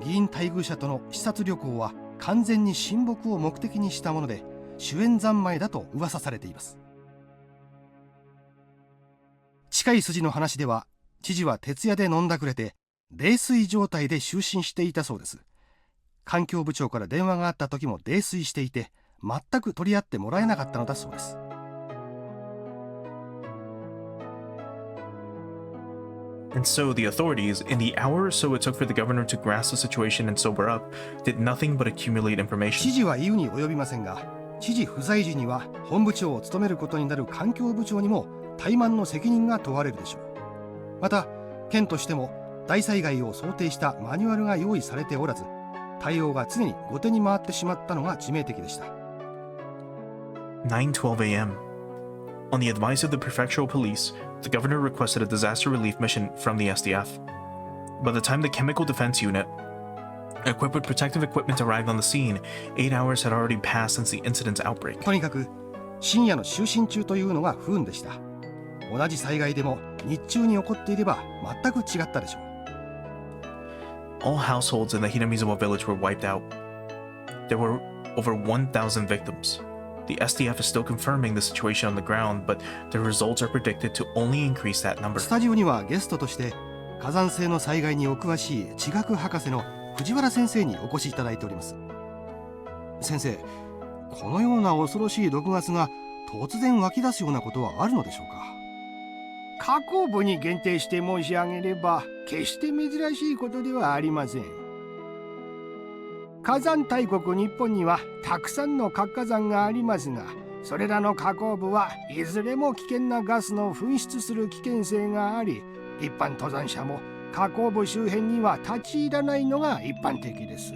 議員待遇者との視察旅行は完全に親睦を目的にしたもので、主演三昧だと噂されています。近い筋の話では、知事は徹夜で飲んだくれて、泥酔状態で就寝していたそうです。環境部長から電話があった時も泥酔していて、全く取り合ってもらえなかったのだそうです。And so the authorities, in the hour or so it took for the governor to grasp the situation and sober up, did nothing but accumulate information. 知事は言うに及びませんが、知事不在時には本部長を務めることになる環境部長にも怠慢の責任が問われるでしょう。また、県としても大災害を想定したマニュアルが用意されておらず、対応が常に後手に回ってしまったのが致命的でした。9:12 a.m. On the advice of the prefectural police, the governor requested a disaster relief mission from the SDF. By the time the chemical defense unit Equipped with protective equipment arrived on the scene. 8 hours had already passed since the incident's outbreak. とにかく深夜の就寝中というのが不運でした。同じ災害でも日中に起こっていれば全く違ったでしょう。All households in the Hinamizawa village were wiped out. There were over 1,000 victims. The SDF is still confirming the situation on the ground, but the results are predicted to only increase that number. スタジオにはゲストとして火山性の災害にお詳しい地学博士の藤原先生にお越しいただいております。先生、このような恐ろしい毒ガスが突然湧き出すようなことはあるのでしょうか。火口部に限定して申し上げれば決して珍しいことではありません。火山大国日本にはたくさんの活火山がありますが、それらの火口部はいずれも危険なガスの噴出する危険性があり、一般登山者も火口部周辺には立ち入らないのが一般的です。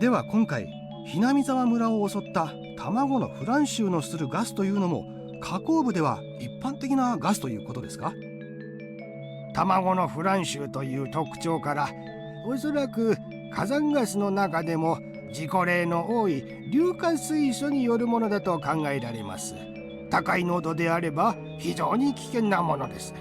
では今回ひなみ沢村を襲った卵のフラン臭のするガスというのも火口部では一般的なガスということですか。卵のフラン臭という特徴から、おそらく火山ガスの中でも事故例の多い硫化水素によるものだと考えられます。高い濃度であれば非常に危険なものです。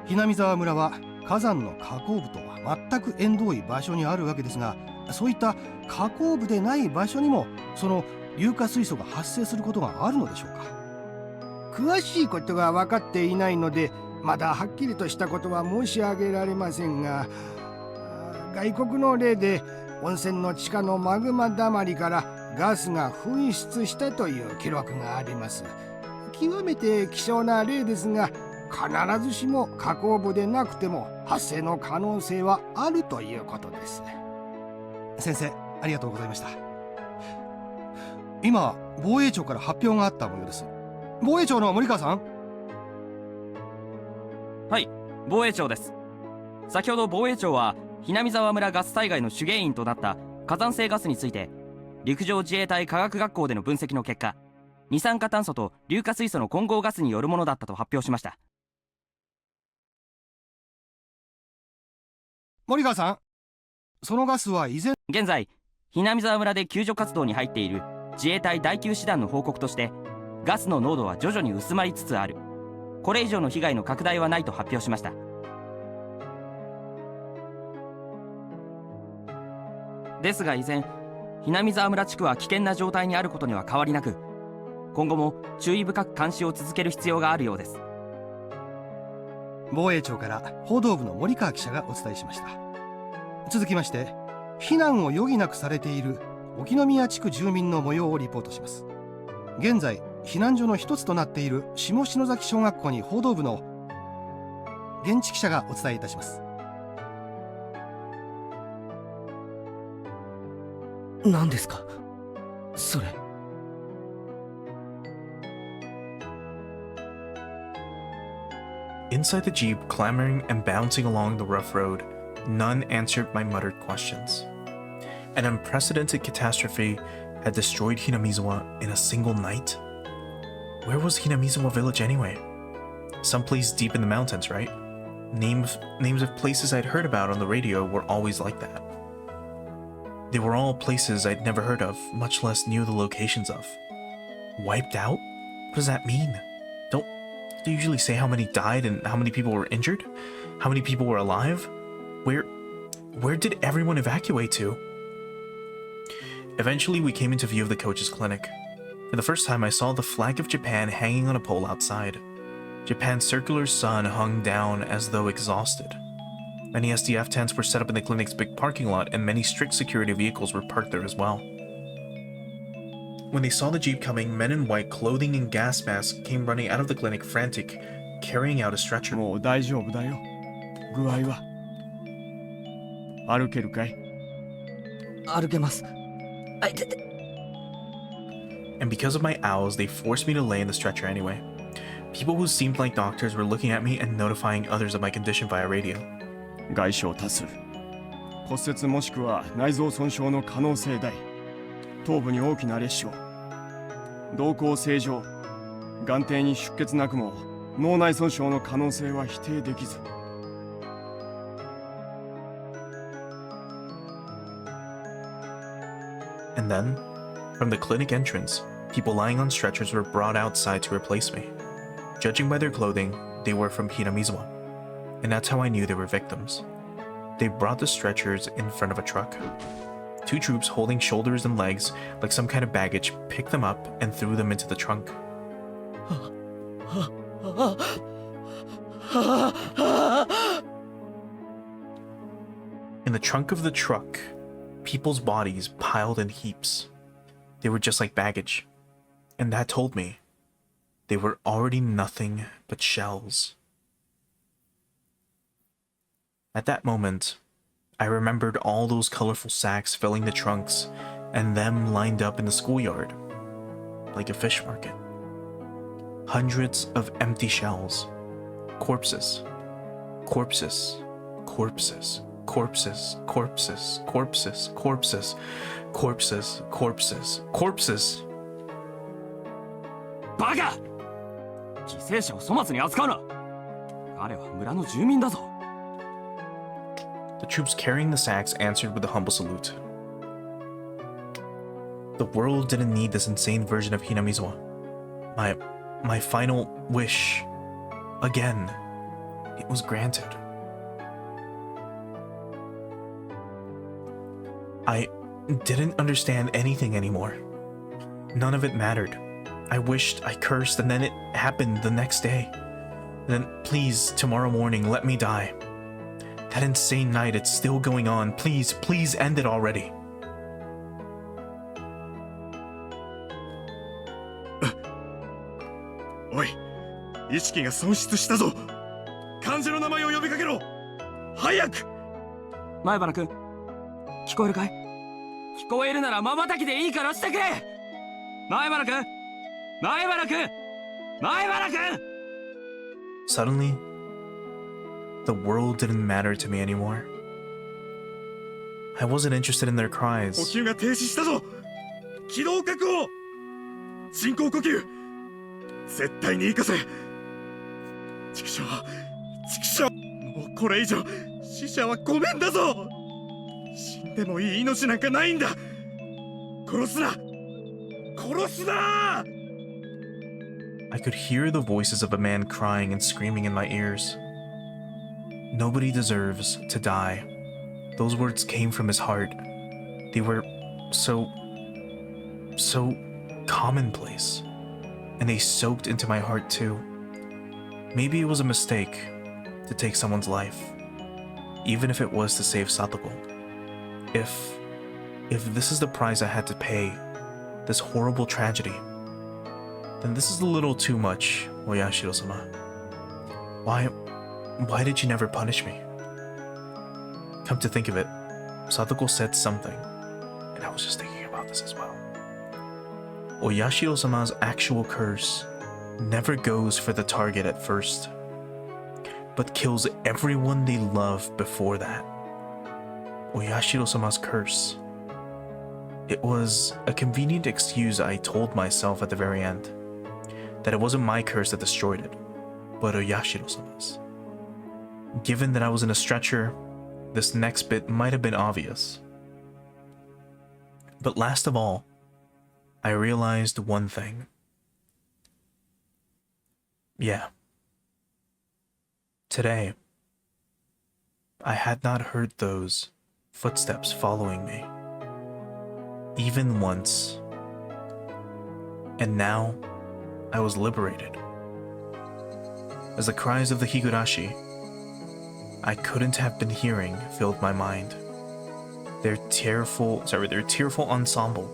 ひなみ沢村は火山の火口部とは全く縁遠い場所にあるわけですが、そういった火口部でない場所にもその硫化水素が発生することがあるのでしょうか。詳しいことが分かっていないので、まだはっきりとしたことは申し上げられませんが、外国の例で温泉の地下のマグマだまりからガスが噴出したという記録があります。極めて希少な例ですが、必ずしも火口部でなくても発生の可能性はあるということです。先生、ありがとうございました。今防衛庁から発表があった模様です。防衛庁の森川さん。はい、防衛庁です。先ほど防衛庁はひなみ沢村ガス災害の主原因となった火山性ガスについて、陸上自衛隊科学学校での分析の結果、二酸化炭素と硫化水素の混合ガスによるものだったと発表しました。森川さん、そのガスは依然現在ひなみ沢村で救助活動に入っている自衛隊第9師団の報告として、ガスの濃度は徐々に薄まりつつある、これ以上の被害の拡大はないと発表しました。ですが依然ひなみ沢村地区は危険な状態にあることには変わりなく、今後も注意深く監視を続ける必要があるようです。防衛庁から報道部の森川記者がお伝えしました。続きまして避難を余儀なくされている沖宮地区住民の模様をリポートします。現在避難所の一つとなっている下篠崎小学校に報道部の現地記者がお伝えいたします。何ですかそれ。Inside the jeep, clamoring and bouncing along the rough road, none answered my muttered questions. An unprecedented catastrophe had destroyed Hinamizawa in a single night? Where was Hinamizawa village anyway? Someplace deep in the mountains, right? Names of places I'd heard about on the radio were always like that. They were all places I'd never heard of, much less knew the locations of. Wiped out? What does that mean? Don't they usually say how many died and how many people were injured? How many people were alive? Where did everyone evacuate to? Eventually, we came into view of the coach's clinic. For the first time, I saw the flag of Japan hanging on a pole outside. Japan's circular sun hung down as though exhausted. Many SDF tents were set up in the clinic's big parking lot, and many strict security vehicles were parked there as well. When they saw the jeep coming, men in white clothing and gas masks came running out of the clinic frantic, carrying out a stretcher. もう大丈夫だよ。具合は歩けるかい？歩けます。あいてて。And because of my owls, they forced me to lay in the stretcher anyway. People who seemed like doctors were looking at me and notifying others of my condition via radio. 外傷多数。骨折もしくは内臓損傷の可能性大。頭部に大きな裂傷。瞳孔正常。眼底に出血なくも脳内損傷の可能性は否定できず。And then, from the clinic entrance, people lying on stretchers were brought outside to replace me. Judging by their clothing, they were from Hinamizawa, and that's how I knew they were victims. They brought the stretchers in front of a truck. 2 troops holding shoulders and legs like some kind of baggage picked them up and threw them into the trunk. In the trunk of the truck, people's bodies piled in heaps. They were just like baggage, and that told me they were already nothing but shells. At that moment, I remembered all those colorful sacks filling the trunks and them lined up in the schoolyard, like a fish market. Hundreds of empty shells, corpses, corpses, corpses, corpses, corpses, corpses, corpses, corpses, corpses, corpses. バカ！犠牲者を粗末に扱うな。彼は村の住民だぞ。 The troops carrying the sacks answered with a humble salute. The world didn't need this insane version of Hinamizawa. My final wish, again, it was granted. I didn't understand anything anymore. None of it mattered. I wished, I cursed, and then it happened the next day. Then please, tomorrow morning, let me die. That insane night, it's still going on. Please, please end it already. Oi, 意識が損失したぞ。患者の名前を呼びかけろ。早く。前原君、聞こえるかい？聞こえるなら瞬きでいいからしてくれ。前原君、前原君、前原君。Suddenly, the world didn't matter to me anymore. I wasn't interested in their 呼 cries. 吸が停止したぞ。気道確保。人工呼吸。絶対に生かせ。畜生、畜生。もうこれ以上死者はごめんだぞ。死んでもいい命なんかないんだ。殺すな。殺すな。 I could hear the voices of a man crying and screaming in my ears. Nobody deserves to die. Those words came from his heart. They were so commonplace. And they soaked into my heart too. Maybe it was a mistake to take someone's life, even if it was to save Satoko. If this is the price I had to pay, this horrible tragedy, then this is a little too much, Oyashiro-sama. Why did you never punish me? Come to think of it, Satoko said something, and I was just thinking about this as well. Oyashiro-sama's actual curse never goes for the target at first, but kills everyone they love before that. Oyashiro-sama's curse. It was a convenient excuse I told myself at the very end, that it wasn't my curse that destroyed it, but Oyashiro-sama's. Given that I was in a stretcher, this next bit might have been obvious. But last of all, I realized one thing. Yeah. Today, I had not heard those footsteps following me, even once. And now, I was liberated. As the cries of the Higurashi I couldn't have been hearing filled my mind. Their tearful ensemble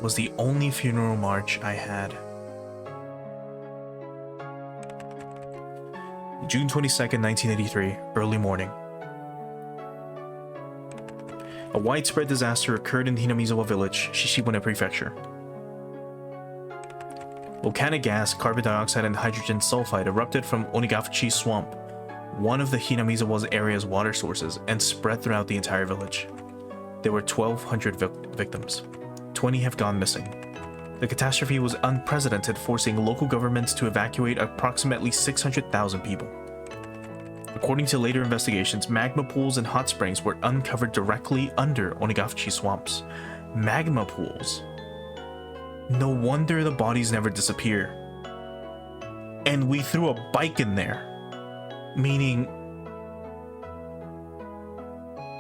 was the only funeral march I had. June 22nd, 1983, early morning. A widespread disaster occurred in Hinamizawa village, Shishibune Prefecture. Volcanic gas, carbon dioxide, and hydrogen sulfide erupted from Onigafuchi Swamp, one of the Hinamizawa area's water sources, and spread throughout the entire village. There were 1,200 victims. 20 have gone missing. The catastrophe was unprecedented, forcing local governments to evacuate approximately 600,000 people. According to later investigations, magma pools and hot springs were uncovered directly under Onigafuchi swamps, magma pools. No wonder the bodies never disappear. And we threw a bike in there, meaning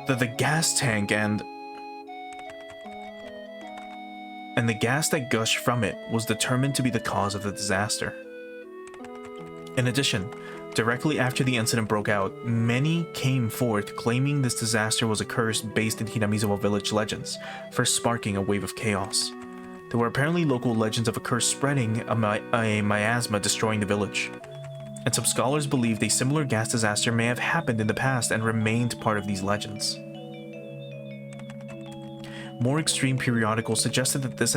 that the gas tank and the gas that gushed from it was determined to be the cause of the disaster. In addition, directly after the incident broke out, many came forth claiming this disaster was a curse based in Hinamizawa village legends, first sparking a wave of chaos. There were apparently local legends of a curse spreading, a miasma destroying the village. And some scholars believed a similar gas disaster may have happened in the past and remained part of these legends. More extreme periodicals suggested that this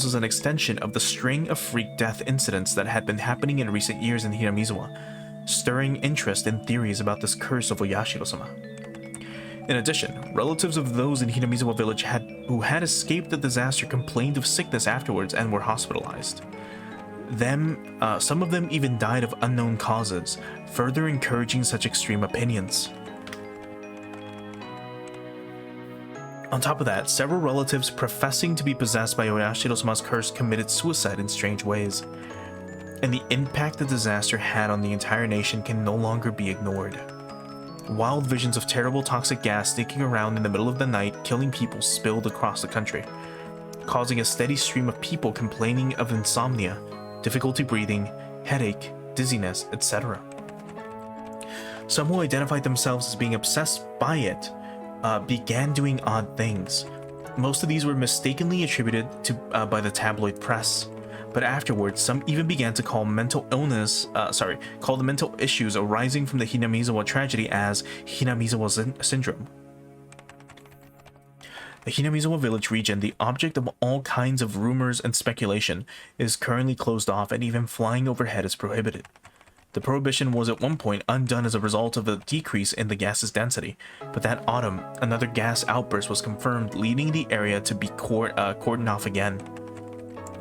was an extension of the string of freak death incidents that had been happening in recent years in Hinamizawa, stirring interest in theories about this curse of Oyashiro-sama. In addition, relatives of those in Hinamizawa village who had escaped the disaster complained of sickness afterwards and were hospitalized. Some of them even died of unknown causes, further encouraging such extreme opinions. On top of that, several relatives professing to be possessed by Oyashiro-sama's curse committed suicide in strange ways. And the impact the disaster had on the entire nation can no longer be ignored. Wild visions of terrible toxic gas sneaking around in the middle of the night, killing people, spilled across the country, causing a steady stream of people complaining of insomnia, difficulty breathing, headache, dizziness, etc. Some who identified themselves as being obsessed by it began doing odd things. Most of these were mistakenly attributed to by the tabloid press, but afterwards some even began to call the mental issues arising from the Hinamizawa tragedy as Hinamizawa syndrome. The Hinamizawa village region, the object of all kinds of rumors and speculation, is currently closed off, and even flying overhead is prohibited. The prohibition was at one point undone as a result of a decrease in the gas's density, but that autumn, another gas outburst was confirmed, leading the area to be cordoned off again.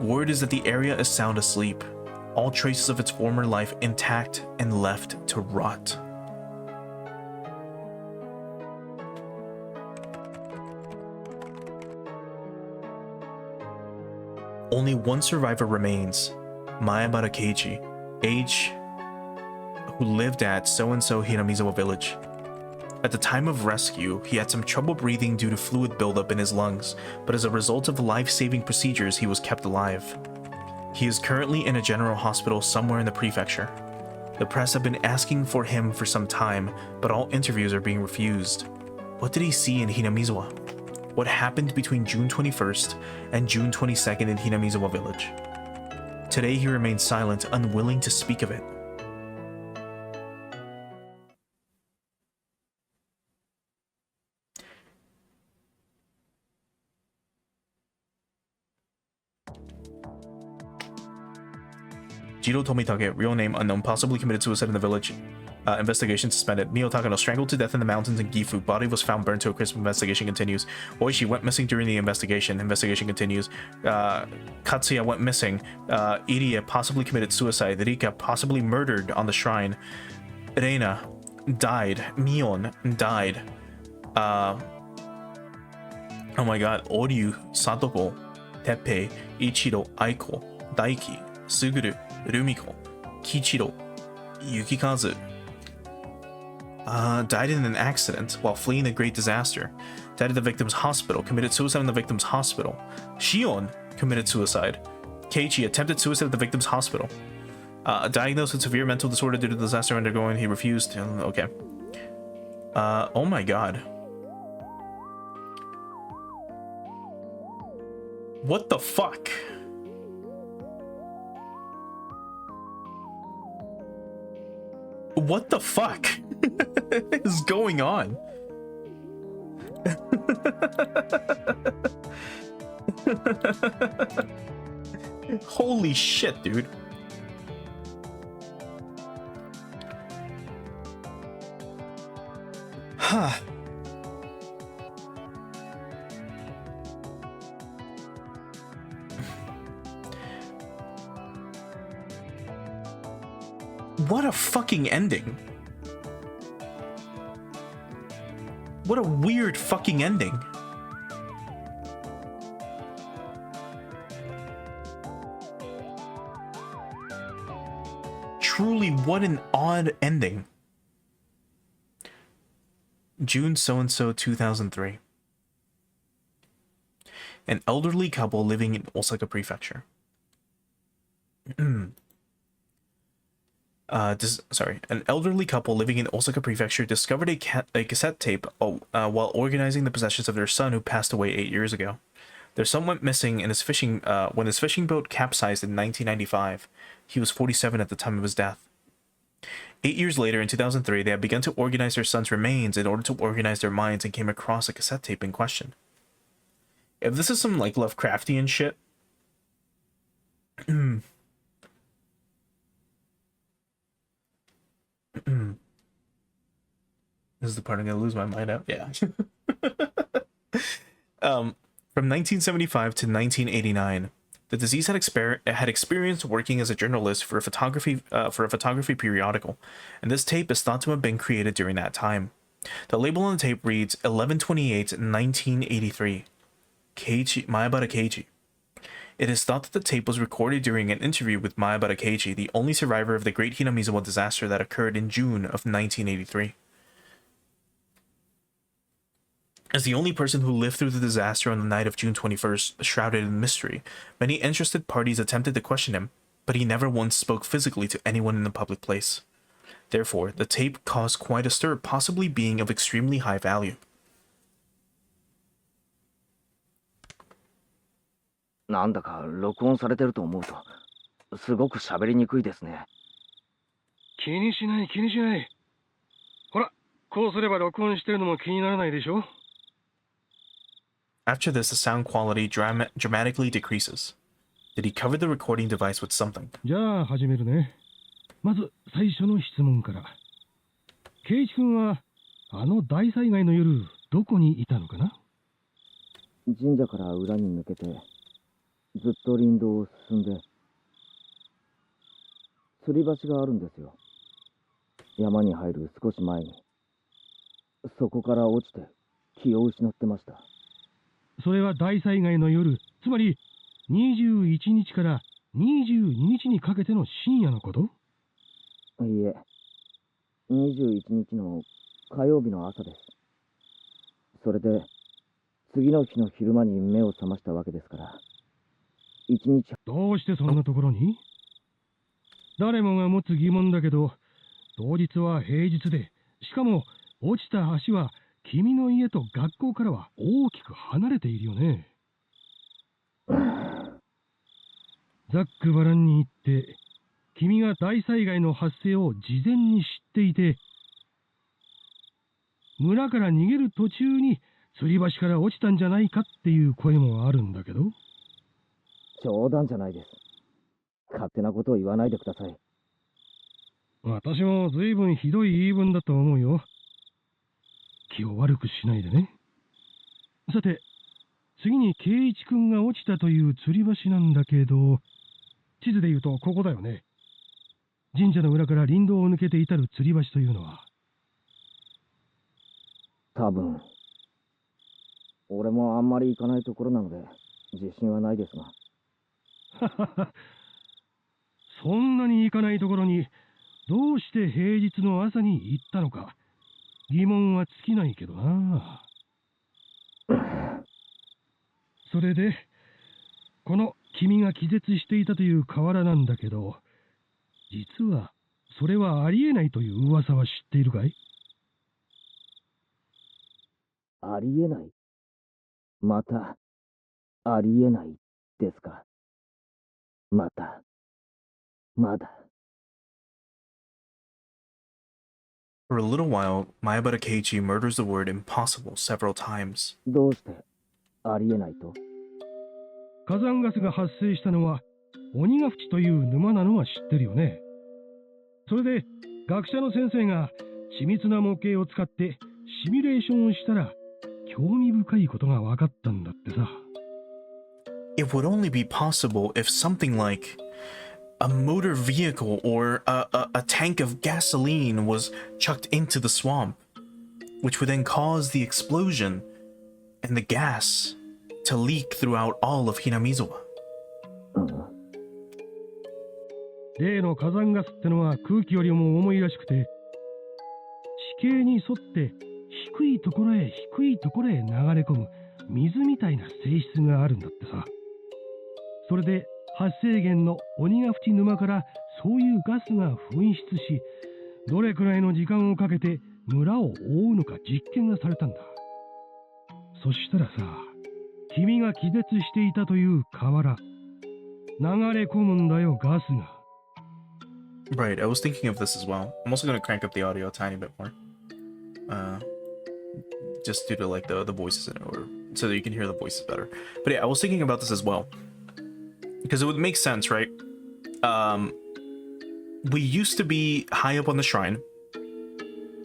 Word is that the area is sound asleep, all traces of its former life intact and left to rot. Only one survivor remains, Maebara Keiichi, who lived at so-and-so Hinamizawa village. At the time of rescue, he had some trouble breathing due to fluid buildup in his lungs, but as a result of life-saving procedures, he was kept alive. He is currently in a general hospital somewhere in the prefecture. The press have been asking for him for some time, but all interviews are being refused. What did he see in Hinamizawa? What happened between June 21st and June 22nd in Hinamizawa village? Today he remains silent, unwilling to speak of it. Jiro Tomitake, real name unknown, possibly committed suicide in the village. Investigation suspended. Mio Takano strangled to death in the mountains in Gifu. Body was found burned to a crisp. Investigation continues. Oishi went missing during the investigation. Investigation continues. Katsuya went missing. Irie possibly committed suicide. Rika possibly murdered on the shrine. Reina died. Mion died. Oh my god. Oryu, Satoko, Teppei, Ichiro, Aiko, Daiki, Suguru, Rumiko, Kichiro, Yukikazu. Died in an accident while fleeing the great disaster. Died at the victim's hospital. Committed suicide in the victim's hospital. Shion committed suicide. Keiichi attempted suicide at the victim's hospital. Diagnosed with severe mental disorder due to the disaster undergoing. He refused. Okay. Oh my god. What the fuck? What the fuck is going on? Holy shit, dude. Huh. What a fucking ending. What a weird fucking ending. truly, what an odd ending. June so-and-so 2003. An elderly couple living in Osaka Prefecture. An elderly couple living in Osaka Prefecture discovered a cassette tape while organizing the possessions of their son who passed away 8 years ago. Their son went missing in when his fishing boat capsized in 1995. He was 47 at the time of his death. 8 years later, in 2003, they had begun to organize their son's remains in order to organize their minds and came across a cassette tape in question. If this is some, like, Lovecraftian shit... This is the part I'm gonna lose my mind out. Yeah. From 1975 to 1989, the deceased had experienced working as a journalist for a photography periodical, and this tape is thought to have been created during that time. The label on the tape reads 11/28/1983, Maebara Keiichi. It is thought that the tape was recorded during an interview with Maebara Keiichi, the only survivor of the Great Hinamizawa disaster that occurred in June of 1983. As the only person who lived through the disaster on the night of June 21st, shrouded in mystery, many interested parties attempted to question him, but he never once spoke physically to anyone in a public place. Therefore, the tape caused quite a stir, possibly being of extremely high value. なんだか録音されてると思うとすごく喋りにくいですね。気にしない気にしない。ほら、こうすれば録音してるのも気にならないでしょ。After this, the sound quality dramatically decreases. Did he cover the recording device with something? じゃあ始めるね。まず最初の質問から。圭一君はあの大災害の夜どこにいたのかな？神社から裏に抜けてずっと林道を進んで吊り橋があるんですよ。山に入る少し前にそこから落ちて気を失ってました。それは大災害の夜、つまり21日から22日にかけての深夜のこと？いいえ、21日の火曜日の朝です。それで次の日の昼間に目を覚ましたわけですから一日。どうしてそんなところに？誰もが持つ疑問だけど、当日は平日で、しかも落ちた橋は君の家と学校からは大きく離れているよね。ざっくばらんに言って、君が大災害の発生を事前に知っていて、村から逃げる途中に吊り橋から落ちたんじゃないかっていう声もあるんだけど。冗談じゃないです。勝手なことを言わないでください。私も随分ひどい言い分だと思うよ。気を悪くしないでね。さて、次に圭一君が落ちたという吊り橋なんだけど、地図で言うとここだよね。神社の裏から林道を抜けて至る吊り橋というのは。多分。俺もあんまり行かないところなので自信はないですが。そんなに行かないところにどうして平日の朝に行ったのか疑問は尽きないけどな。それでこの君が気絶していたという河原なんだけど、実はそれはありえないという噂は知っているかい？ありえない。またありえないですか。まだ For a little while, Maebara Keiichi murders the word impossible several times. どうしてありえないと？火山ガスが発生したのは鬼ヶ淵という沼なのは知ってるよね。それで学者の先生が緻密な模型を使ってシミュレーションをしたら興味深いことが分かったんだってさ。It would only be possible if something like a motor vehicle or a tank of gasoline was chucked into the swamp, which would then cause the explosion and the gas to leak throughout all of Hinamizawa. 例の火山ガスってのは空気よりも重いらしくて、地形に沿って低いところへ低いところへ流れ込む水みたいな性質があるんだってさ。それで発生源の鬼ヶ淵沼からそういうガスが噴出し、どれくらいの時間をかけて村を覆うのか実験がされたんだ。そしたらさ、君が気絶していたという河原、流れ込むんだよ、ガスが。Right, I was thinking of this as well. I'm also gonna crank up the audio a tiny bit more. Just due to like the voices in it, or so that you can hear the voices better. But yeah, I was thinking about this as well. Because it would make sense, right? We used to be high up on the shrine,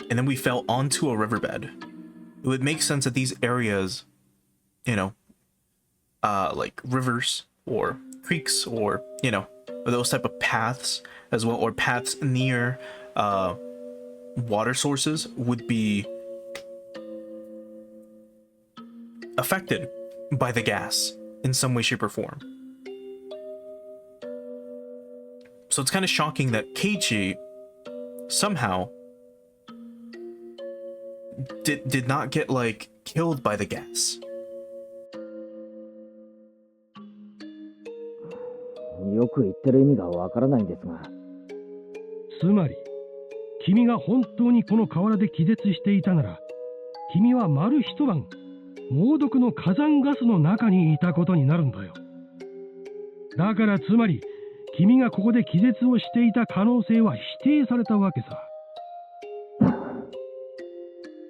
and then we fell onto a riverbed. It would make sense that these areas, you know, like rivers or creeks or, you know, those type of paths as well, or paths near water sources would be affected by the gas in some way, shape, or form. So it's kind of shocking that Keiichi somehow did not get like killed by the gas. よく言ってる意味がわからないんですが。つまり、君が本当にこの河原で気絶していたなら、君は丸一晩、猛毒の火山ガスの中にいたことになるんだよ。だからつまり、君がここで気絶をしていた可能性は否定されたわけさ。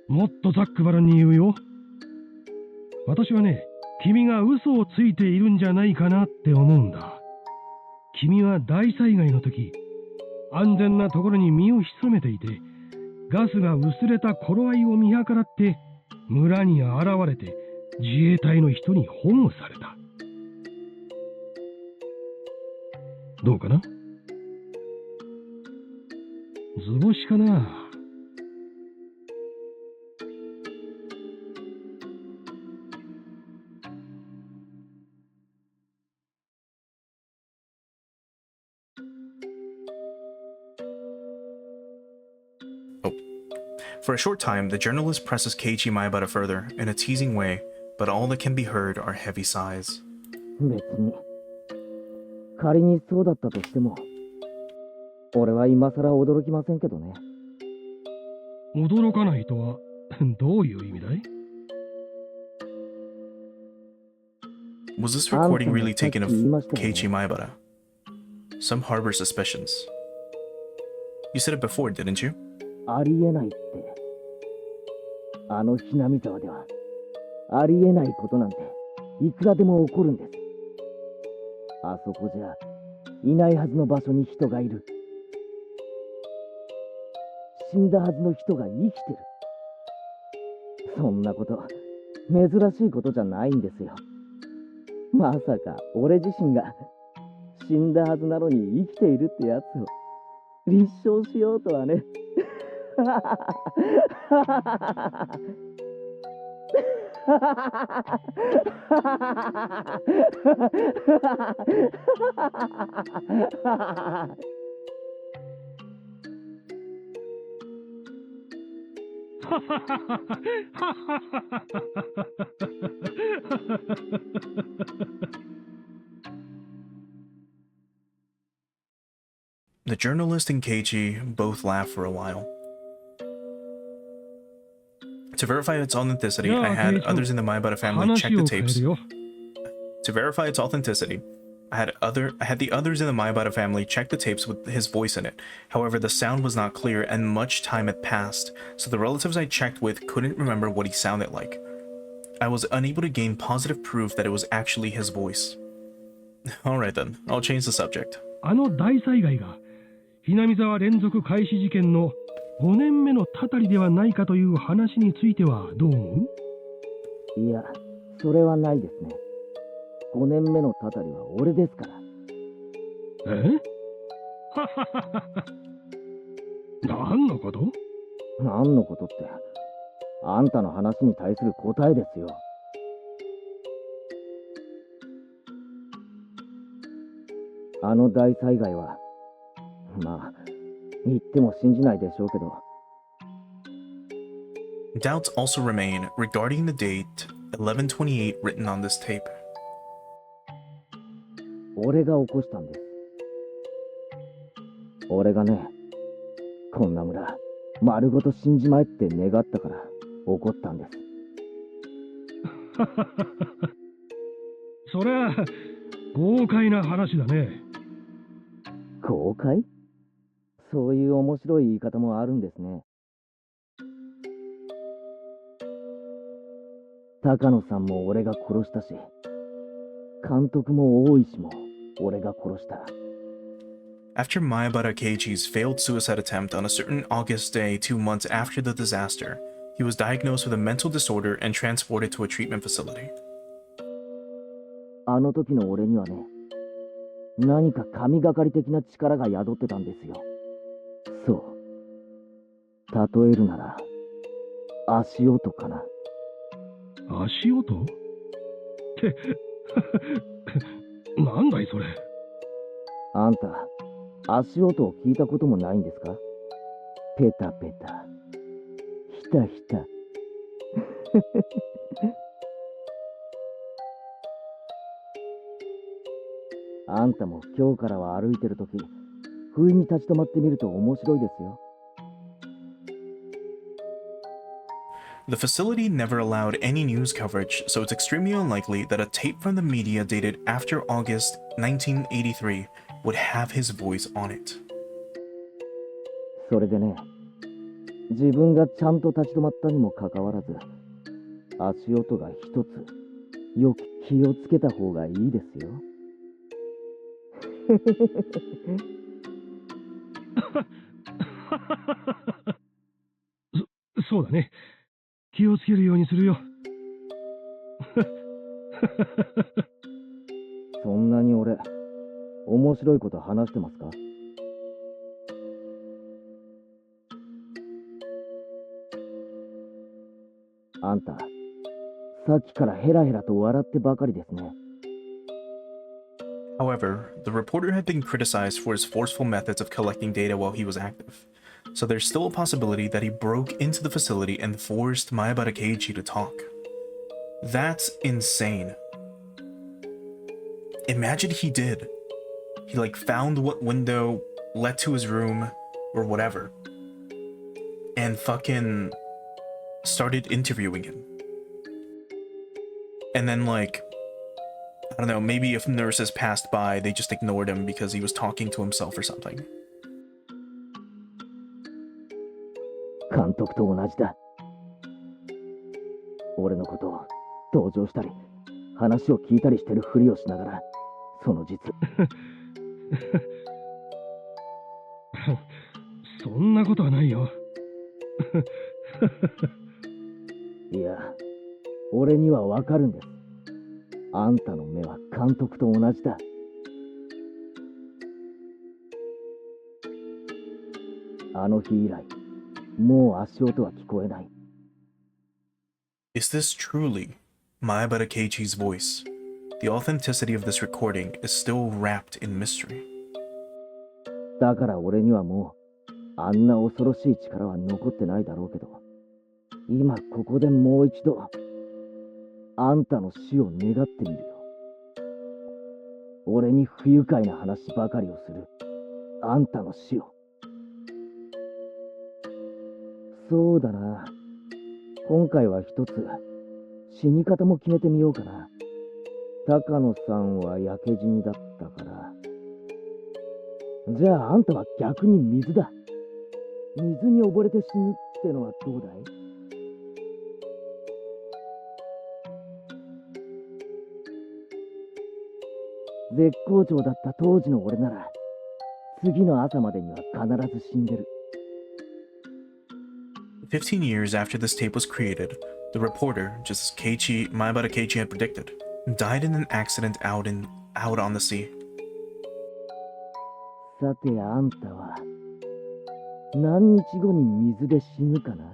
もっとざっくばらんに言うよ。私はね、君が嘘をついているんじゃないかなって思うんだ。君は大災害の時、安全なところに身を潜めていて、ガスが薄れた頃合いを見計らって村に現れて自衛隊の人に保護された。どうかな？図星かな？For a short time, the journalist presses Keiichi Maebara further in a teasing way, but all that can be heard are heavy sighs. 別に仮にそうだったとしても、俺は今さら驚きませんけどね。驚かないとはどういう意味だい？ Was this recording really taken of Keiichi Maebara? Some harbor suspicions. You said it before, didn't you? ありえないって。あのひなみ沢ではありえないことなんていくらでも起こるんです。あそこじゃいないはずの場所に人がいる。死んだはずの人が生きてる。そんなこと珍しいことじゃないんですよ。まさか俺自身が死んだはずなのに生きているってやつを立証しようとはね。The journalist and Keiichi both laugh for a while. To verify its authenticity, I had others in the Maebara family check the tapes. To verify its authenticity, I had the others in the Maebara family check the tapes with his voice in it. However, the sound was not clear and much time had passed, so the relatives I checked with couldn't remember what he sounded like. I was unable to gain positive proof that it was actually his voice. Alright then, I'll change the subject. あの大災害がひなみ沢連続開始事件の5年目のたたりではないかという話についてはどう思う？いや、それはないですね。5年目のたたりは俺ですから。え？何のこと？何のことって、あんたの話に対する答えですよ。あの大災害はまあ言っても信じないでしょうけど。 Doubts also remain regarding the date 1128 written on this tape. 俺が起こしたんです。俺がね、こんな村丸ごと死んじまえって願ったから怒ったんです。そりゃ豪快な話だね。豪快？そういう面白い言い方もあるんですね。高野さんも俺が殺したし、監督も大石も俺が殺した。 After Mayabara Keiichi's failed suicide attempt on a certain August day 2 months after the disaster, he was diagnosed with a mental disorder and transported to a treatment facility. あの時の俺にはね、何か神がかり的な力が宿ってたんですよ。そう。例えるなら、足音かな。足音って、なんだいそれ。あんた、足音を聞いたこともないんですか？ペタペタ、ひたひた。あんたも今日からは歩いてるとき、不意に立ち止まってみると面白いですよ。 The facility never allowed any news coverage, so it's extremely unlikely that a tape from the media dated after August 1983 would have his voice on it. それでね、自分がちゃんと立ち止まったにもかかわらず、足音が一つ、よく気をつけた方がいいですよ。そうだね。気をつけるようにするよ。そんなに俺、面白いこと話してますか？あんた、さっきからヘラヘラと笑ってばかりですね。 However, the reporter had been criticized for his forceful methods of collecting data while he was active, so there's still a possibility that he broke into the facility and forced Mayabara Keiichi to talk. That's insane. Imagine he did. He found what window led to his room or whatever and fucking started interviewing him. And then I don't know, maybe if nurses passed by, they just ignored him because he was talking to himself or something. 監督と同じだ。俺のことを同情したり、話を聞いたりしてるふりをしながら、その実。そんなことはないよ。いや、俺にはわかるんです。あんたの目は監督と同じだ。あの日以来、もう足音は聞こえない。Is this truly Mayabara Keiichi's voice? The authenticity of this recording is still wrapped in mystery. だから俺にはもう、あんな恐ろしい力は残ってないだろうけど、今ここでもう一度、あんたの死を願ってみるよ。俺に不愉快な話ばかりをする、あんたの死を。そうだな。今回は一つ、死に方も決めてみようかな。高野さんは焼け死にだったから。じゃああんたは逆に水だ。水に溺れて死ぬってのはどうだい？絶好調だった当時の俺なら、次の朝までには必ず死んでる。15 years after this tape was created, the reporter, just as Mayabara Keiichi had predicted, died in an accident out on the sea. さてあんたは、何日後に水で死ぬかな？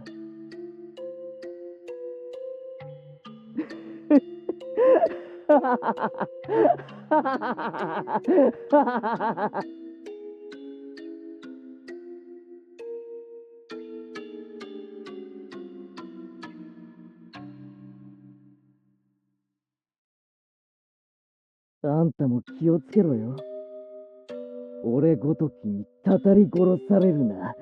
あんたも気をつけろよ。俺ごときにたたり殺されるな。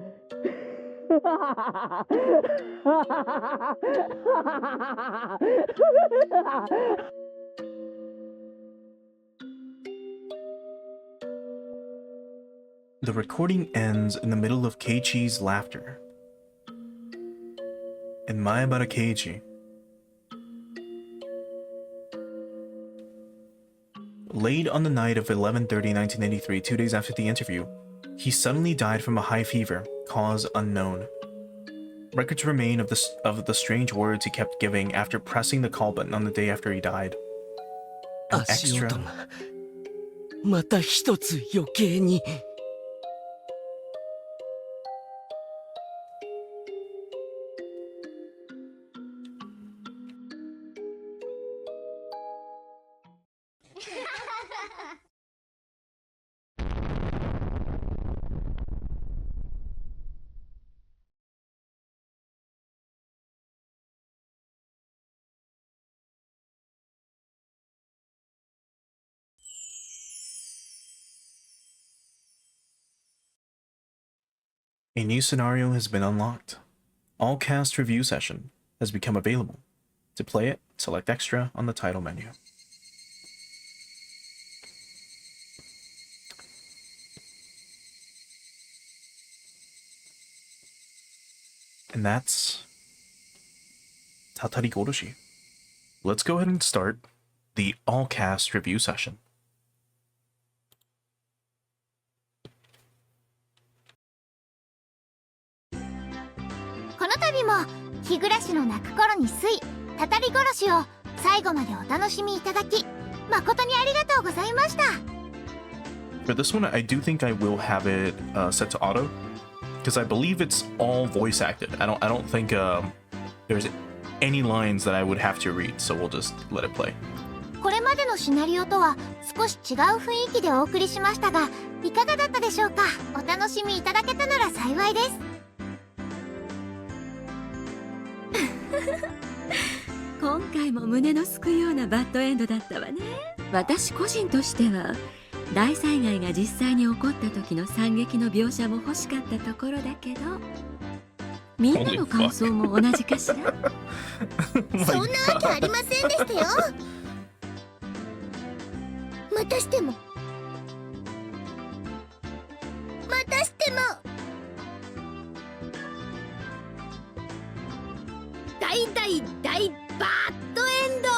The recording ends in the middle of Keiichi's laughter. And Maebara Keiichi, late on the night of 11/30/1983, 2 days after the interview, he suddenly died from a high fever, cause unknown. Records remain of the strange words he kept giving after pressing the call button on the day after he died. An 足 extra. 音がまた一つ余計に。A new scenario has been unlocked. All cast review session has become available. To play it, select extra on the title menu. And that's Tatarigoroshi. Let's go ahead and start the all cast review session. この度も日暮の泣く頃に推たたり殺しを最後までお楽しみいただき誠にありがとうございました。 For this one, I do think I will have it set to auto, because I believe it's all voice acted. I don't think there's any lines that I would have to read, so we'll just let it play. これまでのシナリオとは少し違う雰囲気でお送りしましたが、いかがだったでしょうか。お楽しみいただけたなら幸いです。今回も胸のすくようなバッドエンドだったわね。私個人としては大災害が実際に起こった時の惨劇の描写も欲しかったところだけど、みんなの感想も同じかしら。そんなわけありませんでしたよ。またしても大大大バッドエンド。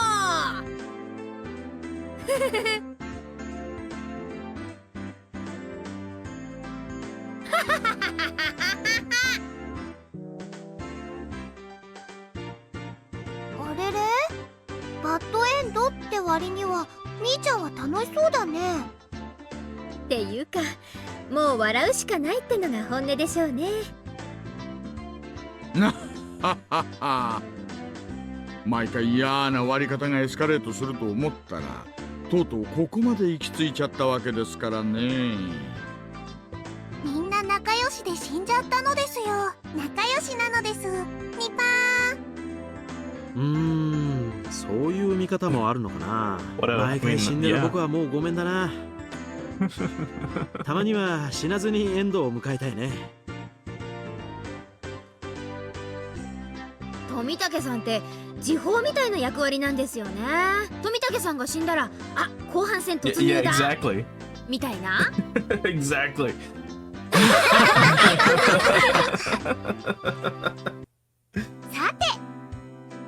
あれれ、バッドエンドって割にはみーちゃんは楽しそうだね。っていうか、もう笑うしかないってのが本音でしょうね。なははは。毎回嫌な割り方がエスカレートすると思ったら、とうとうここまで行き着いちゃったわけですからね。みんな仲良しで死んじゃったのですよ。仲良しなのです。ニパー。そういう見方もあるのかな。毎回死んでる僕はもうごめんだな。たまには死なずにエンドを迎えたいね。富武さんって時報みたいな役割なんですよね。富武さんが死んだら、あ、後半戦突入だ、exactly. みたいな。Exactly. さて、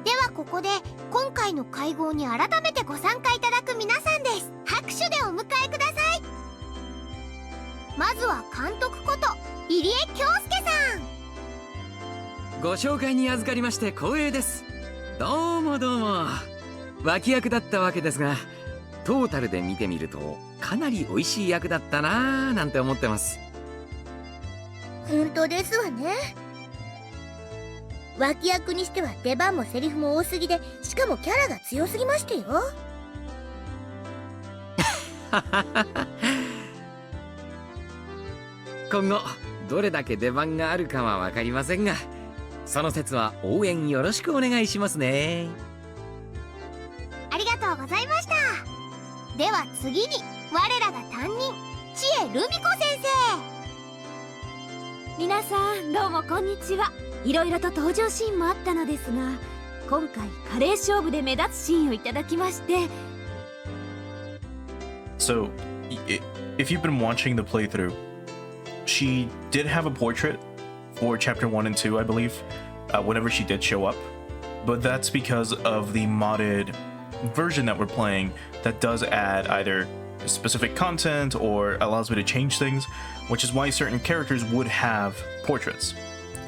ではここで今回の会合に改めてご参加いただく皆さんです。拍手でお迎えください。まずは監督こと入江京介さん。ご紹介に預かりまして光栄です。どうもどうも。脇役だったわけですが、トータルで見てみるとかなり美味しい役だったなぁなんて思ってます。本当ですわね。脇役にしては出番もセリフも多すぎで、しかもキャラが強すぎましたよ。今後どれだけ出番があるかは分かりませんが、その説は応援よろしくお願いしますね。ありがとうございました。では次に我らが担任知恵ルミ子先生。皆さんどうもこんにちは。いろいろと登場シーンもあったのですが、今回カレー勝負で目立つシーンをいただきまして。 So, if you've been watching the playthrough, she did have a portrait for chapter 1 and 2, I believe, whenever she did show up. But that's because of the modded version that we're playing that does add either specific content or allows me to change things, which is why certain characters would have portraits.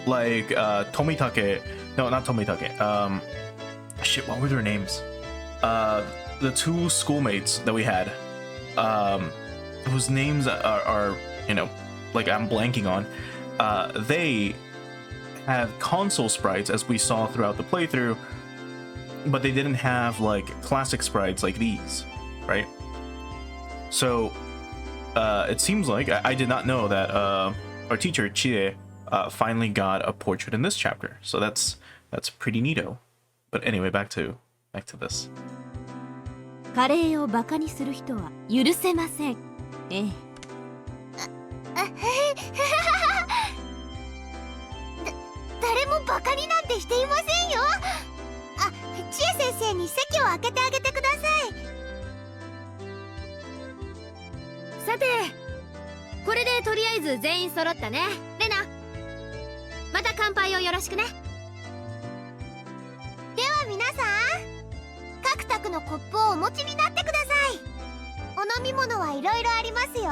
Like Tomitake, no, not Tomitake, shit, what were their names? The two schoolmates that we had, whose names are, you know, like I'm blanking on, they have console sprites as we saw throughout the playthrough, but they didn't have like classic sprites like these, right? So it seems like I did not know that our teacher Chie finally got a portrait in this chapter, so that's pretty neato. But anyway, back to this. カレーをバカにする人は許せません。ええ。誰もバカになんてしていませんよ。あ、知恵先生に席を空けてあげてください。さて、これでとりあえず全員揃ったね。レナ、また乾杯をよろしくね。では皆さん、各卓のコップをお持ちになってください。お飲み物はいろいろありますよ。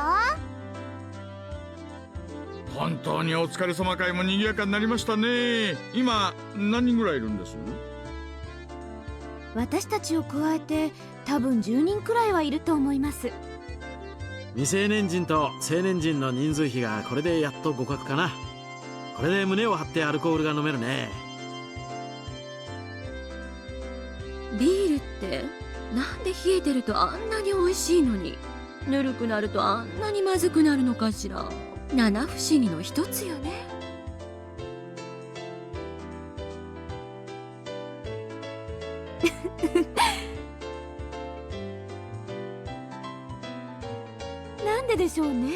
本当にお疲れ様会も賑やかになりましたね。今何人ぐらいいるんです？私たちを加えて多分10人くらいはいると思います。未成年人と成年人の人数比がこれでやっと互角かな。これで胸を張ってアルコールが飲めるね。ビールってなんで冷えてるとあんなに美味しいのに、ぬるくなるとあんなにまずくなるのかしら。七不思議の一つよね。なんででしょうね。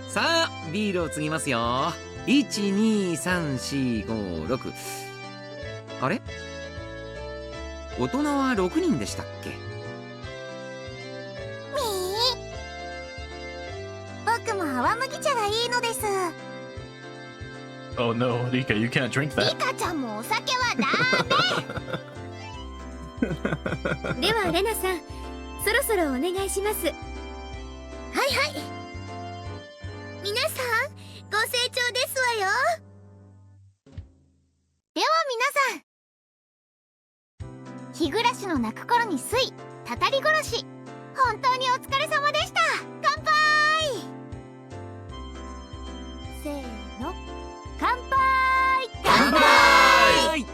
さあビールを継ぎますよ。12345あれ、大人は6人でしたっけ？僕も泡麦茶がいいのです。Oh no, Rika, you can't drink that. リカちゃんもお酒はダメ。ではレナさん、そろそろお願いします。はいはい。皆さんご清聴ですわよ。では皆さん、日暮らしの泣く頃に酔い、たたり殺し、本当にお疲れ様でした。乾杯。せーの、乾杯。乾杯。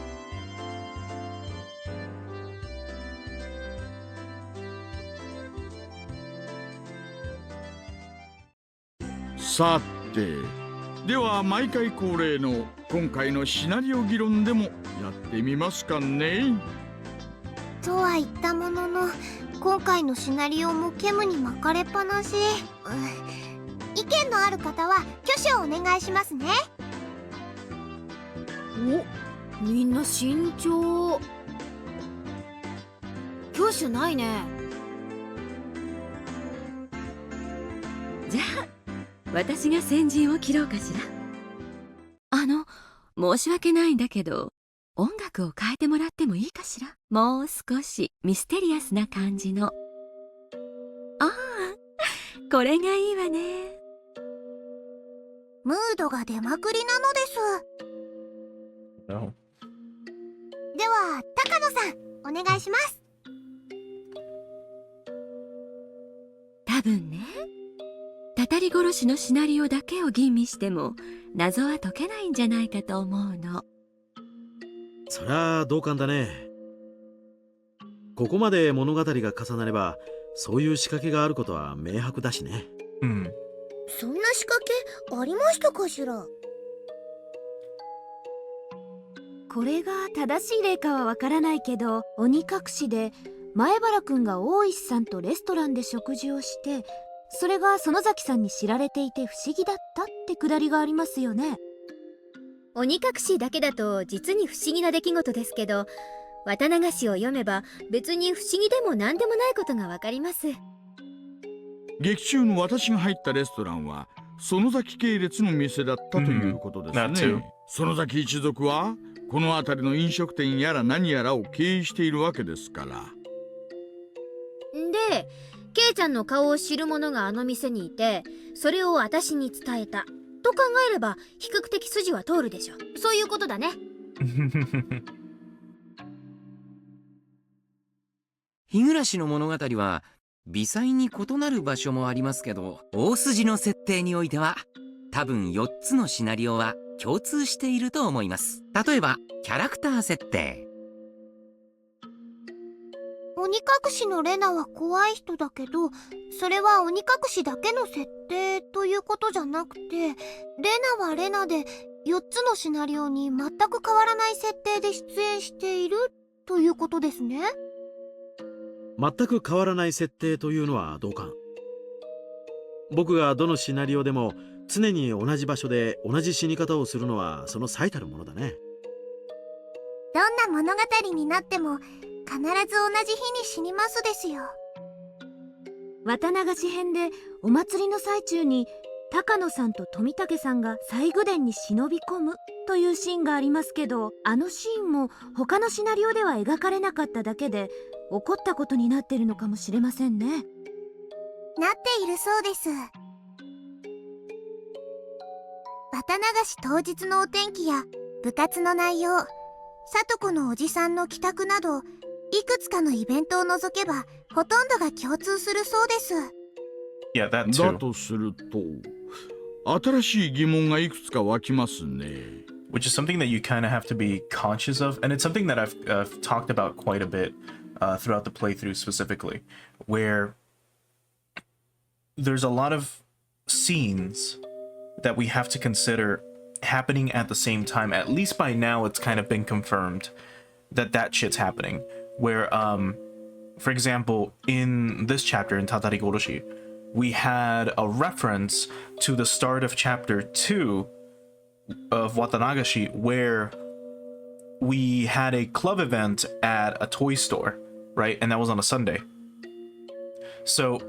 さて、では毎回恒例の今回のシナリオ議論でもやってみますかね。とは言ったものの、今回のシナリオもケムに巻かれっぱなし。意見のある方は挙手をお願いしますね。お、みんな慎重。挙手ないね。じゃあ私が先陣を切ろうかしら。申し訳ないんだけど、音楽を変えてもらってもいいかしら。もう少しミステリアスな感じの。ああ、これがいいわね。ムードが出まくりなのです。No. では高野さん、お願いします。多分ね、たたり殺しのシナリオだけを吟味しても謎は解けないんじゃないかと思うの。そりゃ同感だね。ここまで物語が重なればそういう仕掛けがあることは明白だしね。うん。そんな仕掛けありましたかしら。これが正しい例かはわからないけど、鬼隠しで前原くんが大石さんとレストランで食事をして、それが園崎さんに知られていて不思議だったってくだりがありますよね。鬼隠しだけだと実に不思議な出来事ですけど、綿流しを読めば別に不思議でも何でもないことがわかります。劇中の私が入ったレストランは園崎系列の店だったということですね。園崎一族はこの辺りの飲食店やら何やらを経営しているわけですから。で、ケイちゃんの顔を知る者があの店にいて、それを私に伝えたと考えれば比較的筋は通るでしょ。そういうことだね。日暮の物語は微細に異なる場所もありますけど、大筋の設定においては多分4つのシナリオは共通していると思います。例えばキャラクター設定。鬼隠しのレナは怖い人だけど、それは鬼隠しだけの設定ということじゃなくて、レナはレナで4つのシナリオに全く変わらない設定で出演しているということですね。全く変わらない設定というのは同感。僕がどのシナリオでも常に同じ場所で同じ死に方をするのはその最たるものだね。どんな物語になっても必ず同じ日に死にますですよ。綿流し編でお祭りの最中に高野さんと富武さんが西宮殿に忍び込むというシーンがありますけど、あのシーンも他のシナリオでは描かれなかっただけで起こったことになってるのかもしれませんね。なっているそうです。綿流し当日のお天気や部活の内容、里子のおじさんの帰宅など、いくつかのイベントを除けばほとんどが共通するそうです。Yeah, that too. だとすると新しい疑問がいくつか湧きますね。Which is something that you kind of have to be conscious of, and it's something that I've talked about quite a bit throughout the playthrough specifically, where there's a lot of scenes that we have to consider happening at the same time. At least by now it's kind of been confirmed that that shit's happening, where for example in this chapter in Tatarigoroshi we had a reference to the start of chapter 2 of Watanagashi, where we had a club event at a toy store, right? And that was on a Sunday. So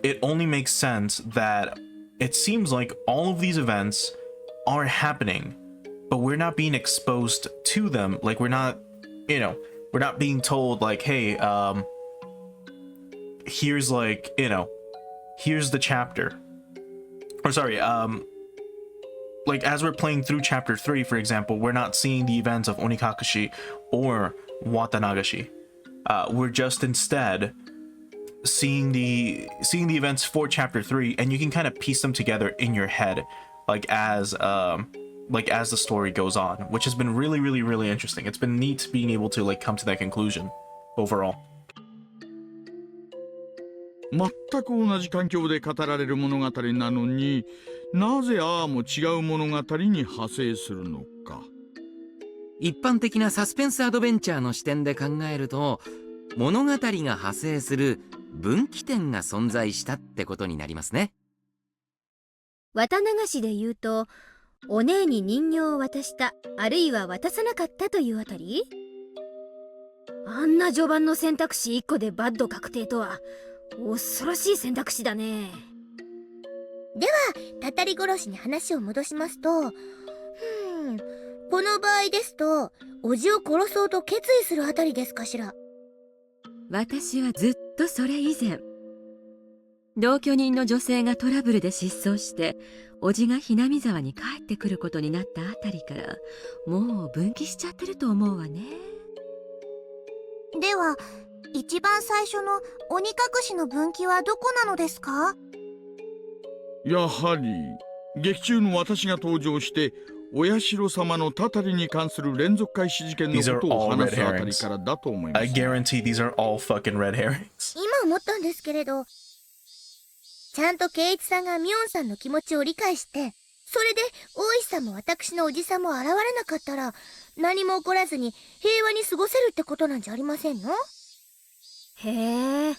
it only makes sense that it seems like all of these events are happening, but we're not being exposed to them. Like we're not, we're not being told like, hey, here's like, here's the chapter. Or sorry, like as we're playing through chapter 3, for example, we're not seeing the events of Onikakushi or Watanagashi. We're just instead seeing the events for chapter 3, and you can kind of piece them together in your head, like as the story goes on, which has been really, really, really interesting. It's been neat being able to like come to that conclusion overall. 全く同じ環境で語られる物語なのに、なぜああも違う物語に派生するのか。一般的なサスペンスアドベンチャーの視点で考えると、物語が派生する分岐点が存在したってことになりますね。綿流しで言うと、お姉に人形を渡した、あるいは渡さなかったというあたり。あんな序盤の選択肢1個でバッド確定とは恐ろしい選択肢だね。ではたたり殺しに話を戻しますと、この場合ですと叔父を殺そうと決意するあたりですかしら。私はずっとそれ以前、同居人の女性がトラブルで失踪して叔父がひなみ沢に帰ってくることになったあたりからもう分岐しちゃってると思うわね。では一番最初の鬼隠しの分岐はどこなのですか？やはり劇中の私が登場してお社様のたたりに関する連続開始事件のことを話すあたりからだと思います。 I guarantee these are all fucking red herrings. 今思ったんですけれど、ちゃんと圭一さんがミオンさんの気持ちを理解して、それで大石さんも私のおじさんも現れなかったら何も起こらずに平和に過ごせるってことなんじゃありませんの？へえ、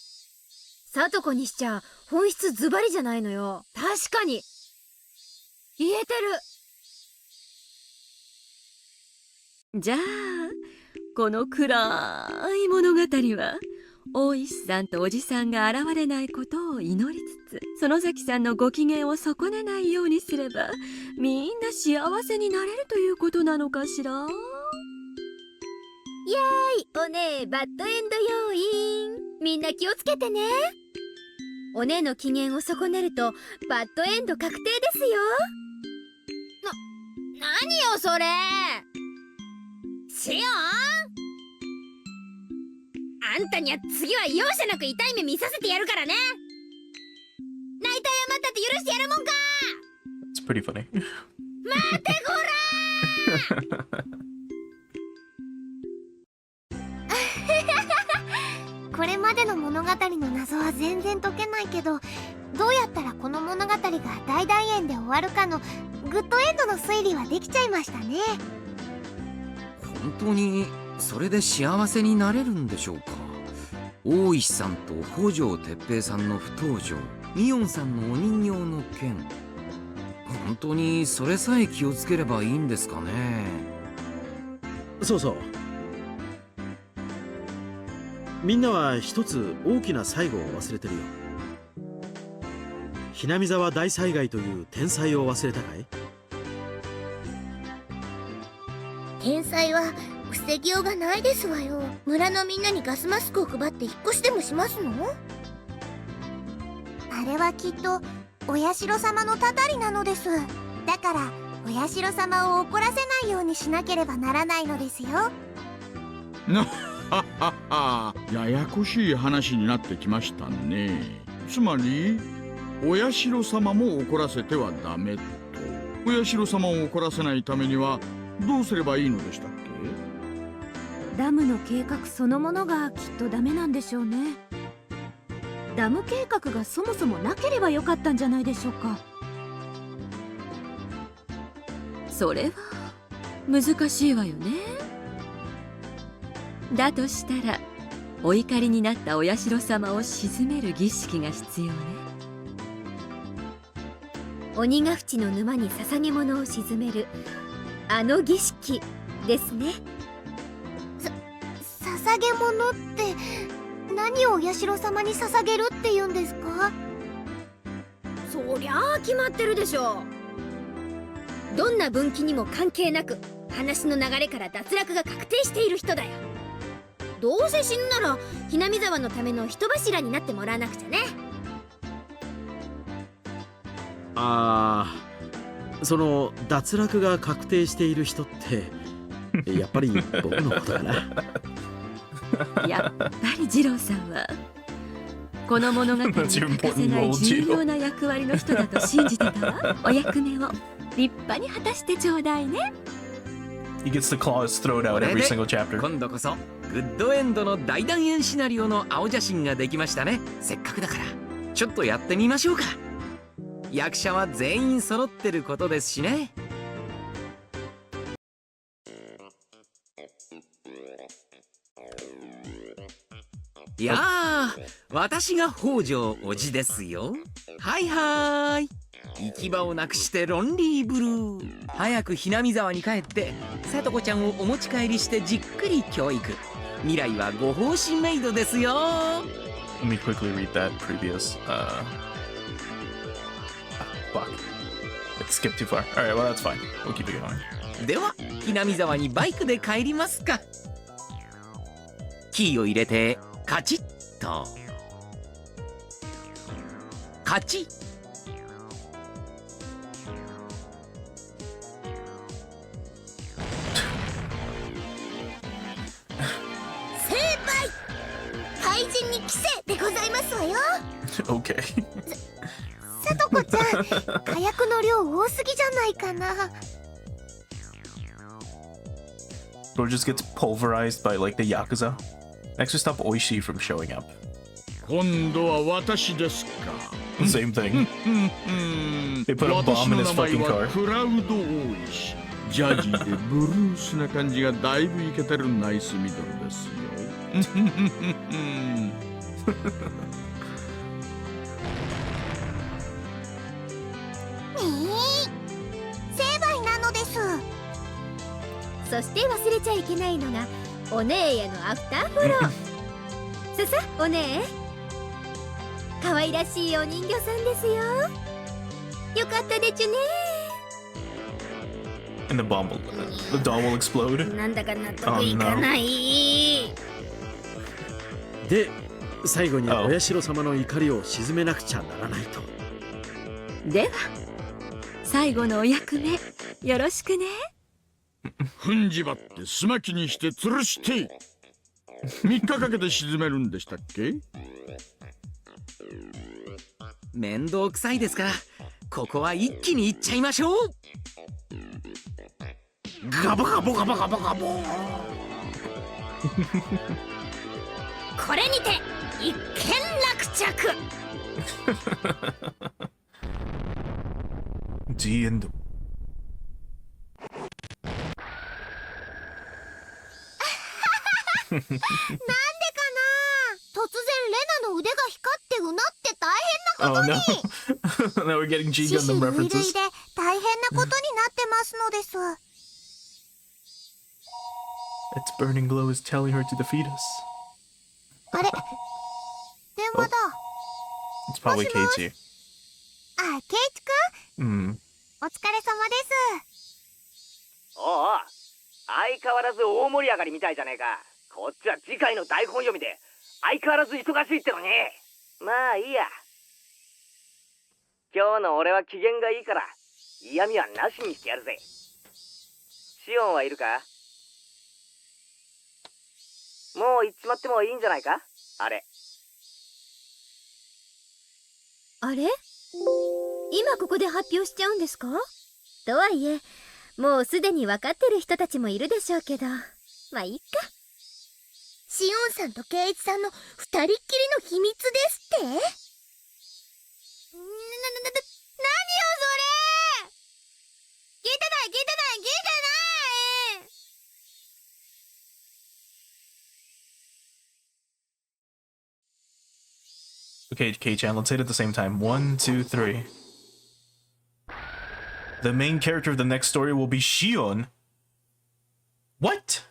聡子にしちゃ本質ズバリじゃないのよ。確かに言えてる。じゃあこの暗い物語は大石さんとおじさんが現れないことを祈りつつ、園崎さんのご機嫌を損ねないようにすればみんな幸せになれるということなのかしら。やーい、お姉バッドエンド要員。みんな気をつけてね。お姉の機嫌を損ねるとバッドエンド確定ですよ。何よそれ。シオン、あんたには次は容赦なく痛い目見させてやるからね。泣いた謝ったって許してやるもんか。 It's pretty funny. 待てこらこれまでの物語の謎は全然解けないけど、どうやったらこの物語が大団円で終わるかのグッドエンドの推理はできちゃいましたね。本当にそれで幸せになれるんでしょうか。大石さんと北条哲平さんの不登場、ミオンさんのお人形の件、本当にそれさえ気をつければいいんですかね。そうそう、みんなは一つ大きな最後を忘れてるよ。ひなみ沢大災害という天才を忘れたかい？天才は防ぎようがないですわよ。村のみんなにガスマスクを配って引っ越しでもしますの？あれはきっとお社様のたたりなのです。だからお社様を怒らせないようにしなければならないのですよ。なははは、ややこしい話になってきましたね。つまりお社様も怒らせてはダメと。お社様を怒らせないためにはどうすればいいのでしたっけ？ダムの計画そのものがきっとダメなんでしょうね。ダム計画がそもそもなければよかったんじゃないでしょうか。それは難しいわよね。だとしたらお怒りになったお社様を鎮める儀式が必要ね。鬼ヶ淵の沼に捧げ物を鎮めるあの儀式ですね。捧げ物って何をお社様に捧げるって言うんですか？そりゃあ決まってるでしょう。どんな分岐にも関係なく話の流れから脱落が確定している人だよ。どうせ死ぬならひなみ沢のための人柱になってもらわなくちゃね。その脱落が確定している人ってやっぱり僕のことかな。やっぱり二郎さんはこの物語に欠かせない重要な役割の人だと信じてたわ。お役目を立派に果たしてちょうだいね。He gets to claw his throat out every single chapter. 今度こそグッドエンドの大団円シナリオの青写真ができましたね。せっかくだからちょっとやってみましょうか。役者は全員揃ってることですしね。いやー、私が北条おじですよ。はいはーい。行き場をなくしてロンリーブルー。早くひなみ沢に帰ってさとこちゃんをお持ち帰りしてじっくり教育。未来はご奉仕メイドですよ。 Let me quickly read that previous fuck. It skipped too far. Alright, well that's fine. We'll keep it going. ではひなみ沢にバイクで帰りますか。キーを入れてカチッとカチッ。成敗！廃人に着せでございますわよ。Okay. さとこちゃん、火薬の量多すぎじゃないかな。Or just gets pulverized by like the Yakuza. Next we stop Oishi from showing up. 今度は私ですか。Same thing. They put a bomb in his fucking car. クラウド大石。ジャジーでブルースな感じがだいぶイケてるナイスミドルですよ。成敗なのです。そして忘れちゃいけないのがお姉へのアフターフォロー。ささお姉、可愛らしいお人形さんですよ。よかったでちゅね。And the doll will explode. なんだか納得いかない。で、最後にはお社様の怒りを鎮めなくちゃならないと。では最後のお役目よろしくね。踏んじばってすまきにして吊るして3日かけて沈めるんでしたっけ？面倒くさいですから、ここは一気にいっちゃいましょう。ガボガボガボガボガボ。これにて一件落着。The end. なんでかな。突然レナの腕が光ってうなって大変なことに。Now we're getting G 獅子 Gundam 類類 references. で大変なことになってますのです。Its burning glow is telling her to defeat us. あれ、電話だ。It's probably Keiichi. あ、ケイチくん、お疲れ様です。おうおう、相変わらず大盛り上がりみたいじゃねえか。こっちは次回の台本読みで相変わらず忙しいってのに。まあいいや。今日の俺は機嫌がいいから嫌味はなしにしてやるぜ。シオンはいるか？もう行っちまってもいいんじゃないか？あれ今ここで発表しちゃうんですか？とはいえもうすでに分かってる人たちもいるでしょうけど、まあいいか。シオンさんとケイイチさんの二人っきりの秘密ですって？何よそれ。聞いてない聞いてない聞いてない。Okay, K-chan, let's hit it at the same time. 1, 2, 3. The main character of the next story will be Shion. What?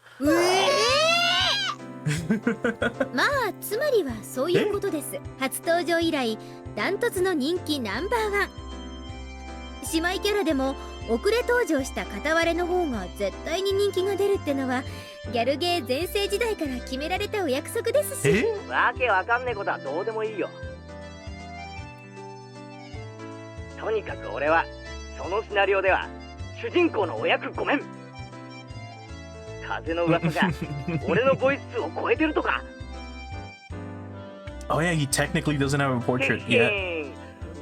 まあつまりはそういうことです。初登場以来ダントツの人気ナンバーワン。姉妹キャラでも遅れ登場した片割れの方が絶対に人気が出るってのはギャルゲー全盛時代から決められたお約束ですし。わけわかんねえことはどうでもいいよ。とにかく俺はそのシナリオでは主人公のお役ごめん。風の噂が俺のボイスを超えてるとか。Oh yeah, he technically doesn't have a portrait yet.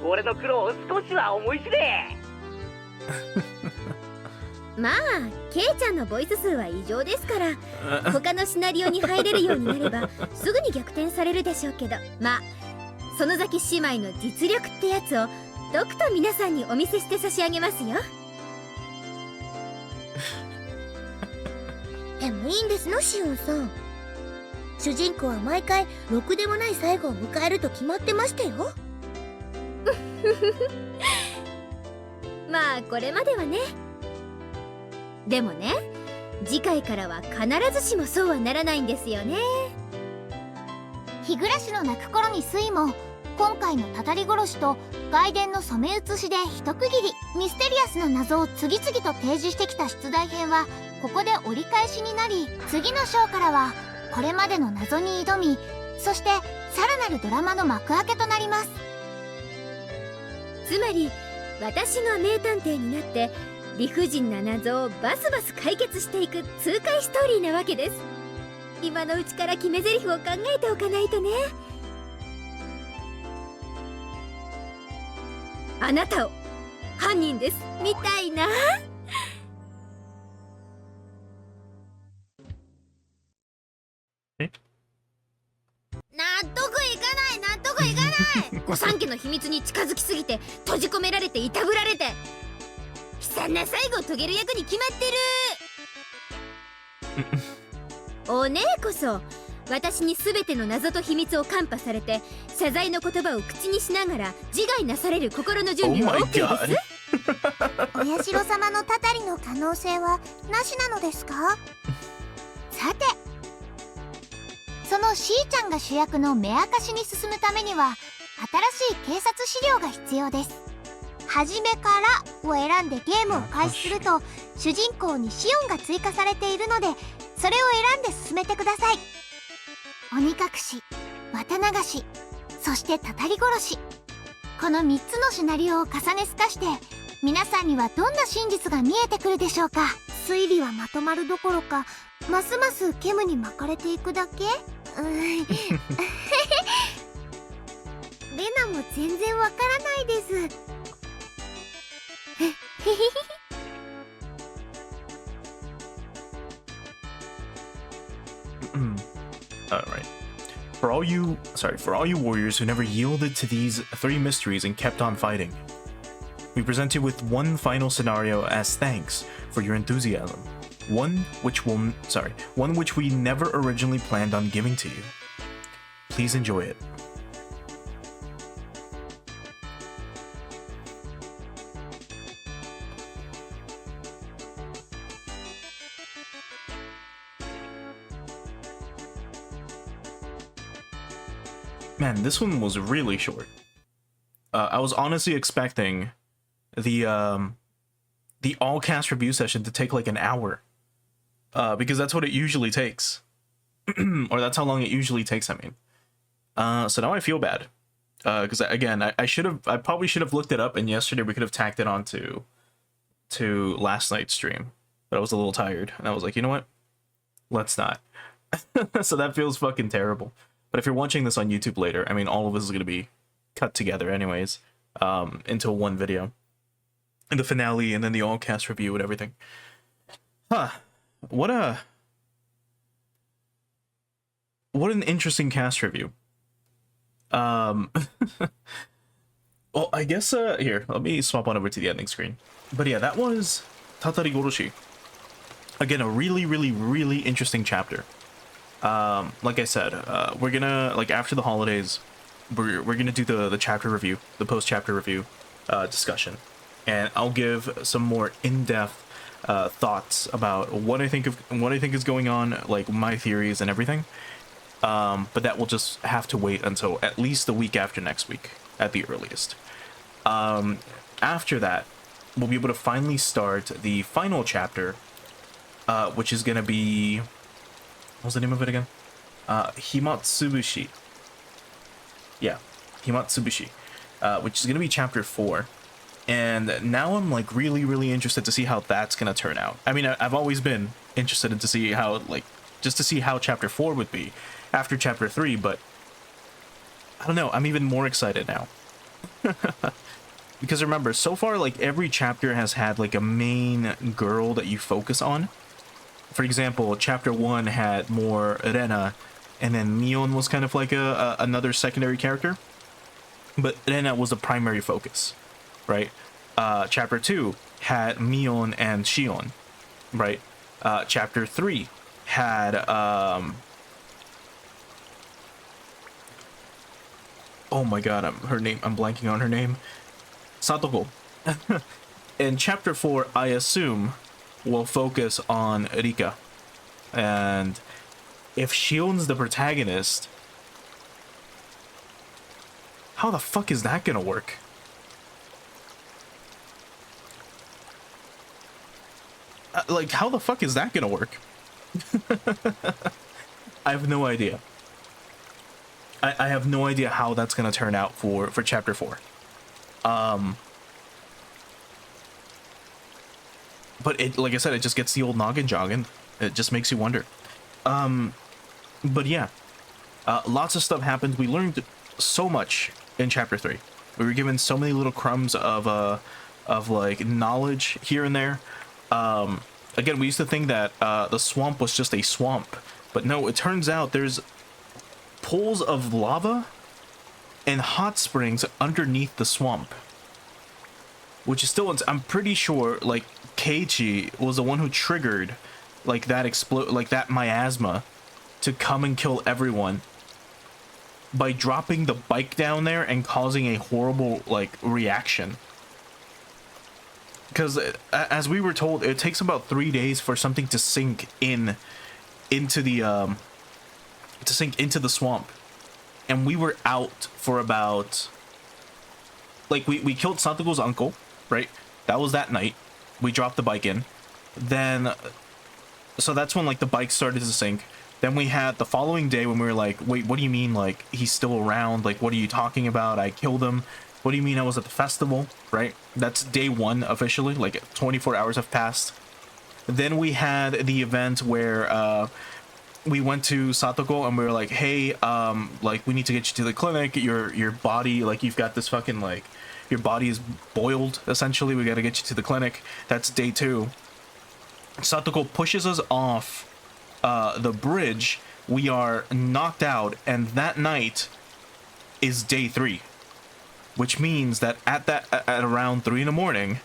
俺の苦労を少しは思い知れ。まあケイちゃんのボイス数は異常ですから他のシナリオに入れるようになればすぐに逆転されるでしょうけど、まあ園崎姉妹の実力ってやつをとくと皆さんにお見せして差し上げますよ。でもいいんですのシオンさん。主人公は毎回ろくでもない最後を迎えると決まってましたよ。まあこれまではね。でもね、次回からは必ずしもそうはならないんですよね。日暮の泣く頃に睡も今回のたたり殺しと外伝の染め写しで一区切り。ミステリアスな謎を次々と提示してきた出題編はここで折り返しになり、次の章からはこれまでの謎に挑み、そしてさらなるドラマの幕開けとなります。つまり私が名探偵になって理不尽な謎をバスバス解決していく痛快ストーリーなわけです。今のうちから決め台詞を考えておかないとね。あなたを犯人ですみたいな。納得いかない納得いかない。御三家の秘密に近づきすぎて閉じ込められていたぶられて、如旦那最後遂げる役に決まってる。お姉こそ私に全ての謎と秘密をカンパされて謝罪の言葉を口にしながら自害なされる心の準備は OK です。お社様のたたりの可能性はなしなのですか？さて、そのしーちゃんが主役の目明かしに進むためには新しい警察資料が必要です。はじめからを選んでゲームを開始すると主人公にシオンが追加されているので、それを選んで進めてください。鬼隠し、綿流し、そしてたたり殺し、この3つのシナリオを重ね透かして皆さんにはどんな真実が見えてくるでしょうか。推理はまとまるどころか、ますます煙に巻かれていくだけ。レナも全然わからないです。Alright. For all you warriors who never yielded to these 3 mysteries and kept on fighting, we present you with one final scenario as thanks for your enthusiasm. One which we never originally planned on giving to you. Please enjoy it. Man, this one was really short. I was honestly expecting the all cast review session to take like an hour, because that's what it usually takes, or that's how long it usually takes. I mean, so now I feel bad, because again, I probably should have looked it up, and yesterday we could have tacked it on to last night's stream, but I was a little tired, and I was like, you know what, let's not. So that feels fucking terrible. But if you're watching this on YouTube later, I mean, all of this is going to be cut together anyways, into one video. And the finale, and then the all-cast review and everything. Huh. What an interesting cast review. Well, I guess, here, let me swap on over to the ending screen. But yeah, that was Tatarigoroshi. Again, a really, really, really interesting chapter. Like I said, we're gonna, like, after the holidays, we're gonna do the chapter review, the post-chapter review discussion, and I'll give some more in-depth thoughts about what I think is going on, like my theories and everything. But that will just have to wait until at least the week after next week at the earliest. After that, we'll be able to finally start the final chapter, which is gonna be, what's the name of it again? Himatsubushi. Yeah, Himatsubushi, which is going to be chapter 4. And now I'm like really, really interested to see how that's going to turn out. I mean, I've always been interested in to see how, like, just to see how chapter 4 would be after chapter 3, but I don't know, I'm even more excited now. Because remember, so far, like, every chapter has had like a main girl that you focus on. For example, chapter 1 had more Rena, and then Mion was kind of like another secondary character. But Rena was the primary focus, right? Chapter 2 had Mion and Shion, right? Chapter 3 had... oh my god, I'm blanking on her name. Satoko. In chapter 4, I assume, will focus on Rika. And if Shion's the protagonist, how the fuck is that gonna work? Like, how the fuck is that gonna work? I have no idea. I have no idea how that's gonna turn out for chapter 4. But it, like I said, it just gets the old noggin jogging. It just makes you wonder. But yeah, lots of stuff happened. We learned so much in chapter 3. We were given so many little crumbs of like knowledge here and there. Again, we used to think that the swamp was just a swamp, but no, it turns out there's pools of lava and hot springs underneath the swamp. which is still, I'm pretty sure like Keiichi was the one who triggered like that miasma to come and kill everyone by dropping the bike down there and causing a horrible like reaction. Because as we were told, it takes about 3 days for something to sink into the swamp, and we were out for about, like, we killed Satogo's uncle, right? That was that night. We dropped the bike in, then so that's when like the bike started to sink. Then we had the following day when we were like, wait, what do you mean, like, he's still around? Like, what are you talking about? I killed him. What do you mean I was at the festival, right? That's day 1 officially, like 24 hours have passed. Then we had the event where we went to Satoko and we were like, hey, like, we need to get you to the clinic. Your body, like, you've got this fucking, like, your body is boiled, essentially. We got to get you to the clinic. That's day 2. Satoko pushes us off the bridge. We are knocked out, and that night is day 3. Which means that at around 3 in the morning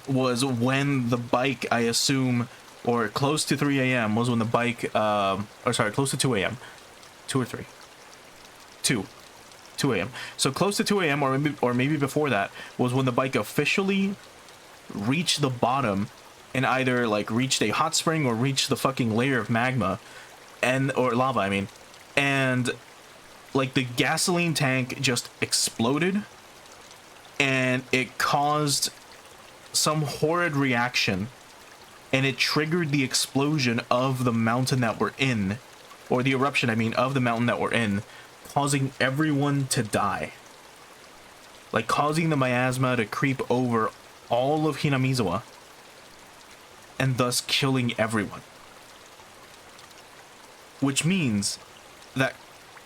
was when the bike, I assume, or close to 3 a.m. was when the bike, or sorry, close to 2 a.m. 2 or 3? 2 a.m. So close to 2 a.m. or maybe before that was when the bike officially reached the bottom and either like reached a hot spring or reached the fucking layer of magma or lava, I mean, and like the gasoline tank just exploded and it caused some horrid reaction, and it triggered the explosion of the mountain that we're in, or the eruption, I mean, of the mountain that we're in, causing everyone to die, like causing the miasma to creep over all of Hinamizawa and thus killing everyone, which means that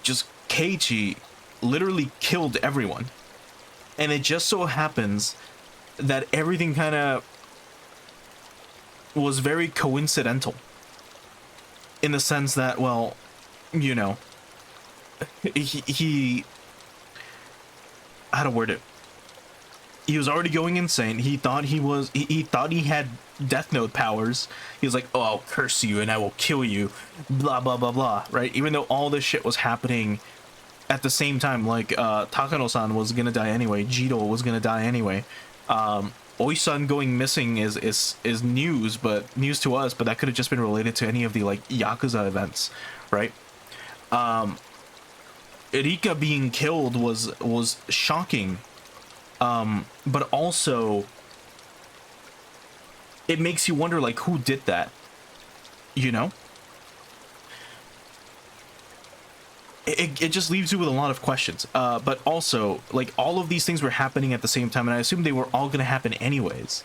just Keiichi literally killed everyone. And it just so happens that everything kind of was very coincidental, in the sense that, well, you know, he how to word it, he was already going insane. He thought he thought he had Death Note powers. He was like, oh, I'll curse you and I will kill you, blah blah blah blah, right? Even though all this shit was happening at the same time, like Takano-san was gonna die anyway, Jiro was gonna die anyway. Oi-san going missing is news, but news to us, but that could have just been related to any of the like Yakuza events, right? Erika being killed was shocking, but also it makes you wonder, like, who did that, you know? It just leaves you with a lot of questions, but also, like, all of these things were happening at the same time, and I assume they were all gonna happen anyways.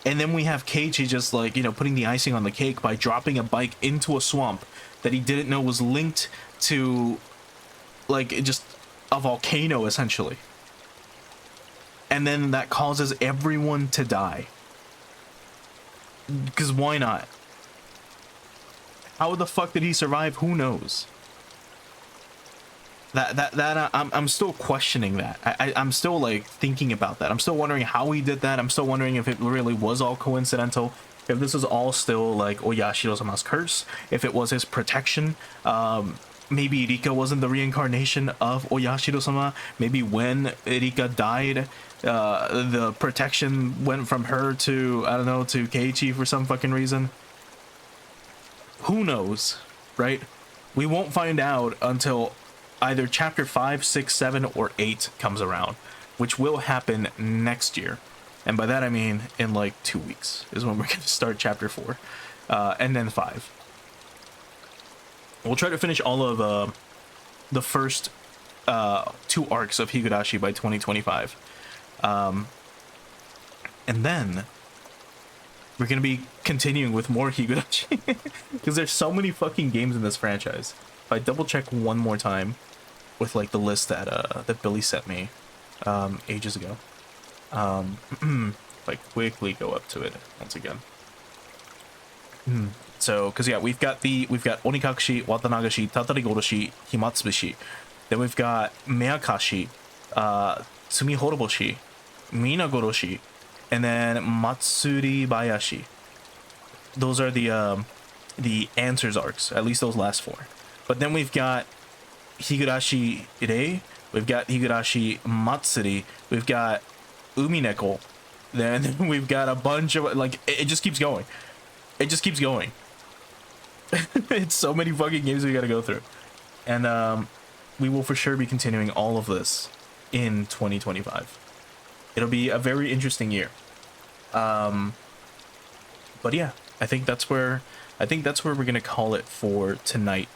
And then we have Keiichi just, like, you know, putting the icing on the cake by dropping a bike into a swamp that he didn't know was linked to, like, just a volcano, essentially. And then that causes everyone to die. Because why not? How the fuck did he survive? Who knows? I'm still questioning that. I'm still like thinking about that. I'm still wondering how he did that. I'm still wondering if it really was all coincidental. If this is all still like Oyashiro-sama's curse. If it was his protection. Maybe Rika wasn't the reincarnation of Oyashiro-sama. Maybe when Rika died, the protection went from her to, I don't know, to Keiichi for some fucking reason. Who knows, right? We won't find out until either chapter 5, 6, 7, or 8 comes around, which will happen next year. And by that I mean in like 2 weeks is when we're going to start chapter 4, and then 5. We'll try to finish all of the first 2 arcs of Higurashi by 2025. And then we're going to be continuing with more Higurashi because there's so many fucking games in this franchise. If I double check one more time with like the list that Billy sent me ages ago, if I quickly go up to it once again. So, because yeah, we've got Onikakushi, Watanagashi, Tatarigoroshi, Himatsubishi. Then we've got Meakashi, Tsumihoroboshi, Minagoroshi, and then Matsuri Bayashi. Those are the answers arcs, at least those last 4. But then we've got Higurashi Rei, we've got Higurashi Matsuri, we've got Umineko, then we've got a bunch of, like, it just keeps going. It just keeps going. It's so many fucking games we gotta go through. And we will for sure be continuing all of this in 2025. It'll be a very interesting year. But yeah, I think that's where we're gonna call it for tonight.